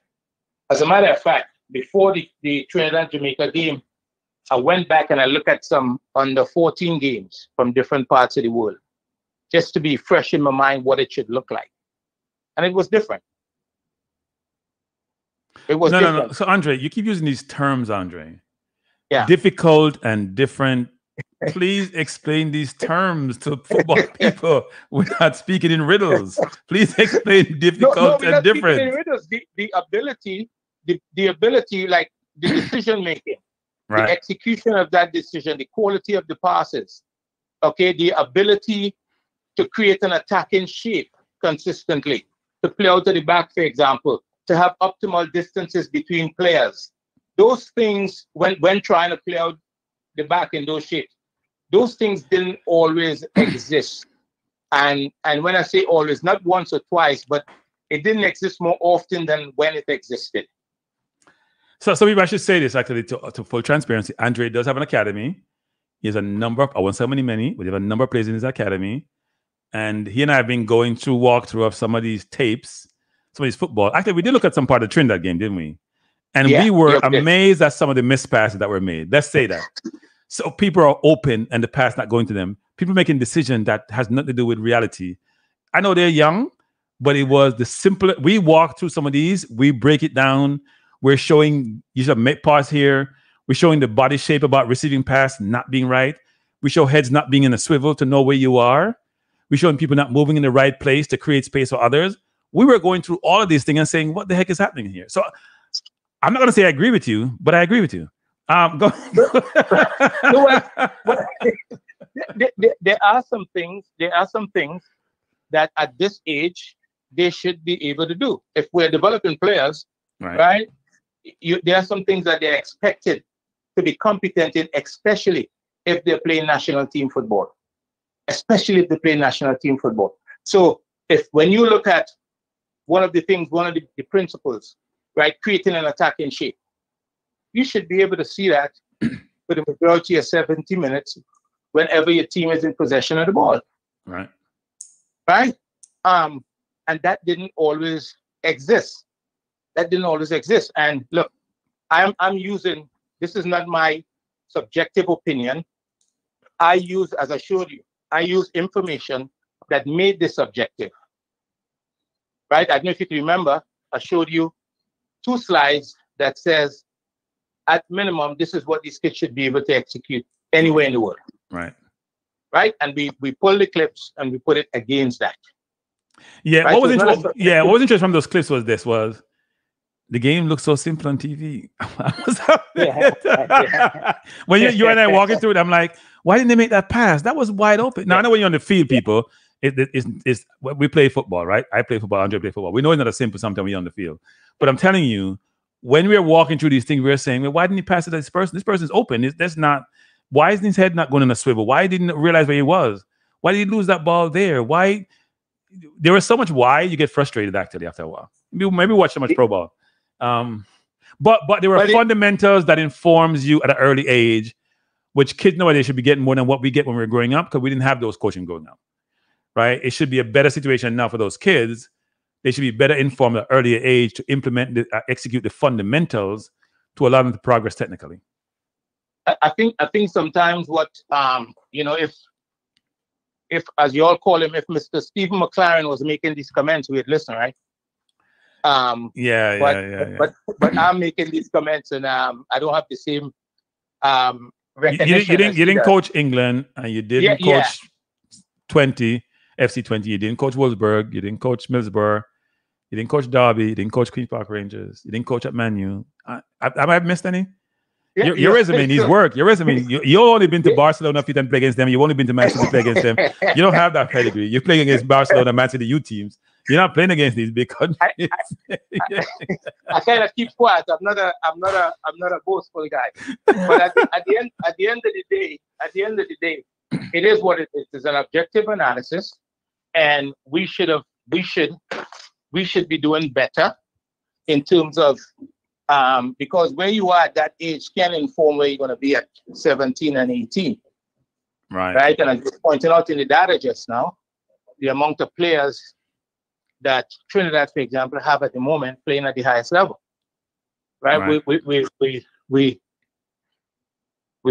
as a matter of fact, before the Trinidad Jamaica game, I went back and I looked at some under 14 games from different parts of the world, just to be fresh in my mind what it should look like. And it was different. It was different. No. So Andre, you keep using these terms, Andre. Yeah. Difficult and different. Please explain these terms to football people without speaking in riddles. Please explain difficult and different. The ability, like the decision making, Right. the execution of that decision, the quality of the passes, okay, the ability to create an attacking shape consistently, to play out to the back, for example, to have optimal distances between players. Those things, when trying to play out the back in those shapes, those things didn't always exist. And when I say always, not once or twice, but it didn't exist more often than when it existed. So maybe I should say this actually to full transparency. Andre does have an academy. He has a number of, I won't say many, but he has a number of players in his academy. And he and I have been going through walkthrough of some of these tapes, some of these football. Actually, we did look at some part of the Trinidad game, didn't we? And we were amazed at some of the missed passes that were made. Let's say that. So people are open and the pass not going to them. People making decisions that has nothing to do with reality. I know they're young, but it was the simple. We walk through some of these. We break it down. We're showing, you should make pause here. We're showing the body shape about receiving pass not being right. We show heads not being in a swivel to know where you are. We're showing people not moving in the right place to create space for others. We were going through all of these things and saying, what the heck is happening here? So I'm not going to say I agree with you, but I agree with you. Go. There are some things that at this age they should be able to do. If we're developing players, right? There are some things that they're expected to be competent in, especially if they're playing national team football. Especially if they play national team football. So when you look at one of the principles, right, creating an attacking shape, you should be able to see that for the majority of 70 minutes whenever your team is in possession of the ball. Right. Right? And that didn't always exist. And look, I'm using, this is not my subjective opinion. As I showed you, I use information that made this subjective. Right? I don't know if you can remember, I showed you 2 slides that says, at minimum, this is what these kids should be able to execute anywhere in the world. Right. Right. And we pull the clips and we put it against that. Yeah. Right? What was So interesting from those clips was the game looked so simple on TV. When you and I walking through it, I'm like, why didn't they make that pass? That was wide open. Now I know when you're on the field, people, it's we play football, right? I play football, Andre play football. We know it's not as simple sometimes when you're on the field. But I'm telling you, when we're walking through these things, we're saying, well, why didn't he pass it to this person? This person's open. That's not. Why isn't his head not going in a swivel? Why didn't he realize where he was? Why did he lose that ball there? Why? There was so much why you get frustrated actually after a while. Maybe watch so much pro ball. But there were fundamentals that informs you at an early age, which kids nowadays should be getting more than what we get when we were growing up, because we didn't have those coaching growing up, right? It should be a better situation now for those kids. They should be better informed at an earlier age to implement, execute the fundamentals to allow them to progress technically. I think sometimes what if as you all call him, if Mr. Stephen McLaren was making these comments, we'd listen, right? But I'm making these comments, and I don't have the same recognition. You didn't coach England, and you didn't coach 20 FC 20. You didn't coach Wolfsburg. You didn't coach Middlesbrough. You didn't coach Derby. You didn't coach Queen's Park Rangers. You didn't coach at Man U. Have I missed any? Your resume needs work. Your resume. You've only been to Barcelona if you didn't play against them. You've only been to Man City to play against them. You don't have that pedigree. You're playing against Barcelona, Man City U teams. You're not playing against these big countries. I kind of keep quiet. I'm not a boastful guy. But at the end of the day, it is what it is. It's an objective analysis, and we should be doing better in terms of because where you are at that age can inform where you're going to be at 17 and 18. Right. And I'm just pointing out in the data just now, the amount of players that Trinidad, for example, have at the moment playing at the highest level. Right. We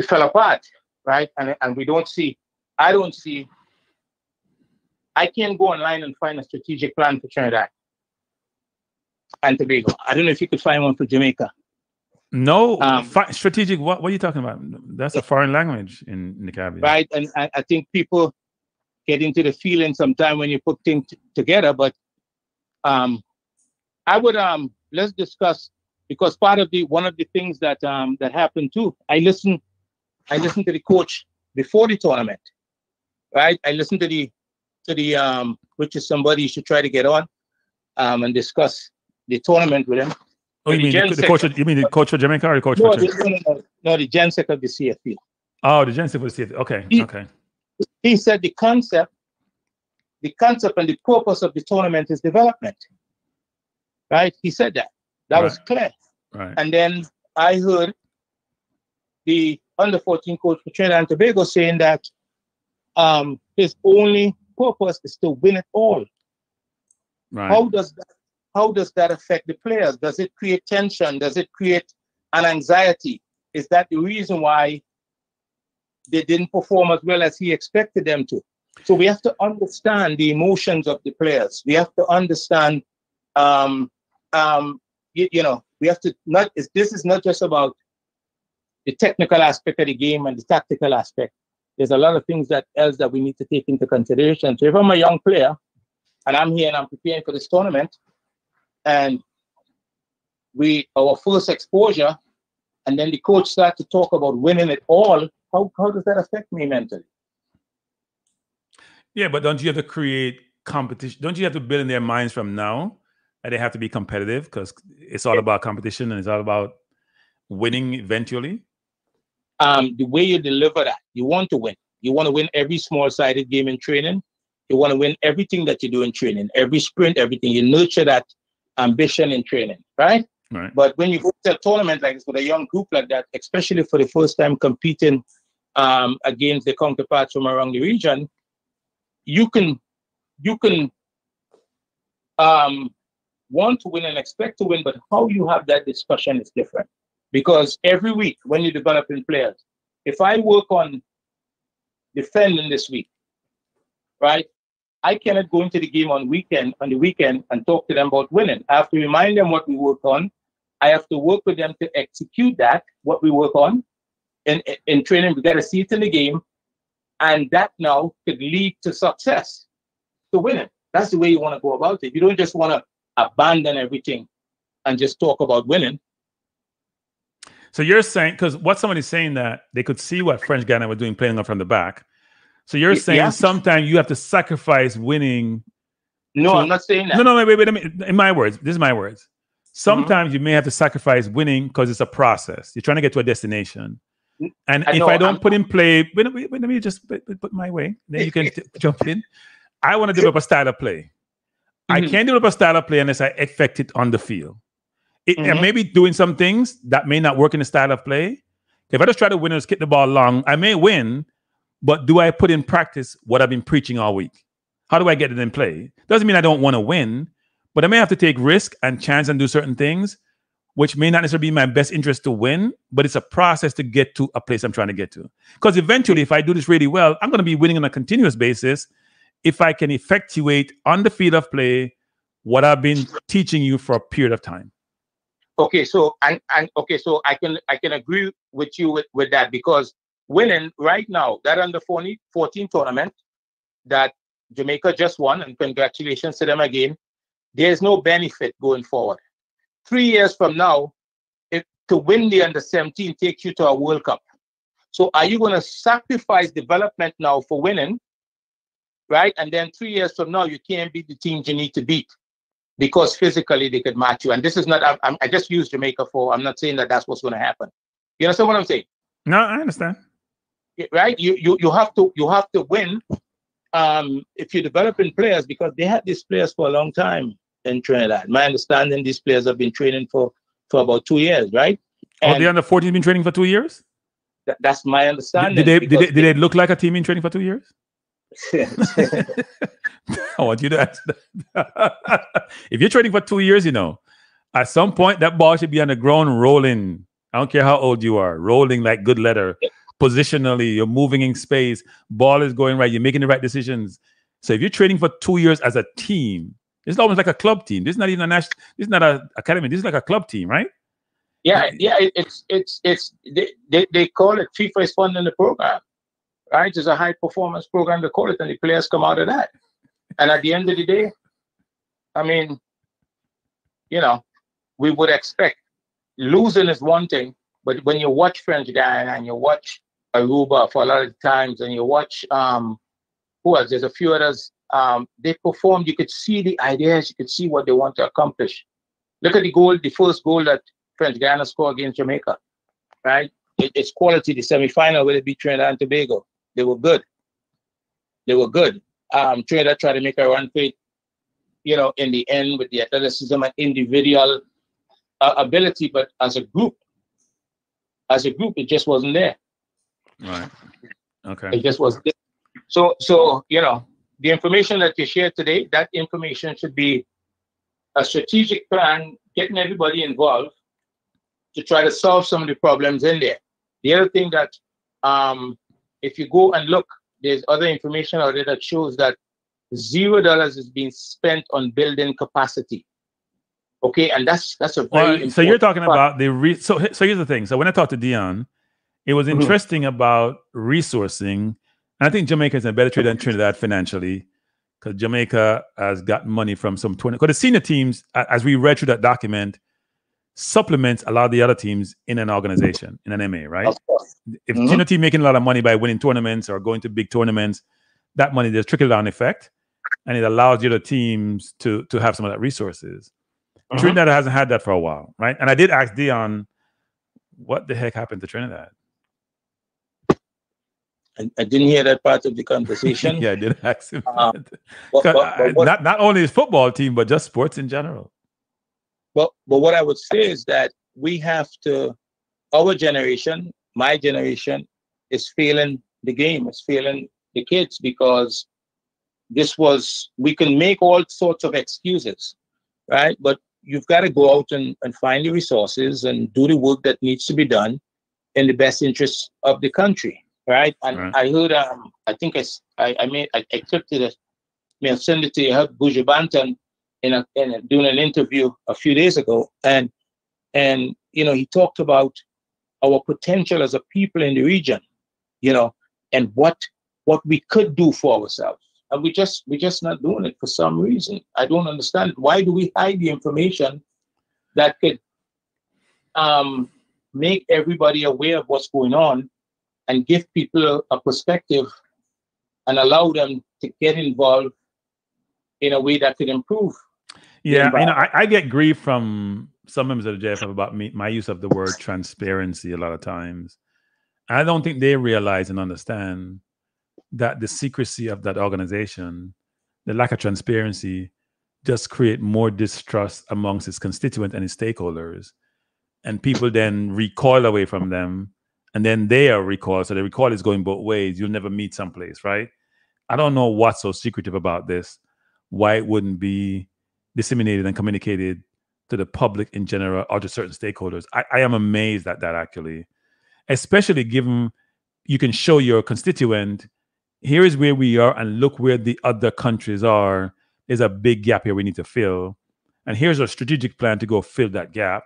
fell apart, right? And we don't see, I can't go online and find a strategic plan for Trinidad and Tobago. I don't know if you could find one for Jamaica. No, strategic. What are you talking about? That's a foreign language in the Caribbean, right? And I think people get into the feeling sometime when you put things together. But I would let's discuss, because one of the things that that happened too. I listened to the coach before the tournament, right? I listened to the which is somebody you should try to get on and discuss the tournament with him. Oh, you mean the coach? You mean the coach for Jamaica or the coach for Trinidad? No, the GenSec of the CFP. Oh, the GenSec of the CFP. Okay. He said the concept and the purpose of the tournament is development. Right? He said that. That was clear. Right. And then I heard the under-14 coach for Trinidad and Tobago saying that his only purpose is to win it all. Right. How does that affect the players? Does it create tension? Does it create an anxiety? Is that the reason why they didn't perform as well as he expected them to? So we have to understand the emotions of the players. We have to understand, we have to this is not just about the technical aspect of the game and the tactical aspect. There's a lot of things that we need to take into consideration. So if I'm a young player and I'm here and I'm preparing for this tournament, and our first exposure, and then the coach starts to talk about winning it all, how does that affect me mentally? Yeah, but don't you have to create competition? Don't you have to build in their minds from now that they have to be competitive, because it's all about competition and it's all about winning eventually? The way you deliver that, you want to win. You want to win every small-sided game in training. You want to win everything that you do in training, every sprint, everything. You nurture that ambition in training, right? Right. But when you go to a tournament like this with a young group like that, especially for the first time competing against the counterparts from around the region, you can want to win and expect to win, but how you have that discussion is different. Because every week when you're developing players, if I work on defending this week, right, I cannot go into the game on the weekend and talk to them about winning. I have to remind them what we work on. I have to work with them to execute that, what we work on. In training, we got to see it in the game. And that now could lead to success, to winning. That's the way you want to go about it. You don't just want to abandon everything and just talk about winning. So you're saying, because what somebody's saying that they could see what French Guiana were doing playing up from the back. So you're saying sometimes you have to sacrifice winning. No, I'm not saying that. No, wait. In my words, this is my words. Sometimes you may have to sacrifice winning because it's a process. You're trying to get to a destination. And if I don't put in play, let me just put my way. Then you can jump in. I want to develop a style of play. I can't develop a style of play unless I affect it on the field. I may be doing some things that may not work in the style of play. If I just try to win and just kick the ball long, I may win, but do I put in practice what I've been preaching all week? How do I get it in play? Doesn't mean I don't want to win, but I may have to take risk and chance and do certain things, which may not necessarily be in my best interest to win, but it's a process to get to a place I'm trying to get to. Because eventually, if I do this really well, I'm going to be winning on a continuous basis if I can effectuate on the field of play what I've been teaching you for a period of time. Okay, so I can agree with you with that, because winning right now, that under 14 tournament that Jamaica just won, and congratulations to them again, there's no benefit going forward. 3 years from now, to win the under 17 takes you to a World Cup. So are you going to sacrifice development now for winning, right? And then 3 years from now, you can't beat the teams you need to beat because physically they could match you. And this is not, I just use Jamaica I'm not saying that that's what's going to happen. You understand what I'm saying? No, I understand. Right? You have to win if you're developing players, because they had these players for a long time in Trinidad. My understanding, these players have been training for about 2 years, right? And the under 14 been training for 2 years? That's my understanding. Did they look like a team in training for 2 years? I want you to answer that. If you're training for 2 years, at some point that ball should be on the ground rolling. I don't care how old you are, rolling like good leather. Positionally, you're moving in space. Ball is going right. You're making the right decisions. So if you're training for 2 years as a team, it's almost like a club team. This is not even a national. This is not an academy. This is like a club team, right? Yeah. They call it FIFA is funding the program, right? It's a high performance program. They call it, and the players come out of that. And at the end of the day, I mean, we would expect losing is one thing, but when you watch French Guiana and you watch Aruba for a lot of times, and you watch who else? There's a few others. They performed. You could see the ideas. You could see what they want to accomplish. Look at the first goal that French Guiana scored against Jamaica, right? It's quality. The semi-final where they beat Trinidad and Tobago. They were good. Trinidad tried to make a run for it, in the end with the athleticism and individual ability, but as a group, it just wasn't there. Right. Okay. It just wasn't there. So the information that you shared today, that information should be a strategic plan, getting everybody involved to try to solve some of the problems in there. The other thing that, if you go and look, there's other information out there that shows that $0 is being spent on building capacity. Okay, and that's a very important so you're talking part. about so here's the thing. So when I talked to Dion, it was interesting about resourcing. And I think Jamaica is in a better trade than Trinidad financially, because Jamaica has gotten money from some tournament. Because the senior teams, as we read through that document, supplements a lot of the other teams in an organization, in an MA, right? If senior team making a lot of money by winning tournaments or going to big tournaments, that money, there's trickle-down effect, and it allows the other teams to have some of that resources. Trinidad hasn't had that for a while, right? And I did ask Dion, what the heck happened to Trinidad? I didn't hear that part of the conversation. Yeah, I did ask him. Not only his football team, but just sports in general. But what I would say is that we have to, our generation, my generation, is failing the game, is failing the kids, because we can make all sorts of excuses, right? But you've got to go out and find the resources and do the work that needs to be done in the best interest of the country, right? And I heard, I think I clipped it may have sent it to you. I heard Buju Banton doing an interview a few days ago, and he talked about our potential as a people in the region, and what we could do for ourselves. And we just not doing it for some reason. I don't understand. Why do we hide the information that could make everybody aware of what's going on and give people a perspective and allow them to get involved in a way that could improve? Yeah, I get grief from some members of the JFF about my use of the word transparency a lot of times. I don't think they realize and understand that the secrecy of that organization, the lack of transparency, just create more distrust amongst its constituents and its stakeholders. And people then recoil away from them, and then they are recoiled. So the recoil is going both ways. You'll never meet someplace, right? I don't know what's so secretive about this, why it wouldn't be disseminated and communicated to the public in general or to certain stakeholders. I am amazed at that, actually, especially given you can show your constituent, here is where we are and look where the other countries are. There's a big gap here we need to fill. And here's a strategic plan to go fill that gap.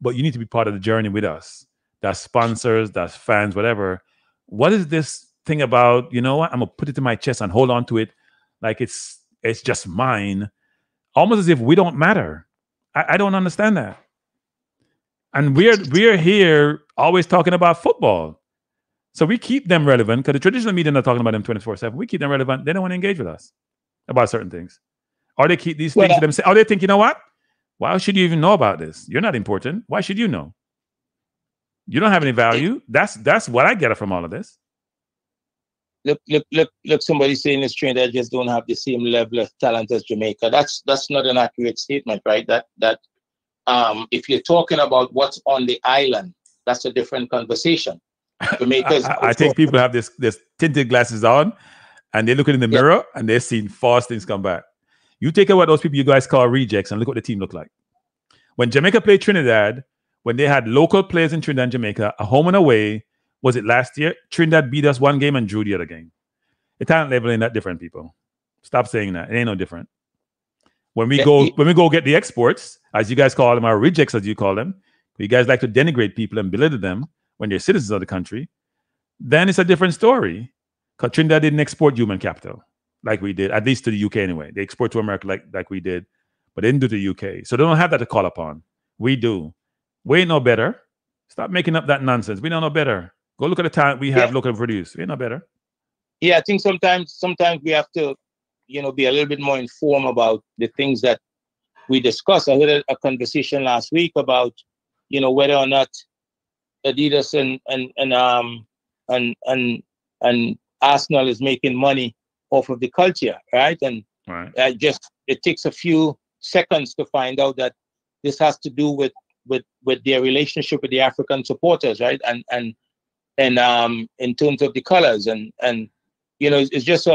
But you need to be part of the journey with us. That's sponsors, that's fans, whatever. What is this thing about, you know what? I'm going to put it to my chest and hold on to it like it's just mine. Almost as if we don't matter. I don't understand that. And we're here always talking about football. So we keep them relevant because the traditional media are talking about them 24/7. We keep them relevant. They don't want to engage with us about certain things. Or they keep these things to themselves. Or they think, you know what? Why should you even know about this? You're not important. Why should you know? You don't have any value. That's what I get from all of this. Look, somebody saying this Trinidad just don't have the same level of talent as Jamaica. That's not an accurate statement, right? That if you're talking about what's on the island, that's a different conversation. Jamaica's I think people have this tinted glasses on and they're looking in the mirror and they're seeing false things come back. You take away those people you guys call rejects and look what the team looked like. When Jamaica played Trinidad, when they had local players in Trinidad and Jamaica, a home and away, was it last year? Trinidad beat us one game and drew the other game. The talent level ain't that different, people. Stop saying that. It ain't no different. When we go get the exports, as you guys call them, or rejects as you call them, you guys like to denigrate people and belittle them when they're citizens of the country, then it's a different story. Because Trinidad didn't export human capital like we did, at least to the UK anyway. They export to America like we did, but they didn't do to the UK. So they don't have that to call upon. We do. We ain't no better. Stop making up that nonsense. We don't know better. Go look at the talent we have locally produced. We ain't no better. Yeah, I think sometimes we have to, be a little bit more informed about the things that we discuss. I heard a conversation last week about, whether or not Adidas and Arsenal is making money off of the culture, right? And it takes a few seconds to find out that this has to do with their relationship with the African supporters, right? And in terms of the colors and it's just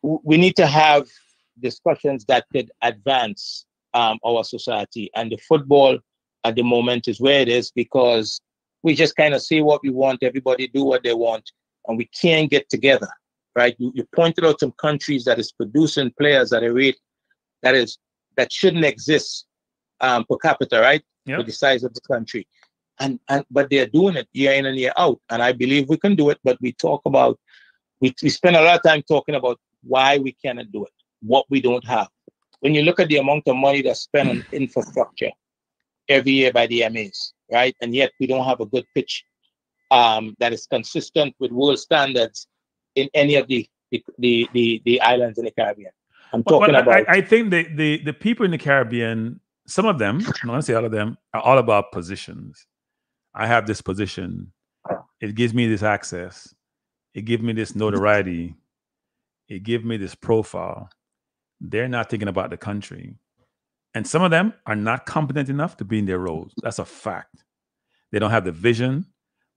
we need to have discussions that could advance our society, and the football at the moment is where it is because we just kind of say what we want, everybody do what they want, and we can't get together, right? You pointed out some countries that is producing players at a rate that shouldn't exist per capita, right? Yep. For the size of the country. But they're doing it year in and year out. And I believe we can do it, but we spend a lot of time talking about why we cannot do it, what we don't have. When you look at the amount of money that's spent on infrastructure every year by the MAs, right? And yet we don't have a good pitch that is consistent with world standards in any of the islands in the Caribbean. I'm talking about. I think the people in the Caribbean, some of them, I'm not going to say all of them, are all about positions. I have this position. It gives me this access. It gives me this notoriety. It gives me this profile. They're not thinking about the country. And some of them are not competent enough to be in their roles. That's a fact. They don't have the vision.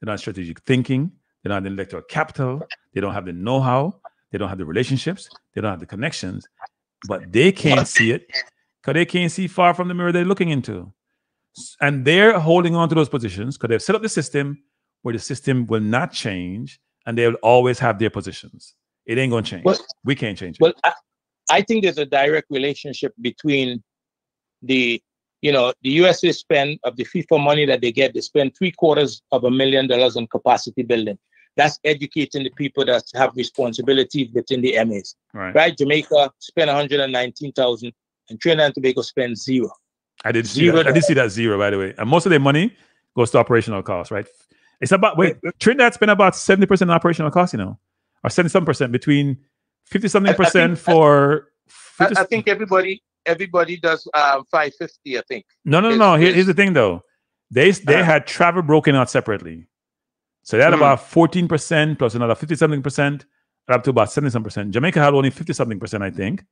They don't have strategic thinking. They don't have the intellectual capital. They don't have the know-how. They don't have the relationships. They don't have the connections. But they can't see it because they can't see far from the mirror they're looking into. And they're holding on to those positions because they've set up the system where the system will not change and they will always have their positions. It ain't gonna change. Well, we can't change it. Well, I think there's a direct relationship between the USA spend of the FIFA money that they get. They spend $750,000 on capacity building. That's educating the people that have responsibility within the MAs. Right? Jamaica spent 119,000, and Trinidad and Tobago spent zero. I did see that zero, by the way. And most of their money goes to operational costs, right? It's about Trinidad spent about 70% on operational costs, or 77%, between 50-something% for. I think everybody does 550. I think. No. Here's the thing, though. They had travel broken out separately, so they had about 14% plus another 50-something%, up to about 70-something%. Jamaica had only 50-something%, I think.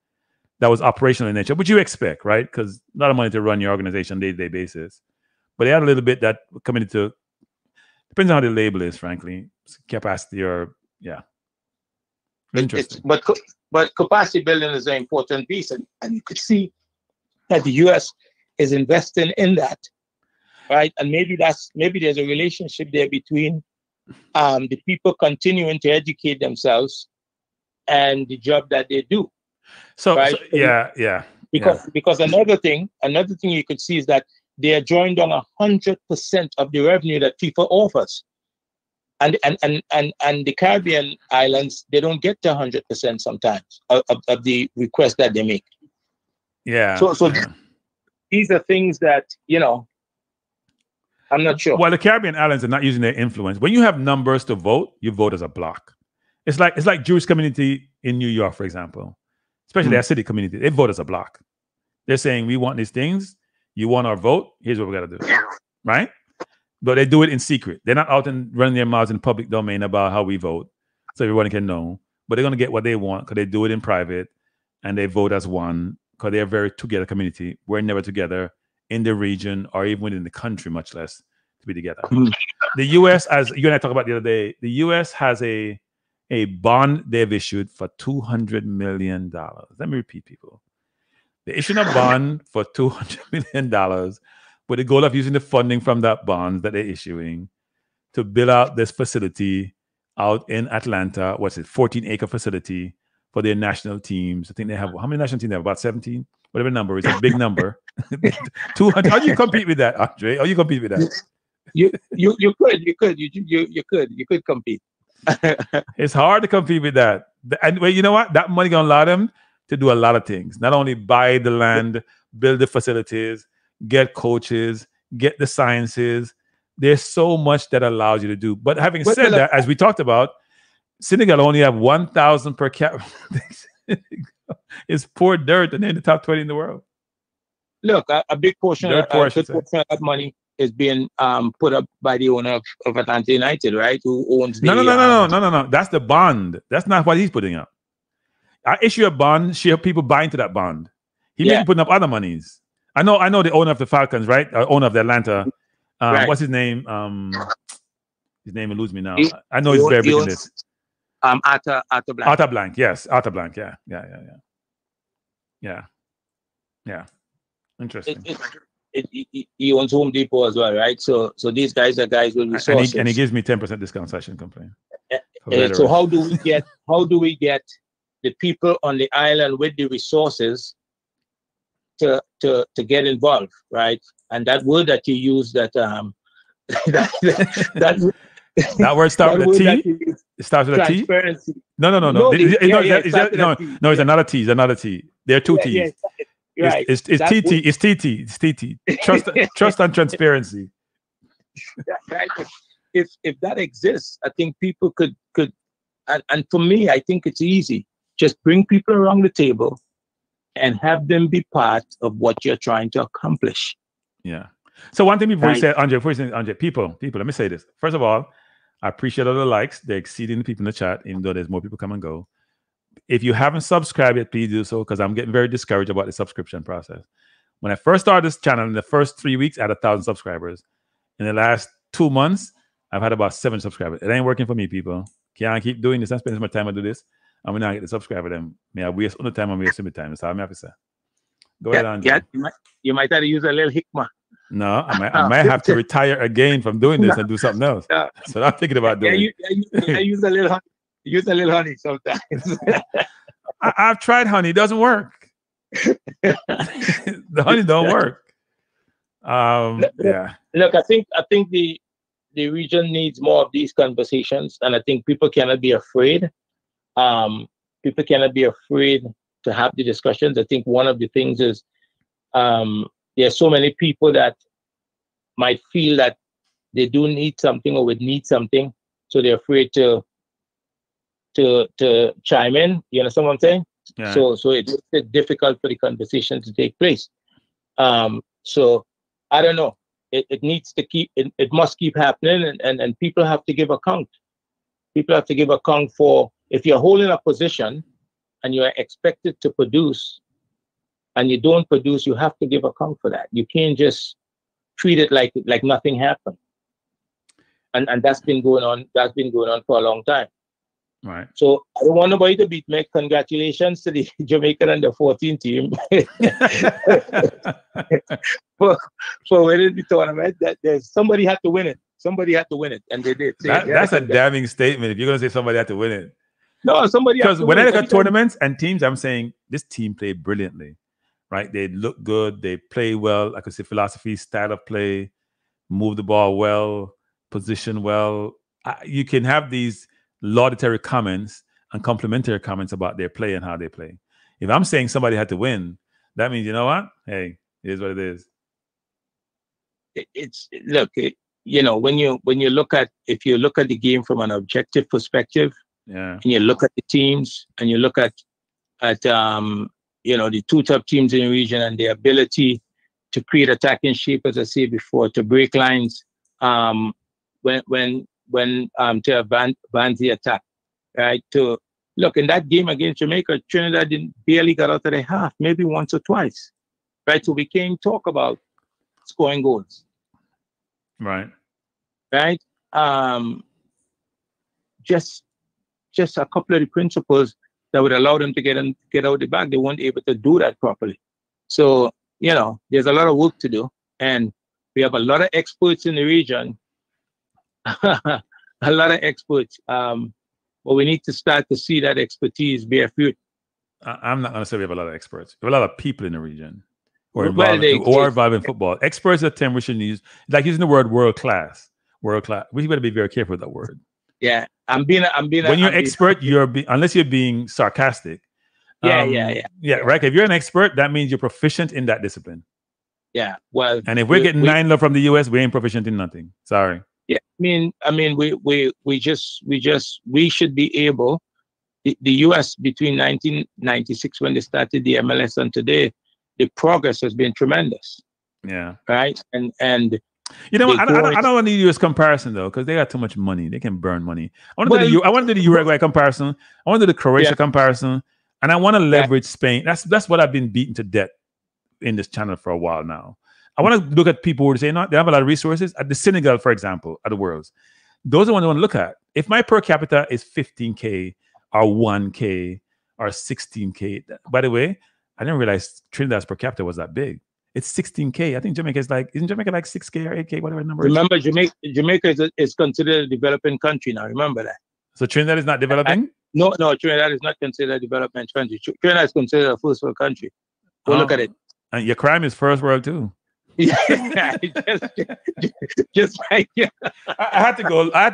That was operational in nature, which you expect, right? Because a lot of money to run your organization on a day-to-day basis. But they had a little bit that committed to, depends on how the label is, frankly, capacity or, yeah. Interesting. But capacity building is an important piece. And you could see that the US is investing in that, right? And maybe there's a relationship there between the people continuing to educate themselves and the job that they do. So, right? Yeah. Because another thing you could see is that they are drawing down 100% of the revenue that FIFA offers, and the Caribbean islands, they don't get to 100% sometimes of the requests that they make. Yeah. So these are things that I'm not sure. Well, the Caribbean islands are not using their influence. When you have numbers to vote, you vote as a block. It's like Jewish community in New York, for example. Especially our city community, they vote as a block. They're saying, we want these things. You want our vote? Here's what we got to do. Right? But they do it in secret. They're not out and running their mouths in public domain about how we vote, so everyone can know. But they're going to get what they want because they do it in private, and they vote as one because they're a very together community. We're never together in the region or even within the country, much less to be together. The U.S., as you and I talked about the other day, the U.S. has a bond they've issued for $200 million. Let me repeat, people. They issued a bond for $200 million with the goal of using the funding from that bond that they're issuing to build out this facility out in Atlanta. What's it? 14-acre facility for their national teams. I think they have, how many national teams they have? About 17? Whatever number. It's a big number. 200. How do you compete with that, Andre? How do you compete with that? You could compete. It's hard to compete with that. And well, you know what? That money gonna allow them to do a lot of things. Not only buy the land, build the facilities, get coaches, get the sciences. There's so much that allows you to do. But having said that, as we talked about, Senegal only have 1,000 per capita. It's poor dirt, and they're in the top 20 in the world. Look, a big portion of that money is being put up by the owner of Atlanta United, right? Who owns the... No. That's the bond. That's not what he's putting up. I issue a bond, share people buy into that bond. He may be putting up other monies. I know the owner of the Falcons, right? Owner of the Atlanta. Right. What's his name? His name eludes me now. I know he's very big in this. Arthur Blank. Arthur Blank, yes. Arthur Blank, yeah. Interesting. He owns Home Depot as well, right? So these guys are guys with resources. And he gives me 10% discount, so I shouldn't complain. So how do we get the people on the island with the resources to get involved, right? And that word that you use, that that word starts with a T. It starts with a T. No. It's another T. It's another T. There are two T's. Right. It's TT. It's TT. It's TT. Trust and transparency. Right. If that exists, I think people could and for me, I think it's easy. Just bring people around the table and have them be part of what you're trying to accomplish. Yeah. So one thing before you say, Andre, people, let me say this. First of all, I appreciate all the likes. They're exceeding the people in the chat, even though there's more people come and go. If you haven't subscribed yet, please do so, because I'm getting very discouraged about the subscription process. When I first started this channel, in the first 3 weeks, I had 1,000 subscribers. In the last 2 months, I've had about 7 subscribers. It ain't working for me, people. Can't keep doing this. I spend so much time to do this. I'm not get the subscriber. Then may I waste all the time and waste some time. That's how I'm have to say. Go ahead, Andre. Yeah, you might have to use a little hikmah. No, I might have to retire again from doing this and do something else. So I'm thinking about doing. I use a little Use a little honey sometimes. I've tried honey. It doesn't work. The honey don't work. Yeah. Look, I think the region needs more of these conversations, and I think people cannot be afraid. People cannot be afraid to have the discussions. I think one of the things is there's so many people that might feel that they do need something or would need something, so they're afraid to chime in. You understand what I'm saying? Yeah. So it makes it difficult for the conversation to take place. So I don't know. It needs to keep. It must keep happening, and people have to give account. People have to give account for if you're holding a position and you are expected to produce, and you don't produce, you have to give account for that. You can't just treat it like nothing happened. And that's been going on. That's been going on for a long time. Right. So I don't want nobody to beat me. Congratulations to the Jamaican under 14 team for winning the tournament. That there's somebody had to win it. Somebody had to win it, and they did. That's a damning statement. If you're gonna say somebody had to win it, no, somebody. Because when I look at tournaments and teams, I'm saying this team played brilliantly, right? They look good. They play well. I could say philosophy, style of play, move the ball well, position well. You can have these laudatory comments and complimentary comments about their play and how they play. If I'm saying somebody had to win, that means, you know what? Hey, it is what it is. When you look at, if you look at the game from an objective perspective, yeah, and you look at the teams and you look at the two top teams in the region and their ability to create attacking shape, as I said before, to break lines, to advance the attack, right? To look in that game against Jamaica, Trinidad barely got out of the half, maybe once or twice, right? So we can't talk about scoring goals, right? Just a couple of the principles that would allow them to get out the back. They weren't able to do that properly. So there's a lot of work to do, and we have a lot of experts in the region. A lot of experts, but we need to start to see that expertise bear fruit. I'm not going to say we have a lot of experts. We have a lot of people in the region who are involved in football. Experts is a term we shouldn't use. Like using the word world class. World class. We better be very careful with that word. Yeah, I'm being. When you're an expert, unless you're being sarcastic. Yeah. Right. If you're an expert, that means you're proficient in that discipline. Yeah. Well, and if we're getting 9-0 from the US, we ain't proficient in nothing. Sorry. Yeah, I mean, we should be able. The US between 1996 when they started the MLS and today, the progress has been tremendous. Yeah. Right. And I don't want to use comparison though, because they got too much money. They can burn money. I want to do the Uruguay comparison. I want to do the Croatia comparison, and I want to leverage Spain. That's what I've been beaten to death in this channel for a while now. I want to look at people who say, no, they have a lot of resources. At the Senegal, for example, at the Worlds. Those are the ones I want to look at. If my per capita is 15K or 1K or 16K, by the way, I didn't realize Trinidad's per capita was that big. It's 16K. I think Jamaica isn't Jamaica like 6K or 8K, whatever number. Remember, Jamaica is considered a developing country now. Remember that. So Trinidad is not developing? No, Trinidad is not considered a development country. Trinidad is considered a first world country. Go look at it. And your crime is first world too. Yeah, just like I had to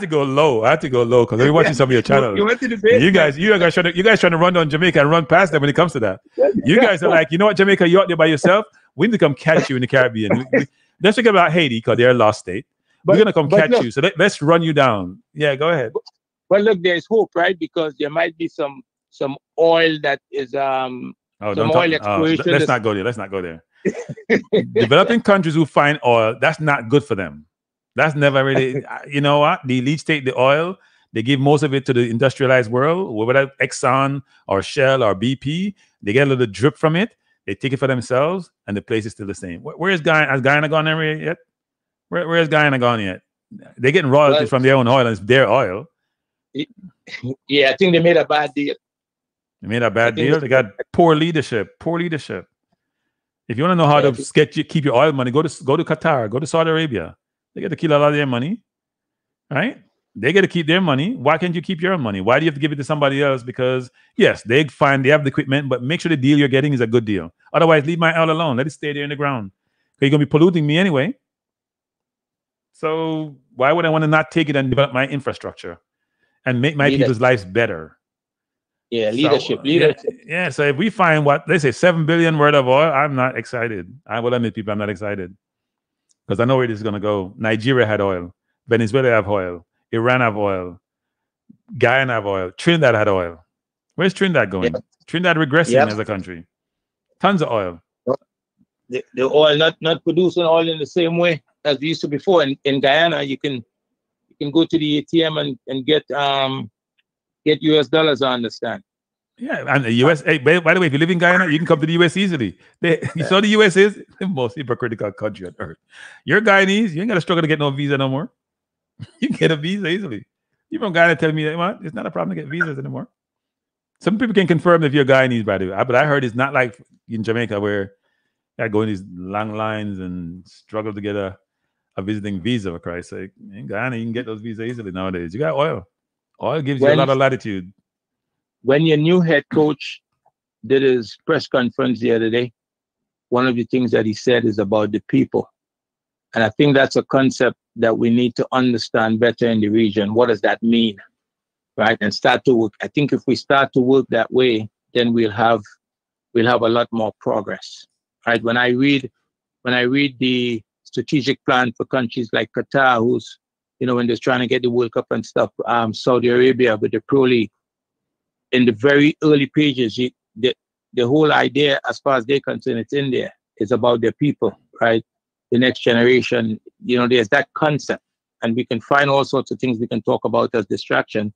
go low. Because we're watching some of your channels. You went to the base. You guys trying to run down Jamaica and run past them when it comes to that. You guys are like, you know what, Jamaica, you're out there by yourself. We need to come catch you in the Caribbean. Let's forget about Haiti because they're a lost state. We're gonna come catch you. So let's run you down. Yeah, go ahead. But look, there's hope, right? Because there might be some oil that is oil exploration. Let's not go there. Developing countries who find oil, that's not good for them. That's never really, you know what? The elites take the oil, they give most of it to the industrialized world, whether Exxon or Shell or BP. They get a little drip from it, they take it for themselves, and the place is still the same. Where is Guyana? Has Guyana gone there yet? Where is Guyana gone yet? They're getting royalties from their own oil, and it's their oil. Yeah, I think they made a bad deal. They got poor leadership. If you want to know how to keep your oil money, go to Qatar, go to Saudi Arabia. They get to kill a lot of their money, right? They get to keep their money. Why can't you keep your own money? Why do you have to give it to somebody else? Because yes, they have the equipment, but make sure the deal you're getting is a good deal. Otherwise, leave my oil alone. Let it stay there in the ground. Because you're gonna be polluting me anyway. So why would I want to not take it and develop my infrastructure and make my people's lives better? Yeah, leadership. Yeah. So if we find what they say, 7 billion worth of oil, I'm not excited. I will admit, people, I'm not excited because I know where this is gonna go. Nigeria had oil. Venezuela have oil. Iran have oil. Guyana have oil. Trinidad had oil. Where's Trinidad going? Yeah. Trinidad regressing as a country. Tons of oil. The oil not producing oil in the same way as we used to before. In Guyana, you can go to the ATM and get US dollars, I understand. Yeah, and the US, hey, by the way, if you live in Guyana, you can come to the US easily. You saw the US is the most hypocritical country on earth. You're Guyanese, you ain't got to struggle to get no visa no more. You can get a visa easily. You from Guyana tell me that, well, it's not a problem to get visas anymore. Some people can confirm if you're Guyanese, by the way. But I heard it's not like in Jamaica where I go in these long lines and struggle to get a visiting visa, for Christ's sake. In Guyana, you can get those visas easily nowadays. You got oil. Oil gives you a lot of latitude. When your new head coach did his press conference the other day, one of the things that he said is about the people. And I think that's a concept that we need to understand better in the region. What does that mean? Right? And start to work. I think if we start to work that way, then we'll have a lot more progress. Right? When I read the strategic plan for countries like Qatar, who's, when they're trying to get the World Cup and stuff, Saudi Arabia with the Pro League, in the very early pages, the whole idea, as far as they're concerned, it's in there. It's about their people, right? The next generation, there's that concept, and we can find all sorts of things we can talk about as distraction.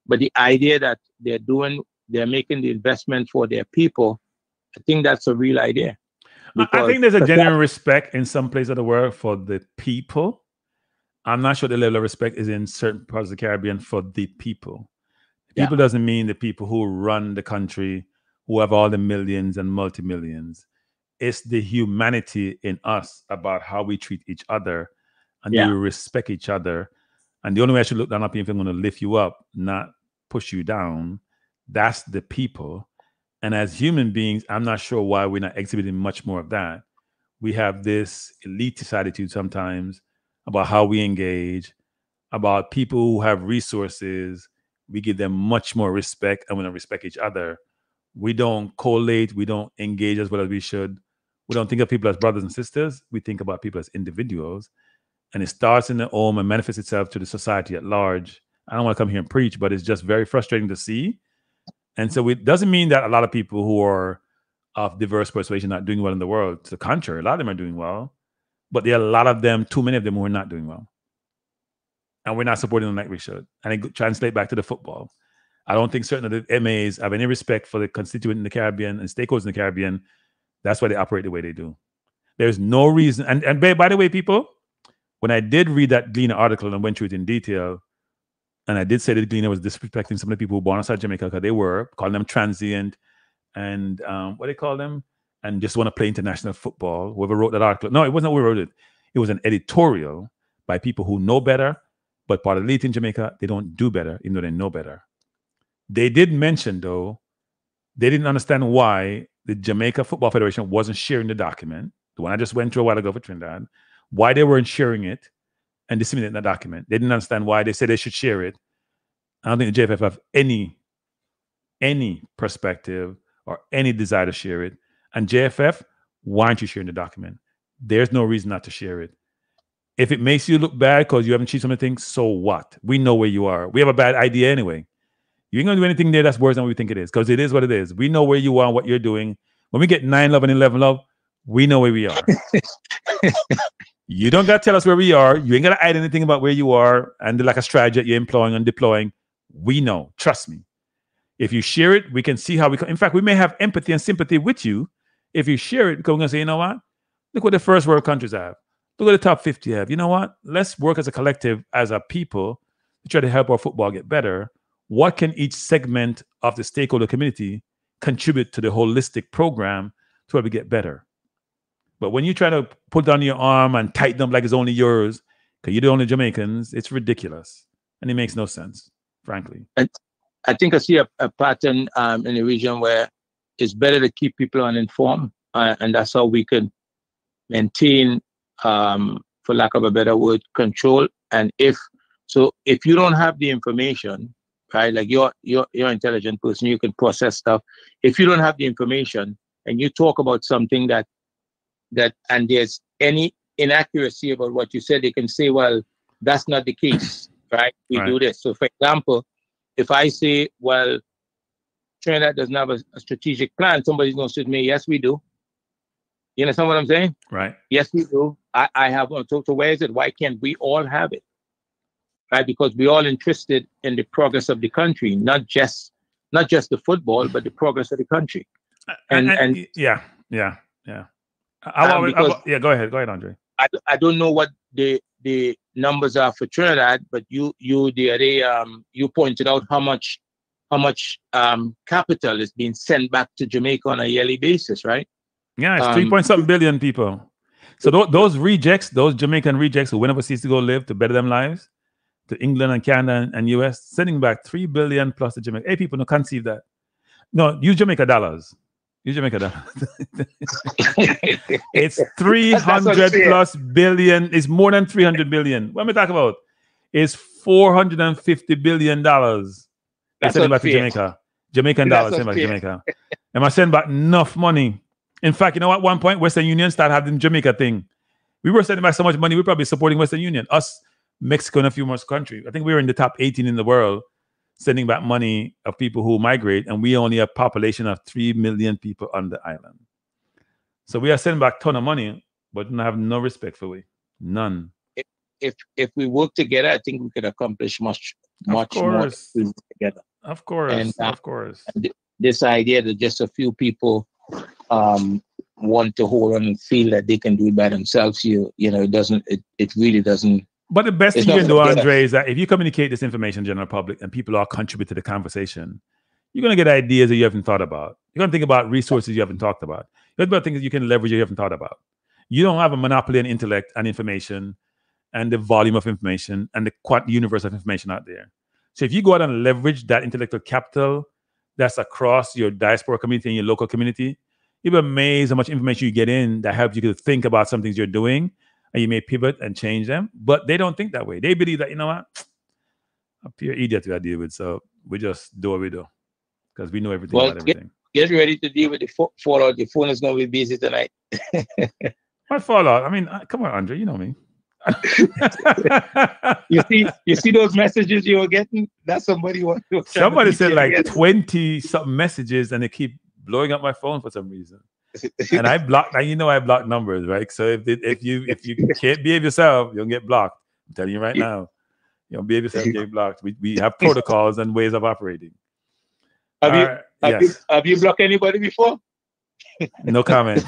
But the idea that they're making the investment for their people, I think that's a real idea. I think there's a genuine respect in some places of the world for the people. I'm not sure the level of respect is in certain parts of the Caribbean for the people. People doesn't mean the people who run the country, who have all the millions and multi-millions. It's the humanity in us about how we treat each other and we respect each other. And the only way I should look down on people if I'm going to lift you up, not push you down, that's the people. And as human beings, I'm not sure why we're not exhibiting much more of that. We have this elitist attitude sometimes about how we engage, about people who have resources. We give them much more respect and we don't respect each other. We don't collate. We don't engage as well as we should. We don't think of people as brothers and sisters. We think about people as individuals. And it starts in the home and manifests itself to the society at large. I don't want to come here and preach, but it's just very frustrating to see. And so it doesn't mean that a lot of people who are of diverse persuasion are not doing well in the world. To the contrary, a lot of them are doing well. But there are a lot of them, too many of them, who are not doing well. And we're not supporting them like we should. And it translates back to the football. I don't think certain of the MAs have any respect for the constituent in the Caribbean and stakeholders in the Caribbean. That's why they operate the way they do. There's no reason. And by the way, people, when I did read that Gleaner article and went through it in detail, and I did say that Gleaner was disrespecting some of the people who were born outside Jamaica because they were, calling them transient and what do they call them? And just want to play international football. Whoever wrote that article. No, it wasn't who wrote it. It was an editorial by people who know better, but part of the elite in Jamaica, they don't do better, even though they know better. They did mention, though, they didn't understand why the Jamaica Football Federation wasn't sharing the document, the one I just went through a while ago for Trinidad, why they weren't sharing it and disseminating the document. They didn't understand why. They said they should share it. I don't think the JFF have any perspective or any desire to share it. And JFF, why aren't you sharing the document? There's no reason not to share it. If it makes you look bad because you haven't achieved some of the things, so what? We know where you are. We have a bad idea anyway. You ain't going to do anything there that's worse than what we think it is, because it is what it is. We know where you are and what you're doing. When we get 9 love and 11 love, we know where we are. You don't got to tell us where we are. You ain't got to hide anything about where you are and like a strategy that you're employing and deploying. We know. Trust me. If you share it, we can see how we can. In fact, we may have empathy and sympathy with you if you share it, because we're going to say, you know what? Look what the first world countries have. Look what the top 50 have. You know what? Let's work as a collective, as a people, to try to help our football get better. What can each segment of the stakeholder community contribute to the holistic program to help it get better? But when you try to put down your arm and tighten up like it's only yours, because you're the only Jamaicans, it's ridiculous. and it makes no sense, frankly. I think I see a pattern in the region where it's better to keep people uninformed, and that's how we can maintain, for lack of a better word, control. And if you don't have the information, right, like you're an intelligent person, you can process stuff. If you don't have the information and you talk about something that and there's any inaccuracy about what you said, they can say, well, that's not the case, right? We do this. So, for example, if I say, well, Trinidad doesn't have a strategic plan, somebody's going to say to me, yes, we do. You understand what I'm saying? Right. Yes, we do. I have one. So where is it? Why can't we all have it? Right? Because we're all interested in the progress of the country, not just the football, but the progress of the country. And yeah. Go ahead, Andre. I don't know what the numbers are for Trinidad, but you pointed out how much capital is being sent back to Jamaica on a yearly basis, right? Yeah, it's 3-point-something billion people. So those rejects, those Jamaican rejects who went overseas to go live to better them lives, to England and Canada and US, sending back $3 billion plus to Jamaica. Hey, people, no conceive that. No, use Jamaica dollars. It's 300 plus billion. It's more than 300 billion. What am I talking about? It's $450 billion. They send it back to Jamaica. Jamaican dollars sent back to Jamaica. And I send back enough money. In fact, you know, at one point, Western Union started having the Jamaica thing. We were sending back so much money, we're probably supporting Western Union. Us, Mexico, and a few more countries. I think we were in the top 18 in the world, sending back money of people who migrate, and we only have a population of 3 million people on the island. So we are sending back a ton of money, but have no respect for we. None. If we work together, I think we could accomplish much more together. Of course. And this idea that just a few people want to hold on and feel that they can do it by themselves, it really doesn't. But the best thing you can do, Andre, is that if you communicate this information to the general public and people all contribute to the conversation, you're going to get ideas that you haven't thought about. You're going to think about resources you haven't talked about. You're going to think about things you can leverage you haven't thought about. You don't have a monopoly on intellect and information and the volume of information and the universe of information out there. So if you go out and leverage that intellectual capital that's across your diaspora community and your local community, you'll be amazed how much information you get in that helps you to think about some things you're doing, and you may pivot and change them. But they don't think that way. They believe that, you know what, a pure idiot we deal with, so we just do what we do because we know everything about everything. Get ready to deal with the fallout. The phone is going to be busy tonight. What fallout? I mean, come on, Andre, you know me. You see those messages you were getting? That's somebody Somebody said like 20-something messages, and they keep blowing up my phone for some reason. And I blocked. Now you know I block numbers, right? So if you can't behave yourself, you'll get blocked. I'm telling you right now, you don't behave yourself, you get blocked. We have protocols and ways of operating. Have you blocked anybody before? No comment.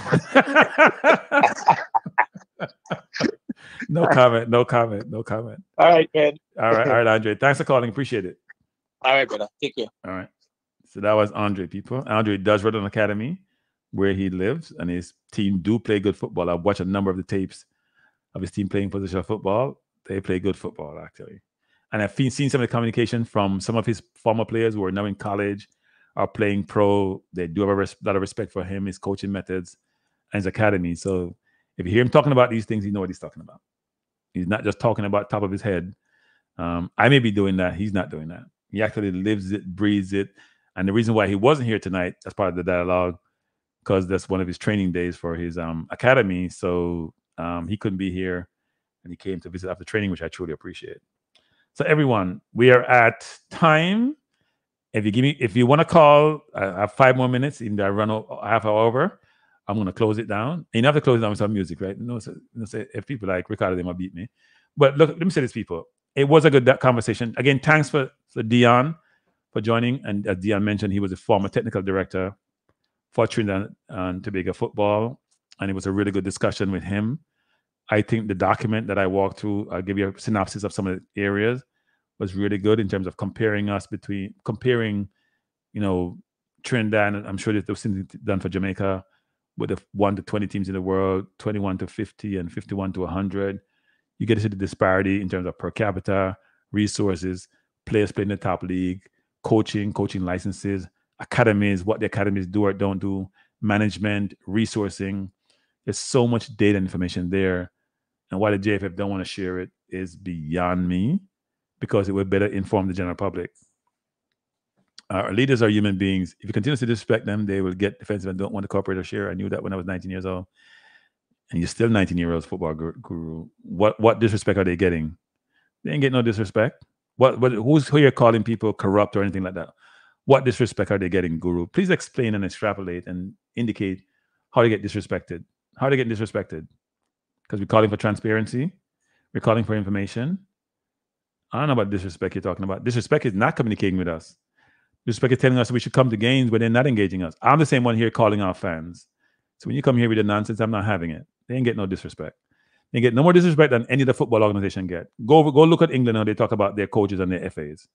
No comment. All right, man. All right, Andre. Thanks for calling. Appreciate it. All right, brother. Take care. All right. So that was Andre, people. Andre does run an academy where he lives, and his team do play good football. I've watched a number of the tapes of his team playing positional football. They play good football, actually. And I've seen some of the communication from some of his former players who are now in college, are playing pro. They do have a lot of respect for him, his coaching methods, and his academy. So if you hear him talking about these things, you know what he's talking about. He's not just talking about top of his head. I may be doing that. He's not doing that. He actually lives it, breathes it. And the reason why he wasn't here tonight, as part of the dialogue, because that's one of his training days for his academy. So he couldn't be here, and he came to visit after training, which I truly appreciate. So everyone, we are at time. If you want to call, I have 5 more minutes. Even though I run a half hour over, I'm going to close it down. And you don't have to close it down with some music, right? So if people like Ricardo, they might beat me. But look, let me say this, people. It was a good conversation. Again, thanks for Dion for joining. And as Dion mentioned, he was a former technical director for Trinidad and Tobago football. And it was a really good discussion with him. I think the document that I walked through, I'll give you a synopsis of some of the areas, was really good in terms of comparing, Trinidad, and I'm sure that there was something done for Jamaica with the 1 to 20 teams in the world, 21 to 50 and 51 to 100. You get to see the disparity in terms of per capita, resources, players playing in the top league, coaching licenses, academies, what the academies do or don't do, management, resourcing. There's so much data and information there. And why the JFF don't want to share it is beyond me, because it would better inform the general public. Our leaders are human beings. If you continue to disrespect them, they will get defensive and don't want to cooperate or share. I knew that when I was 19 years old. And you're still 19-year-old football guru. What disrespect are they getting? They ain't getting no disrespect. Who you're calling people corrupt or anything like that? What disrespect are they getting, guru? Please explain and extrapolate and indicate how they get disrespected. How are they getting disrespected? Because we're calling for transparency. We're calling for information. I don't know about disrespect you're talking about. Disrespect is not communicating with us. Disrespect is telling us we should come to games, but they're not engaging us. I'm the same one here calling our fans. So when you come here with the nonsense, I'm not having it. They ain't get no disrespect. They get no more disrespect than any of the football organization get. Go look at England how they talk about their coaches and their FAs.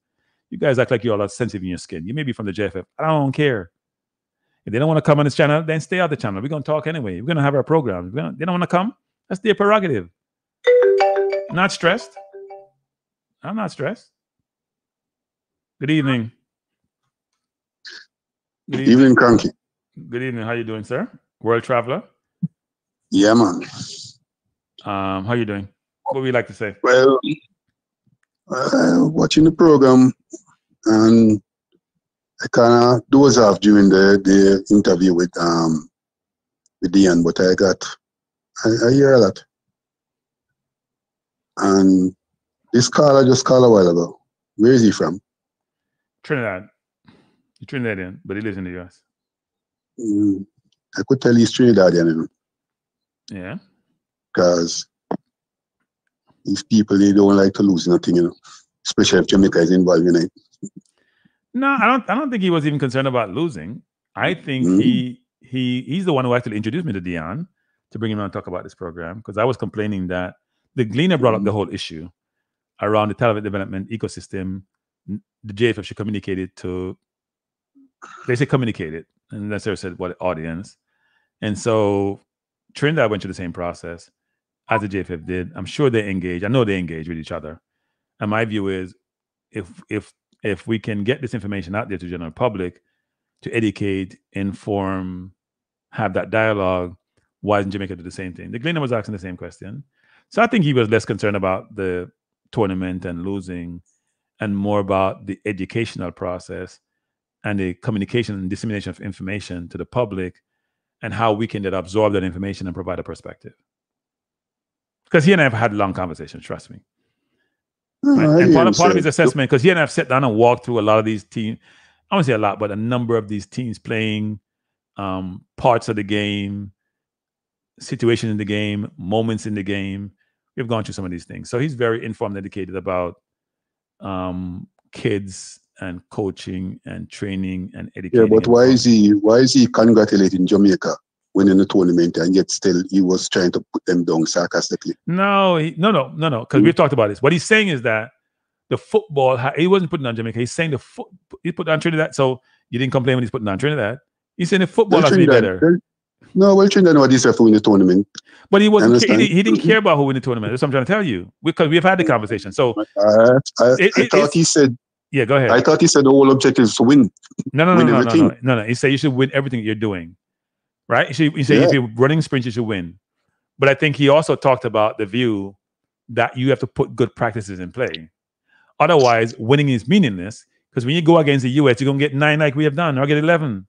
You guys act like you're all sensitive in your skin. You may be from the JFF. I don't care. If they don't want to come on this channel, then stay out the channel. We're going to talk anyway. We're going to have our programs. They don't want to come. That's their prerogative. Not stressed. I'm not stressed. Good evening. Good evening, Cranky. Good evening. How you doing, sir? World traveler? Yeah, man. How you doing? What would you like to say? Well, watching the program, and I kind of dozed off during the interview with Dion, but I hear a lot. And this caller just called a while ago. Where is he from? Trinidad. He's Trinidadian, but he lives in the US. I could tell he's Trinidadian, you know. Yeah. Because these people, they don't like to lose nothing, you know. Especially if Jamaica is involved in it. No, I don't think he was even concerned about losing. I think he's the one who actually introduced me to Dion to bring him on and talk about this program, because I was complaining that the Gleaner brought up the whole issue around the talent development ecosystem. The JFF should communicate it to, they say communicate it, and that's what said what audience. And so Trinidad went through the same process as the JFF did. I'm sure they engage. I know they engage with each other. And my view is, if we can get this information out there to the general public, to educate, inform, have that dialogue, why doesn't Jamaica do the same thing? The Gleaner was asking the same question. So I think he was less concerned about the tournament and losing, and more about the educational process and the communication and dissemination of information to the public, and how we can then absorb that information and provide a perspective. Because he and I have had long conversations, trust me. Right? And part of his assessment, because he and I have sat down and walked through a lot of these teams, I won't say a lot, but a number of these teams playing parts of the game, situations in the game, moments in the game. We've gone through some of these things. So he's very informed and educated about kids and coaching and training and educating. Yeah, but why is he congratulating Jamaica winning the tournament, and yet still he was trying to put them down sarcastically? No, because we've talked about this. What he's saying is that the football, he wasn't putting on Jamaica. He's saying he put on Trinidad. So you didn't complain when he's putting on Trinidad. He's saying the football has to be better. Trinidad know this for win the tournament. But he wasn't. He didn't care about who win the tournament. That's what I'm trying to tell you. Because we've had the conversation. So I thought he said. Yeah, go ahead. I thought he said the whole objective is to win. No. He said you should win everything you're doing. Right? He said if you're running sprints, you should win. But I think he also talked about the view that you have to put good practices in play. Otherwise, winning is meaningless, because when you go against the US, you're gonna get 9 like we have done, or get 11.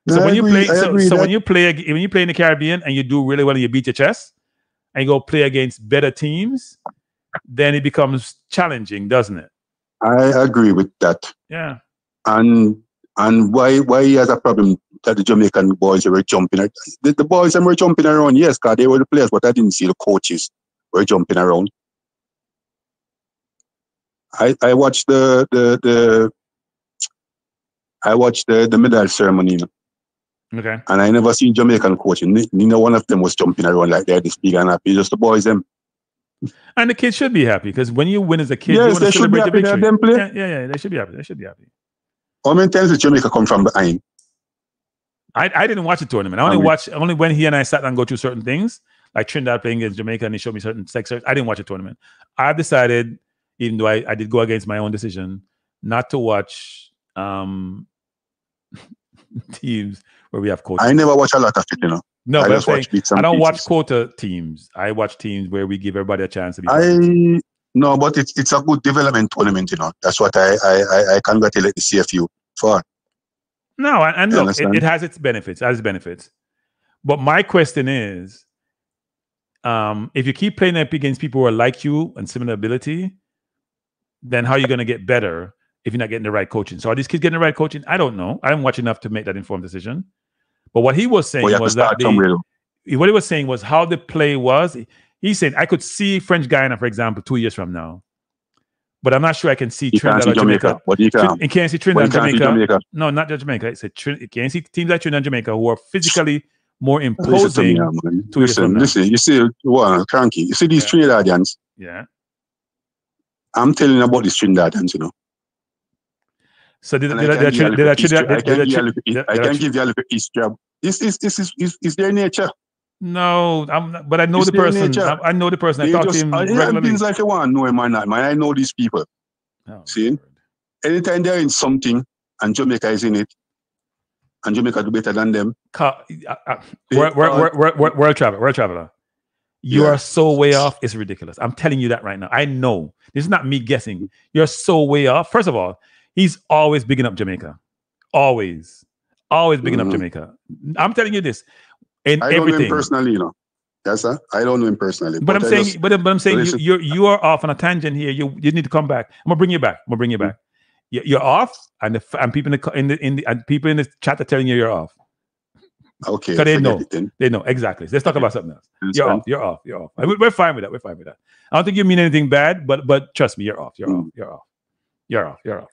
So when you play in the Caribbean and you do really well and you beat your chest, and you go play against better teams, then it becomes challenging, doesn't it? I agree with that. Yeah. And why he has a problem that the Jamaican boys were jumping. The boys were jumping around, yes, because they were the players, but I didn't see the coaches were jumping around. I watched the medal ceremony. Okay. And I never seen Jamaican coaching. Neither one of them was jumping around like they're this big and happy. Just the boys them. And the kids should be happy, because when you win as a kid, yes, you want to celebrate the victory. Them play. Yeah, they should be happy. They should be happy. How many times did Jamaica come from behind? I didn't watch the tournament. Only when he and I sat and go through certain things, like Trinidad playing against Jamaica and he showed me certain sectors. I didn't watch the tournament. I've decided even though I did go against my own decision not to watch teams where we have coaches. I never watch a lot of it, you know. No, I but I'm just watch saying bits and I don't watch pieces. quota teams. I watch teams where we give everybody a chance to be. No, but it's a good development tournament, you know. That's what I congratulate the CFU for. No, and look, it has its benefits. But my question is, if you keep playing up against people who are like you and similar ability, then how are you going to get better if you're not getting the right coaching? So are these kids getting the right coaching? I don't know. I haven't watched enough to make that informed decision. But what he was saying was that what he was saying was how the play was. He said, I could see French Guyana, for example, 2 years from now. But I'm not sure I can see Trinidad or Jamaica. You can't see Trinidad and Jamaica. No, not just Jamaica. It said you can't see teams like Trinidad and Jamaica who are physically more imposing. Listen, you see, Cranky, you see these Trinidadians? Yeah. I'm telling you about these Trinidadians, you know. So I can give you a little history. Is their nature. No, but I know the person. I know the person. I talk to him regularly. Things like you want to know him or not, man. I know these people. Oh, see? Lord. Anytime they're in something and Jamaica is in it, and Jamaica do better than them. World traveler. You are so way off. It's ridiculous. I'm telling you that right now. I know. This is not me guessing. You're so way off. First of all, he's always bigging up Jamaica. Always bigging up Jamaica. I'm telling you this. I don't know him personally, you know. Yes, sir. I don't know him personally. But I'm saying you are off on a tangent here. You need to come back. I'm gonna bring you back. You're off, and people in the chat are telling you you're off. Okay. So they know exactly. So let's talk about something else. You're off. We're fine with that. I don't think you mean anything bad, but trust me, you're off. You're off.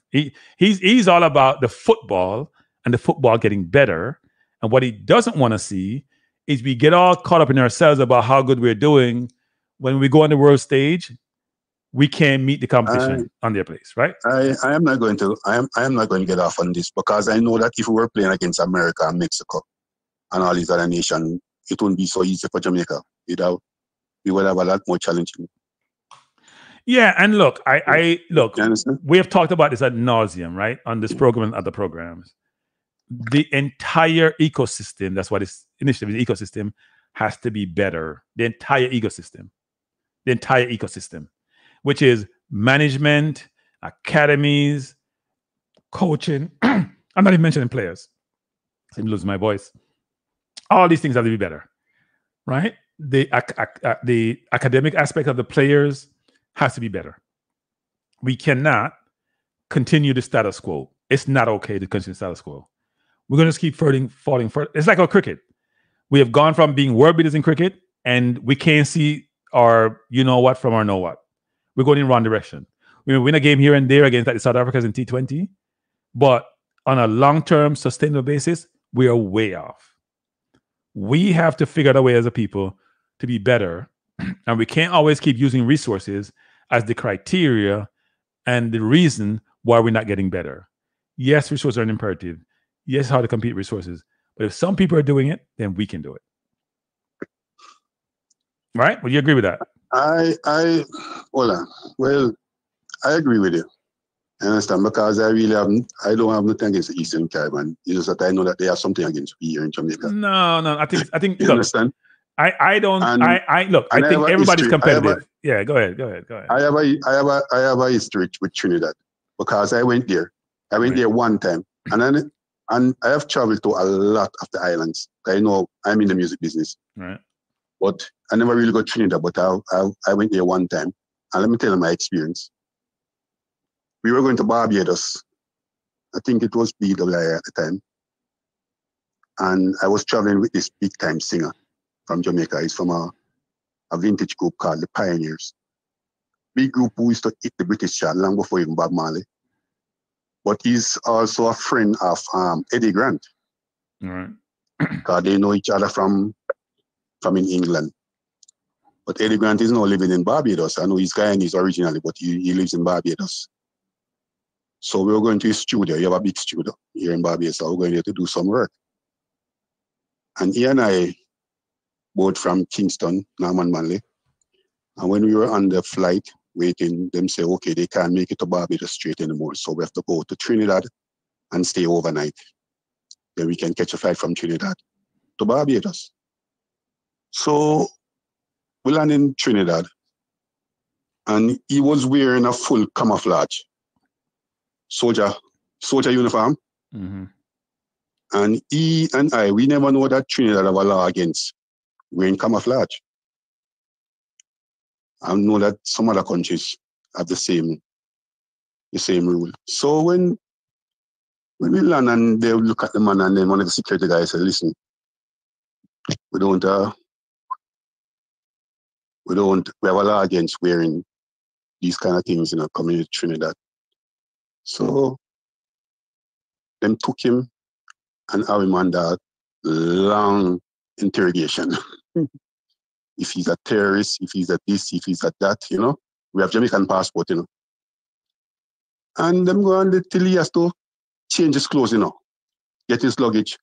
He's all about the football and the football getting better, and what he doesn't want to see is we get all caught up in ourselves about how good we're doing. When we go on the world stage, we can't meet the competition on their place, right? I am not going to get off on this, because I know that if we were playing against America and Mexico and all these other nations, it wouldn't be so easy for Jamaica. We would have a lot more challenging. Yeah, and look, we have talked about this ad nauseum, right, on this program and other programs. The entire ecosystem, that's what this initiative, the ecosystem, has to be better. The entire ecosystem, which is management, academies, coaching. I'm not even mentioning players. I'm losing my voice. All these things have to be better, right? The academic aspect of the players has to be better. We cannot continue the status quo. It's not okay to continue the status quo. We're going to just keep falling further. It's like our cricket. We have gone from being world beaters in cricket, and we can't see our you know what from our know what. We're going in the wrong direction. We win a game here and there against the South Africans in T20, but on a long-term sustainable basis, we are way off. We have to figure out a way as a people to be better, and we can't always keep using resources as the criteria and the reason why we're not getting better. Yes, resources are an imperative. Yes, how to compete with resources. But if some people are doing it, then we can do it. Right? Would you agree with that? I agree with you. I understand, because I don't have nothing against the Eastern Caribbean. It's just that I know that they have something against me here in Jamaica. No. I think you understand? I think everybody's competitive. Yeah, go ahead. I have a history with Trinidad, because I went there. I went there one time, and I have traveled to a lot of the islands. I know I'm in the music business, right? But I never really got Trinidad. But I went there one time, and let me tell you my experience. We were going to Barbados. I think it was BWI at the time, and I was traveling with this big time singer from Jamaica. He's from a vintage group called the Pioneers. Big group who used to hit the British chart long before even Bob Marley. But he's also a friend of Eddie Grant. All right. Because they know each other from in England. But Eddie Grant is now living in Barbados. I know he's Guyanese originally, but he lives in Barbados. So we were going to his studio. You have a big studio here in Barbados. So we're going there to do some work. And he and I, both from Kingston, Norman Manley. And when we were on the flight, waiting. Them say, okay, they can't make it to Barbados straight anymore. So we have to go to Trinidad and stay overnight. Then we can catch a flight from Trinidad to Barbados. So we land in Trinidad, and he was wearing a full camouflage soldier uniform. Mm-hmm. And he and I, we never know that Trinidad have a law against wearing camouflage. I know that some other countries have the same rule. So when we land and they look at the man, and then one of the security guys said, listen, we have a law against wearing these kind of things, coming to Trinidad. So them took him and have him under long interrogation. If he's a terrorist, if he's a this, if he's a that, we have Jamaican passport, And them go on till he has to change his clothes, get his luggage,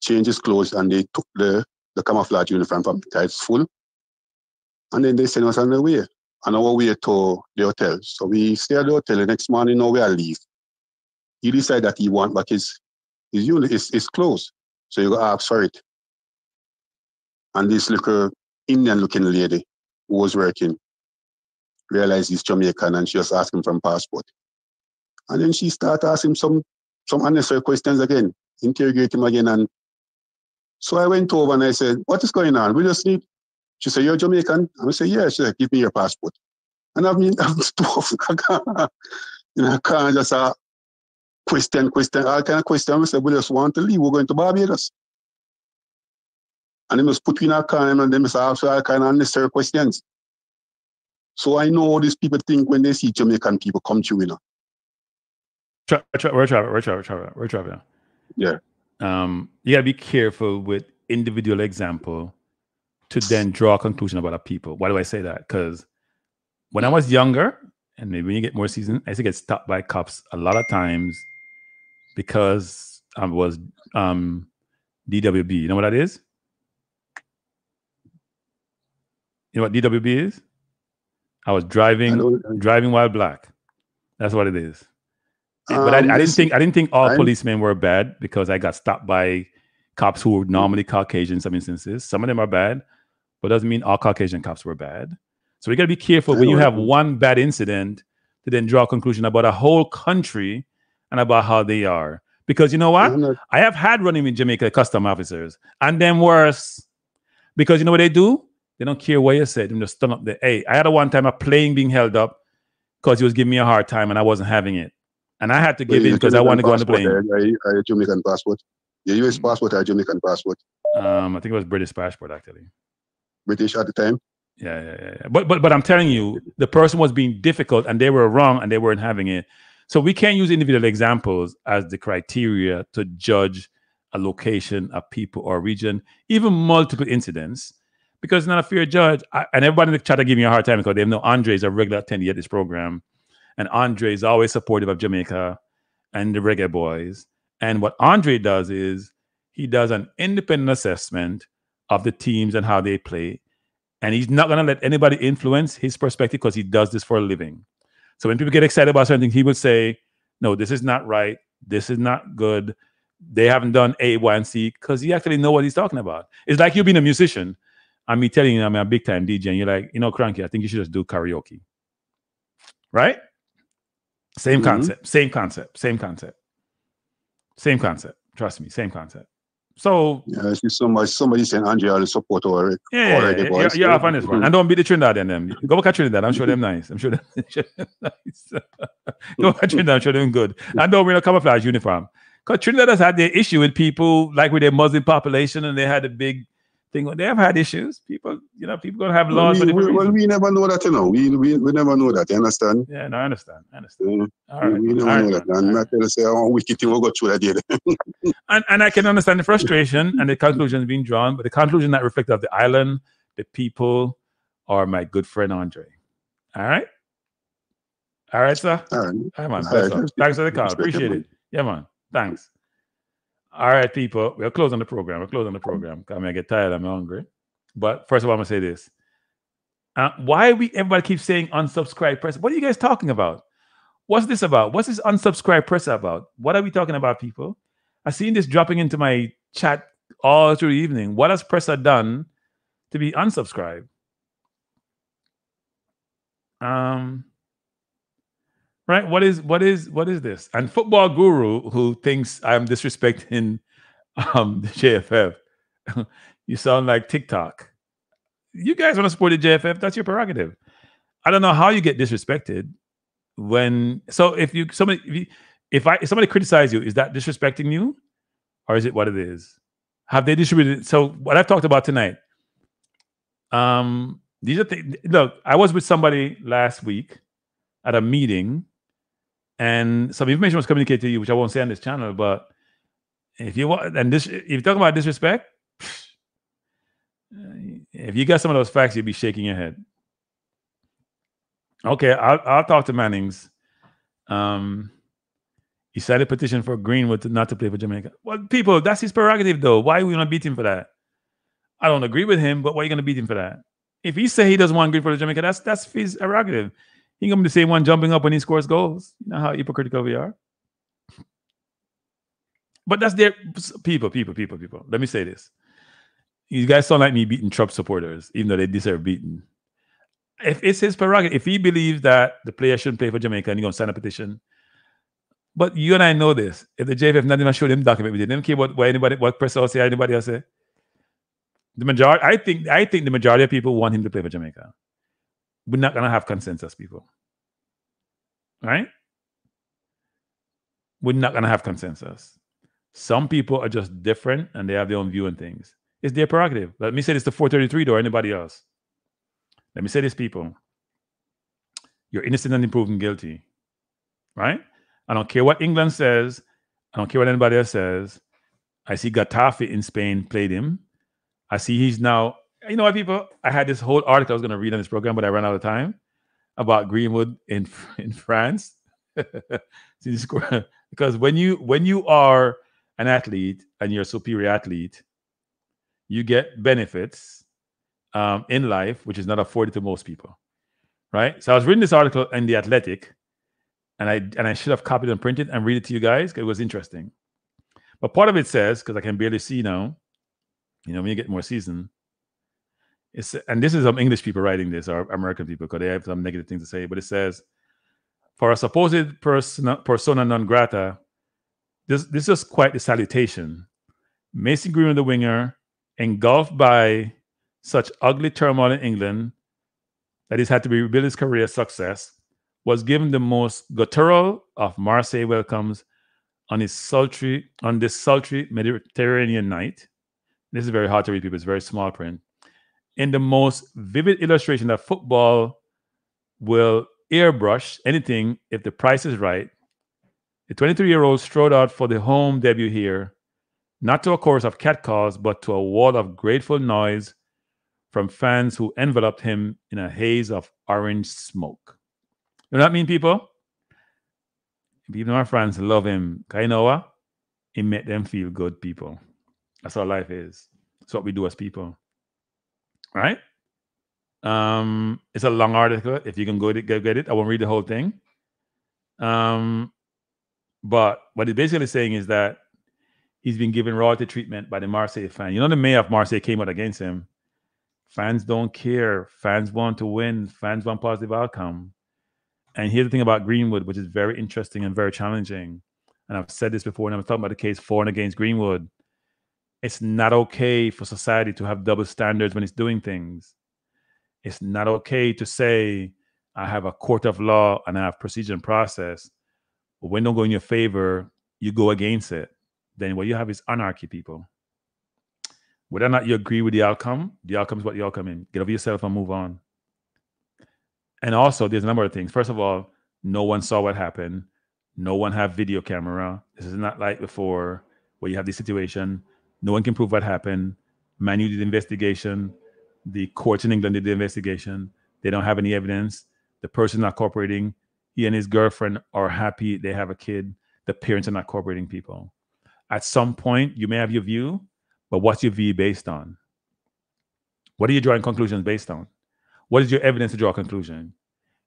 change his clothes, and they took the camouflage uniform from the guys full. And then they sent us on the way, on our way to the hotel. So we stay at the hotel. The next morning, we are leave. He decided that he want back his clothes. So you go ask for it. And this little Indian-looking lady who was working realized he's Jamaican, and she just asked him for a passport. And then she started asking some unnecessary questions again, interrogate him again. And so I went over and I said, what is going on? We just need. She said, you're Jamaican? And I said, yeah. She said, give me your passport. And I'm stuff. I can't just question, all kind of question. I said, we just want to leave. We're going to Barbados. And they must put me in a car and they must ask all kind of unnecessary questions. So I know these people think when they see Jamaican people come through, We're traveling. Yeah. You gotta be careful with individual example to then draw a conclusion about a people. Why do I say that? Because when I was younger, and maybe when you get more seasoned, I used to get stopped by cops a lot of times because I was DWB. You know what that is? You know what DWB is? I was driving while black. That's what it is. But I didn't think all policemen were bad, because I got stopped by cops who were normally Caucasian in some instances. Some of them are bad, but doesn't mean all Caucasian cops were bad. So we got to be careful when you have one bad incident to then draw a conclusion about a whole country and about how they are. Because you know what? I have had running in Jamaica custom officers, and then worse. Because you know what they do? They don't care what you said. They just turn up the, hey, I had one time a plane being held up because he was giving me a hard time and I wasn't having it. And I had to give in because I wanted to go on the plane. Are you Jamaican passport? Your US passport or Jamaican passport? I think it was British passport, actually. British at the time? Yeah. But I'm telling you, the person was being difficult and they were wrong and they weren't having it. So we can't use individual examples as the criteria to judge a location, a people, or a region, even multiple incidents, because it's not a fair judge. And everybody in the chat are giving me a hard time because they know Andre is a regular attendee at this program. And Andre is always supportive of Jamaica and the Reggae Boys. And what Andre does is he does an independent assessment of the teams and how they play. And he's not going to let anybody influence his perspective because he does this for a living. So when people get excited about something, he would say, no, this is not right. This is not good. They haven't done A, Y, and C, because he actually knows what he's talking about. It's like you being a musician and me telling you I'm a big time DJ and you're like, Cranky, I think you should just do karaoke. Right? Same concept. Trust me, same concept. So yeah, I see somebody saying Andre are the support already. Yeah, you're off on this one. And don't be the Trinidad and them. Go back to Trinidad. I'm sure them nice. Go back to Trinidad. I'm sure them good. And don't wear a camouflage uniform. Because Trinidad has had their issue with people like with their Muslim population, and they had a big thing. They have had issues. People gonna have laws. We never know that, We never know that. You understand? Yeah, no, I understand. All right. We never know that. I'm not going to say, wicked thing will go through that day. and I can understand the frustration and the conclusions being drawn, but the conclusion that reflect of the island, the people, are my good friend Andre. All right, sir. All right, man. Thanks for the call. Appreciate it. Yeah, man. Thanks. All right, people. We'll close on the program. Because I get tired. I'm hungry. But first of all, I'm going to say this. Why everybody keeps saying unsubscribe press? What are you guys talking about? What's this about? What's this unsubscribe press about? What are we talking about, people? I've seen this dropping into my chat all through the evening. What has Presser done to be unsubscribed? Right? What is this? And Football Guru, who thinks I'm disrespecting the JFF, you sound like TikTok. You guys want to support the JFF? That's your prerogative. I don't know how you get disrespected when. So if somebody criticizes you, is that disrespecting you, or is it what it is? Have they distributed? So what I've talked about tonight. These are things. Look, I was with somebody last week at a meeting, and some information was communicated to you, which I won't say on this channel. But if you want, and this, if you talk about disrespect, if you got some of those facts, you'd be shaking your head. Okay, I'll talk to Mannings. He signed a petition for Greenwood not to play for Jamaica. Well, people, that's his prerogative, though. Why are we going to beat him for that? I don't agree with him, but why are you going to beat him for that? If he say he doesn't want Greenwood for Jamaica, that's his prerogative. He going to be the same one jumping up when he scores goals. You know how hypocritical we are. But that's their people. Let me say this. You guys sound like me beating Trump supporters, even though they deserve beating. If it's his prerogative, if he believes that the player shouldn't play for Jamaica and he's going to sign a petition. But you and I know this. If the JFF not even showed him document, we didn't care what press or say, anybody else say. The majority, I think the majority of people want him to play for Jamaica. We're not gonna have consensus, people. Right? We're not gonna have consensus. Some people are just different and they have their own view on things. It's their prerogative. Let me say this to 433 or anybody else. Let me say this, people. You're innocent until proven guilty. Right? I don't care what England says. I don't care what anybody else says. I see Getafe in Spain played him. I see he's now, you know what, people? I had this whole article I was going to read on this program, but I ran out of time about Greenwood in France. Because when you are an athlete and you're a superior athlete, you get benefits in life, which is not afforded to most people. Right? So I was reading this article in The Athletic. And I should have copied and printed and read it to you guys because it was interesting. But part of it says, because I can barely see now, when you get more season, and this is some English people writing this or American people because they have some negative things to say, but it says, for a supposed persona non grata, this is quite the salutation. Mason Greenwood, the winger, engulfed by such ugly turmoil in England that he's had to rebuild his career success, was given the most guttural of Marseille welcomes on this sultry Mediterranean night. This is very hard to read, people. It's very small print. In the most vivid illustration that football will airbrush anything if the price is right, the 23-year-old strode out for the home debut here, not to a chorus of catcalls, but to a wall of grateful noise from fans who enveloped him in a haze of orange smoke. You know what I mean, people? People, my friends, love him. You know what? He made them feel good, people. That's how life is. That's what we do as people. Right? It's a long article. If you can go get it, I won't read the whole thing. But what he's basically saying is that he's been given royalty treatment by the Marseille fan. The mayor of Marseille came out against him. Fans don't care. Fans want to win. Fans want positive outcome. And here's the thing about Greenwood, which is very interesting and very challenging. And I've said this before, and I'm talking about the case for and against Greenwood. It's not okay for society to have double standards when it's doing things. It's not okay to say, I have a court of law and I have procedure and process. But when it don't go in your favor, you go against it. Then what you have is anarchy, people. Whether or not you agree with the outcome is what the outcome is. Get over yourself and move on. And also, there's a number of things. First of all, no one saw what happened. No one have video camera. This is not like before where you have this situation. No one can prove what happened. Man U did the investigation. The courts in England did the investigation. They don't have any evidence. The person not cooperating. He and his girlfriend are happy. They have a kid. The parents are not cooperating, people. At some point, you may have your view, but what's your view based on? What are you drawing conclusions based on? What is your evidence to draw a conclusion?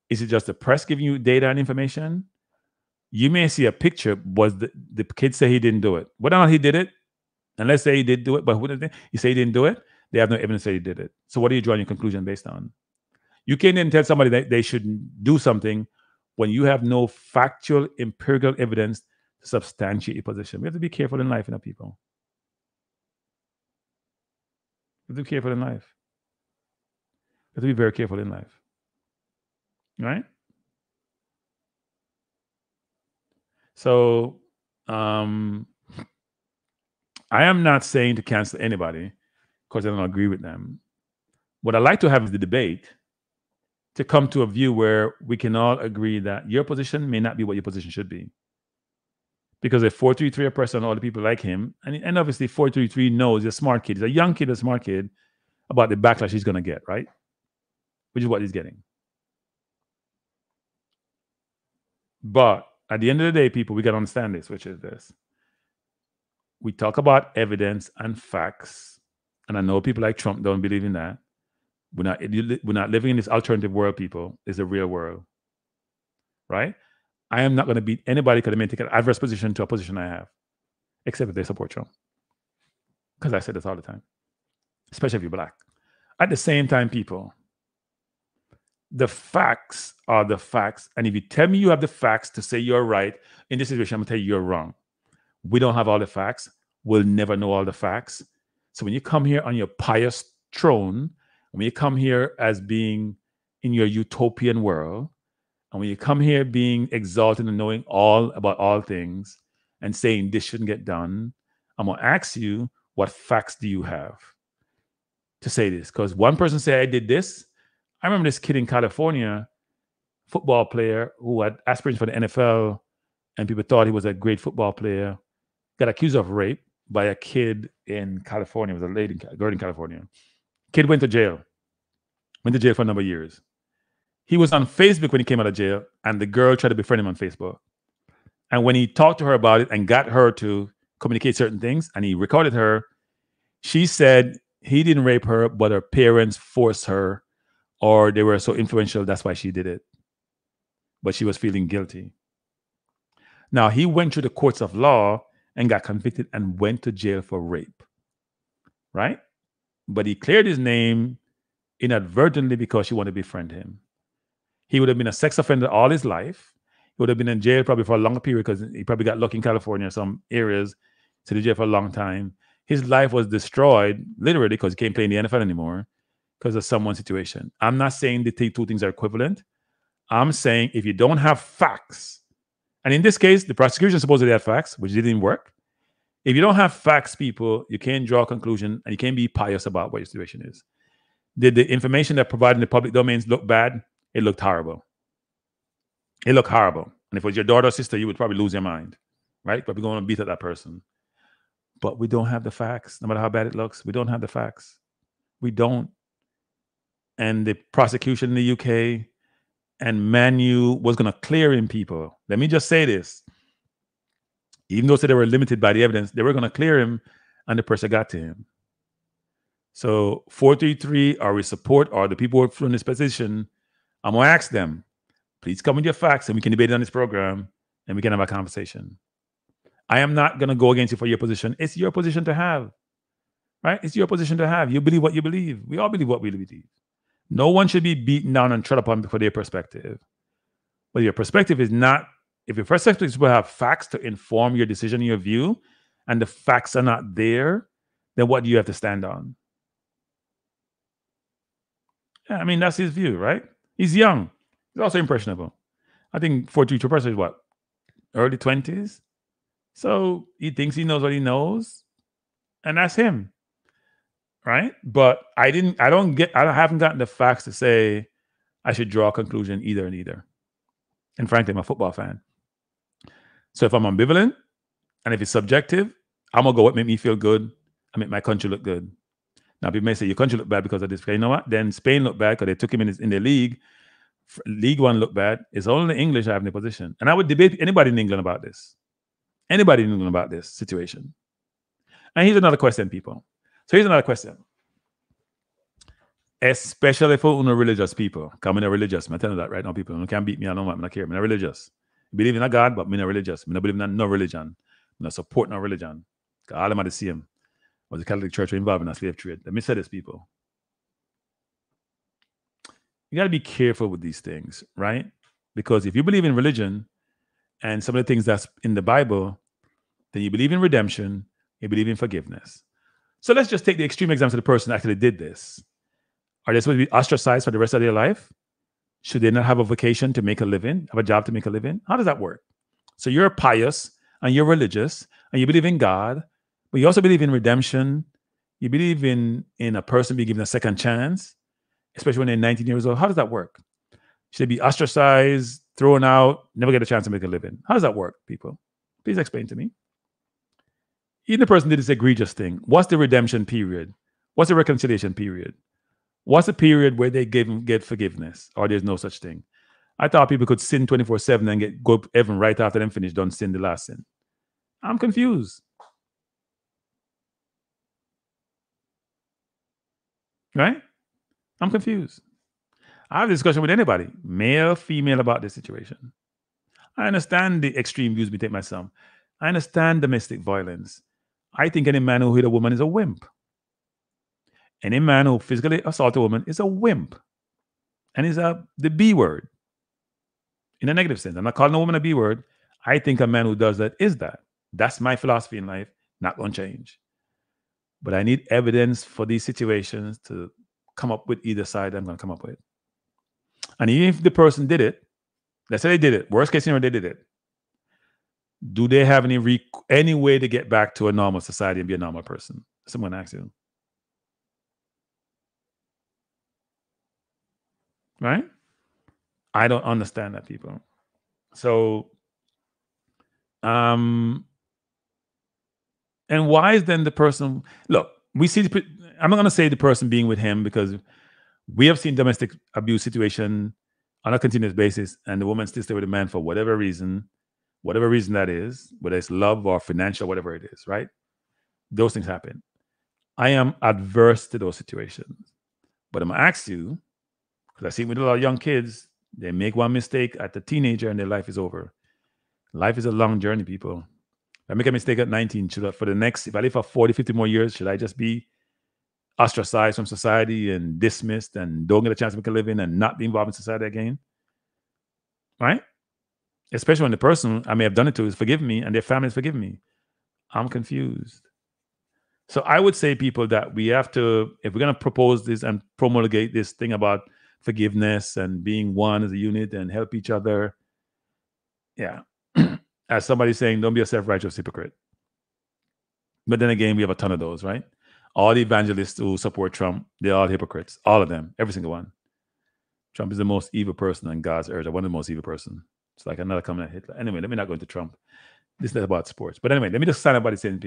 Is it just the press giving you data and information? You may see a picture, but the kid say he didn't do it. Whether or not he did it, and let's say he did do it, but you say he didn't do it, they have no evidence that he did it. So what are you drawing your conclusion based on? You can't then tell somebody that they shouldn't do something when you have no factual, empirical evidence to substantiate your position. We have to be careful in life, people. We have to be careful in life. We have to be very careful in life. Right? So, I am not saying to cancel anybody because I don't agree with them. What I like to have is the debate to come to a view where we can all agree that your position may not be what your position should be. Because if 433 a person, all the people like him, and obviously 433 knows he's a smart kid, he's a young kid, a smart kid, about the backlash he's going to get, right? Which is what he's getting. But at the end of the day, people, we got to understand this, which is this. We talk about evidence and facts, and I know people like Trump don't believe in that. We're not living in this alternative world, people. It's the real world, right? I am not going to beat anybody because they may take an adverse position to a position I have, except if they support Trump. Because I say this all the time, especially if you're black. At the same time, people, the facts are the facts. And if you tell me you have the facts to say you're right, in this situation, I'm going to tell you you're wrong. We don't have all the facts. We'll never know all the facts. So when you come here on your pious throne, when you come here as being in your utopian world, and when you come here being exalted and knowing all about all things and saying this shouldn't get done, I'm going to ask you, what facts do you have to say this? Because one person said, I did this. I remember this kid in California, football player who had aspirations for the NFL, and people thought he was a great football player, got accused of rape by a kid in California. It was a lady, girl in California. Kid went to jail for a number of years. He was on Facebook when he came out of jail, and the girl tried to befriend him on Facebook. And when he talked to her about it and got her to communicate certain things, and he recorded her, she said he didn't rape her, but her parents forced her, or they were so influential, that's why she did it. But she was feeling guilty. Now, he went through the courts of law and got convicted and went to jail for rape, right? But he cleared his name inadvertently because she wanted to befriend him. He would have been a sex offender all his life. He would have been in jail probably for a longer period because he probably got lucky in California, some areas, to the jail for a long time. His life was destroyed, literally, because he can't play in the NFL anymore because of someone's situation. I'm not saying the two things are equivalent. I'm saying if you don't have facts, and in this case, the prosecution supposedly had facts, which didn't work. If you don't have facts, people, you can't draw a conclusion and you can't be pious about what your situation is. Did the information that provided in the public domains look bad? It looked horrible. It looked horrible. And if it was your daughter or sister, you would probably lose your mind, right? Probably going to beat up that person. But we don't have the facts. No matter how bad it looks, we don't have the facts. We don't. And the prosecution in the UK and Manu was going to clear him, people. Let me just say this. Even though they were limited by the evidence, they were going to clear him, and the pressure got to him. So 433, are we support, or the people who are in this position, I'm going to ask them, please come with your facts and we can debate it on this program and we can have a conversation. I am not going to go against you for your position. It's your position to have, right? It's your position to have. You believe what you believe. We all believe what we believe. No one should be beaten down and trod upon for their perspective. But your perspective is not, if your perspective is to have facts to inform your decision and your view, and the facts are not there, then what do you have to stand on? Yeah, I mean, that's his view, right? He's young. He's also impressionable. I think 432% is what? Early 20s? So he thinks he knows what he knows. And that's him. Right? But I haven't gotten the facts to say I should draw a conclusion either and either. And frankly, I'm a football fan. So if I'm ambivalent and if it's subjective, I'm going to go what make me feel good and make my country look good. Now, people may say your country look bad because of this. You know what? Then Spain looked bad because they took him in the league. League One looked bad. It's only the English having the position. And I would debate anybody in England about this. Anybody in England about this situation. And here's another question, people. So here's another question. Especially for religious people. Come in a religious. I'm telling you that right now, people. You can't beat me. I don't care. I'm not religious. I believe in a God, but I'm not religious. I don't believe in no religion. I'm not support no religion. All of them are the same. Was the Catholic Church involved in a slave trade? Let me say this, people. You got to be careful with these things, right? Because if you believe in religion and some of the things that's in the Bible, then you believe in redemption, you believe in forgiveness. So let's just take the extreme example of the person that actually did this. Are they supposed to be ostracized for the rest of their life? Should they not have a vocation to make a living, have a job to make a living? How does that work? So you're pious and you're religious and you believe in God, but you also believe in redemption. You believe in a person being given a second chance, especially when they're 19 years old. How does that work? Should they be ostracized, thrown out, never get a chance to make a living? How does that work, people? Please explain to me. Even the person did this egregious thing. What's the redemption period? What's the reconciliation period? What's the period where they get forgiveness, or there's no such thing? I thought people could sin 24/7 and go to heaven right after them finish done sin the last sin. I'm confused. Right? I'm confused. I have a discussion with anybody, male, female, about this situation. I understand the extreme views we take myself. I understand domestic violence. I think any man who hit a woman is a wimp. Any man who physically assaults a woman is a wimp. And is the B word in a negative sense. I'm not calling a woman a B word. I think a man who does that is that. That's my philosophy in life. Not going to change. But I need evidence for these situations to come up with either side I'm going to come up with. And even if the person did it, let's say they did it, worst case scenario, they did it. Do they have any way to get back to a normal society and be a normal person? Someone asks you. Right? I don't understand that, people. So, and why is then the person, look, we see, I'm not going to say the person being with him, because we have seen domestic abuse situation on a continuous basis, and the woman still stay with the man for whatever reason that is, whether it's love or financial, whatever it is, right? Those things happen. I am adverse to those situations. But I'm going to ask you, because I see with a lot of young kids, they make one mistake at the teenager and their life is over. Life is a long journey, people. If I make a mistake at 19, if I live for 40, 50 more years, should I just be ostracized from society and dismissed and don't get a chance to make a living and not be involved in society again? Right? Especially when the person I may have done it to is forgiven me and their family has forgiven me. I'm confused. So I would say, people, that we have to, if we're going to propose this and promulgate this thing about forgiveness and being one as a unit and help each other, yeah. As somebody saying, don't be a self-righteous hypocrite. But then again, we have a ton of those, right? All the evangelists who support Trump, they're all hypocrites. All of them. Every single one. Trump is the most evil person on God's earth. One of the most evil person. It's like another coming at Hitler. Anyway, let me not go into Trump. This is not about sports. But anyway, let me just sign up by saying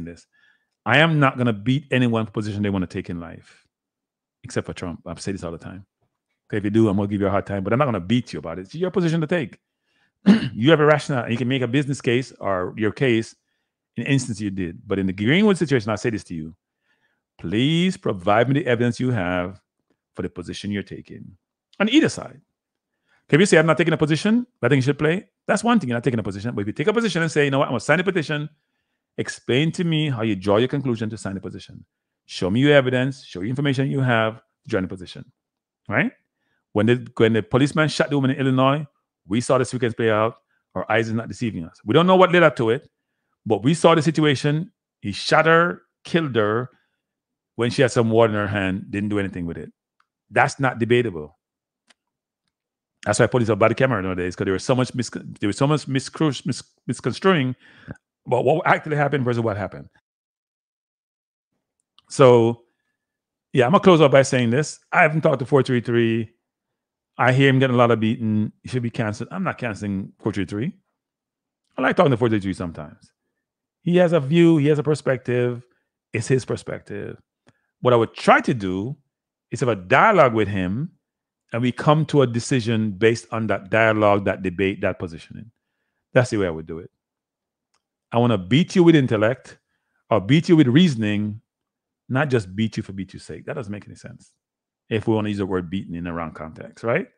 this. I am not going to beat anyone's position they want to take in life. Except for Trump. I've said this all the time. Okay, if you do, I'm going to give you a hard time. But I'm not going to beat you about it. It's your position to take. You have a rationale, and you can make a business case or your case in the instance you did. But in the Greenwood situation, I'll say this to you. Please provide me the evidence you have for the position you're taking on either side. If you say, I'm not taking a position, I think you should play, that's one thing, you're not taking a position. But if you take a position and say, you know what, I'm going to sign a petition, explain to me how you draw your conclusion to sign the position. Show me your evidence, show you information you have to join the position. Right? When the policeman shot the woman in Illinois, we saw the sequence play out. Our eyes is not deceiving us. We don't know what led up to it, but we saw the situation. He shot her, killed her when she had some water in her hand, didn't do anything with it. That's not debatable. That's why police have body camera nowadays, because there was so much misconstruing about what actually happened versus what happened. So, yeah, I'm going to close up by saying this. I haven't talked to 433. I hear him getting a lot of beating. He should be canceled. I'm not canceling 433. I like talking to 433 sometimes. He has a view. He has a perspective. It's his perspective. What I would try to do is have a dialogue with him, and we come to a decision based on that dialogue, that debate, that positioning. That's the way I would do it. I want to beat you with intellect or beat you with reasoning, not just beat you for beat you's sake. That doesn't make any sense. If we want to use the word beaten in the wrong context, right?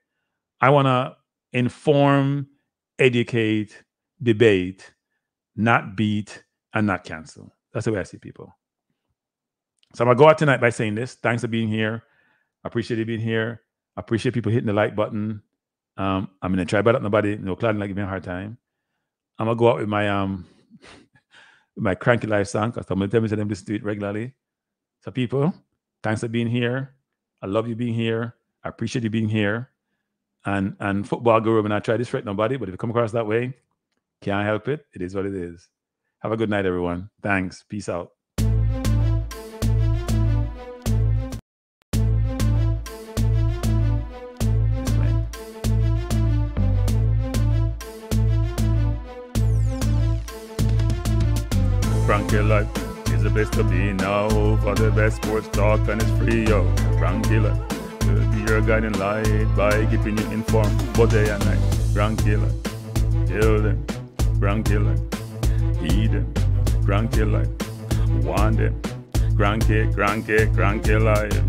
I want to inform, educate, debate, not beat, and not cancel. That's the way I see people. So I'm going to go out tonight by saying this. Thanks for being here. I appreciate you being here. I appreciate people hitting the like button. I'm going to try to up nobody. No, Claude not giving me a hard time. I'm going to go out with my my Cranky Life song because I'm going to tell me to them listen to it regularly. So people, thanks for being here. I love you being here. I appreciate you being here. And football guru, when I try to threaten nobody, but if you come across that way, can't help it. It is what it is. Have a good night, everyone. Thanks. Peace out. Cranky Life is the best to be now. For the best sports talk and it's free, yo. Cranky Life will be your guiding light by keeping you informed both day and night. Cranky Life, tell them. Cranky Life, heed them. Cranky Life, want them. Cranky Life.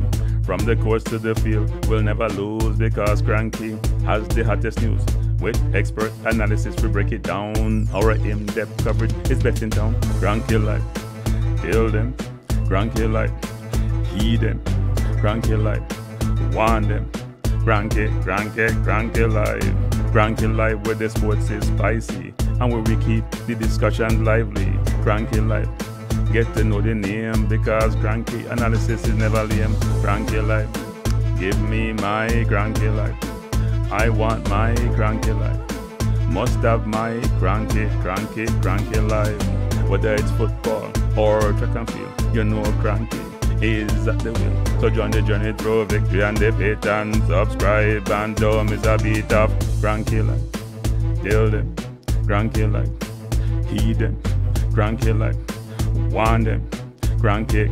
From the courts to the field, we'll never lose because Cranky has the hottest news. With expert analysis, we break it down. Our in-depth coverage is best in town. Cranky Life, tell them. Cranky Life, heed them. Cranky Life, want them. Cranky Life. Cranky Life, where the sports is spicy and where we keep the discussion lively. Cranky Life, get to know the name because Cranky analysis is never lame. Cranky Life, give me my Cranky Life. I want my Cranky Life. Must have my Cranky Life. Whether it's football or track and field, you know Cranky is at the wheel. So join the journey through victory and defeat and subscribe and don't miss a beat of Cranky Life. Tell them, Cranky Life. Heed them, Cranky Life. Want them, Cranky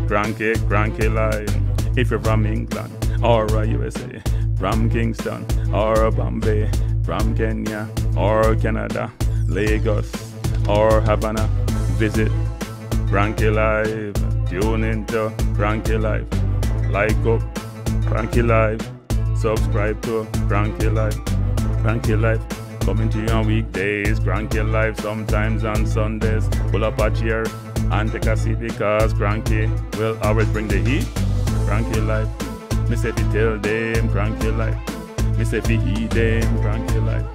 Life. If you're from England or USA, from Kingston or Bombay, from Kenya or Canada, Lagos or Havana, visit Cranky Life. Tune into Cranky Life. Like up Cranky Life. Subscribe to Cranky Life. Cranky Life coming to you on weekdays. Cranky Life sometimes on Sundays. Pull up a chair and take a seat because Cranky will always bring the heat. Cranky Life. Me say fi tell them Cranky Life. Me say fi heed them Cranky Life.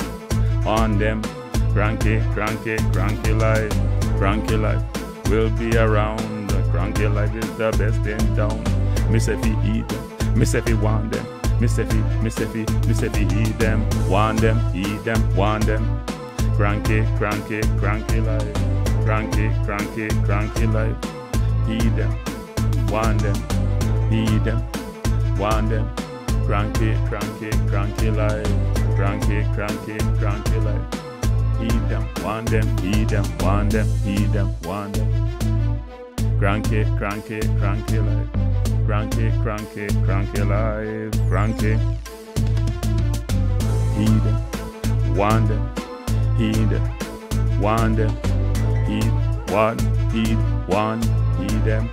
On them Cranky Life. Cranky Life will be around. Cranky Life is the best in town. Me say fi heed them. Me say fi want them. Me say fi heed them. Want them, heed them, want them. Cranky Life. Cranky Life. Heed them. Want them. Heed them. Want them. Cranky Life. Cranky Life. Heed them. Want them. Heed them. Want them. Heed them. Want them. Cranky Life. Cranky Life. Cranky. Heed them. Want them. Heed them. Want them. Heed. Want. Heed. Want. Heed them.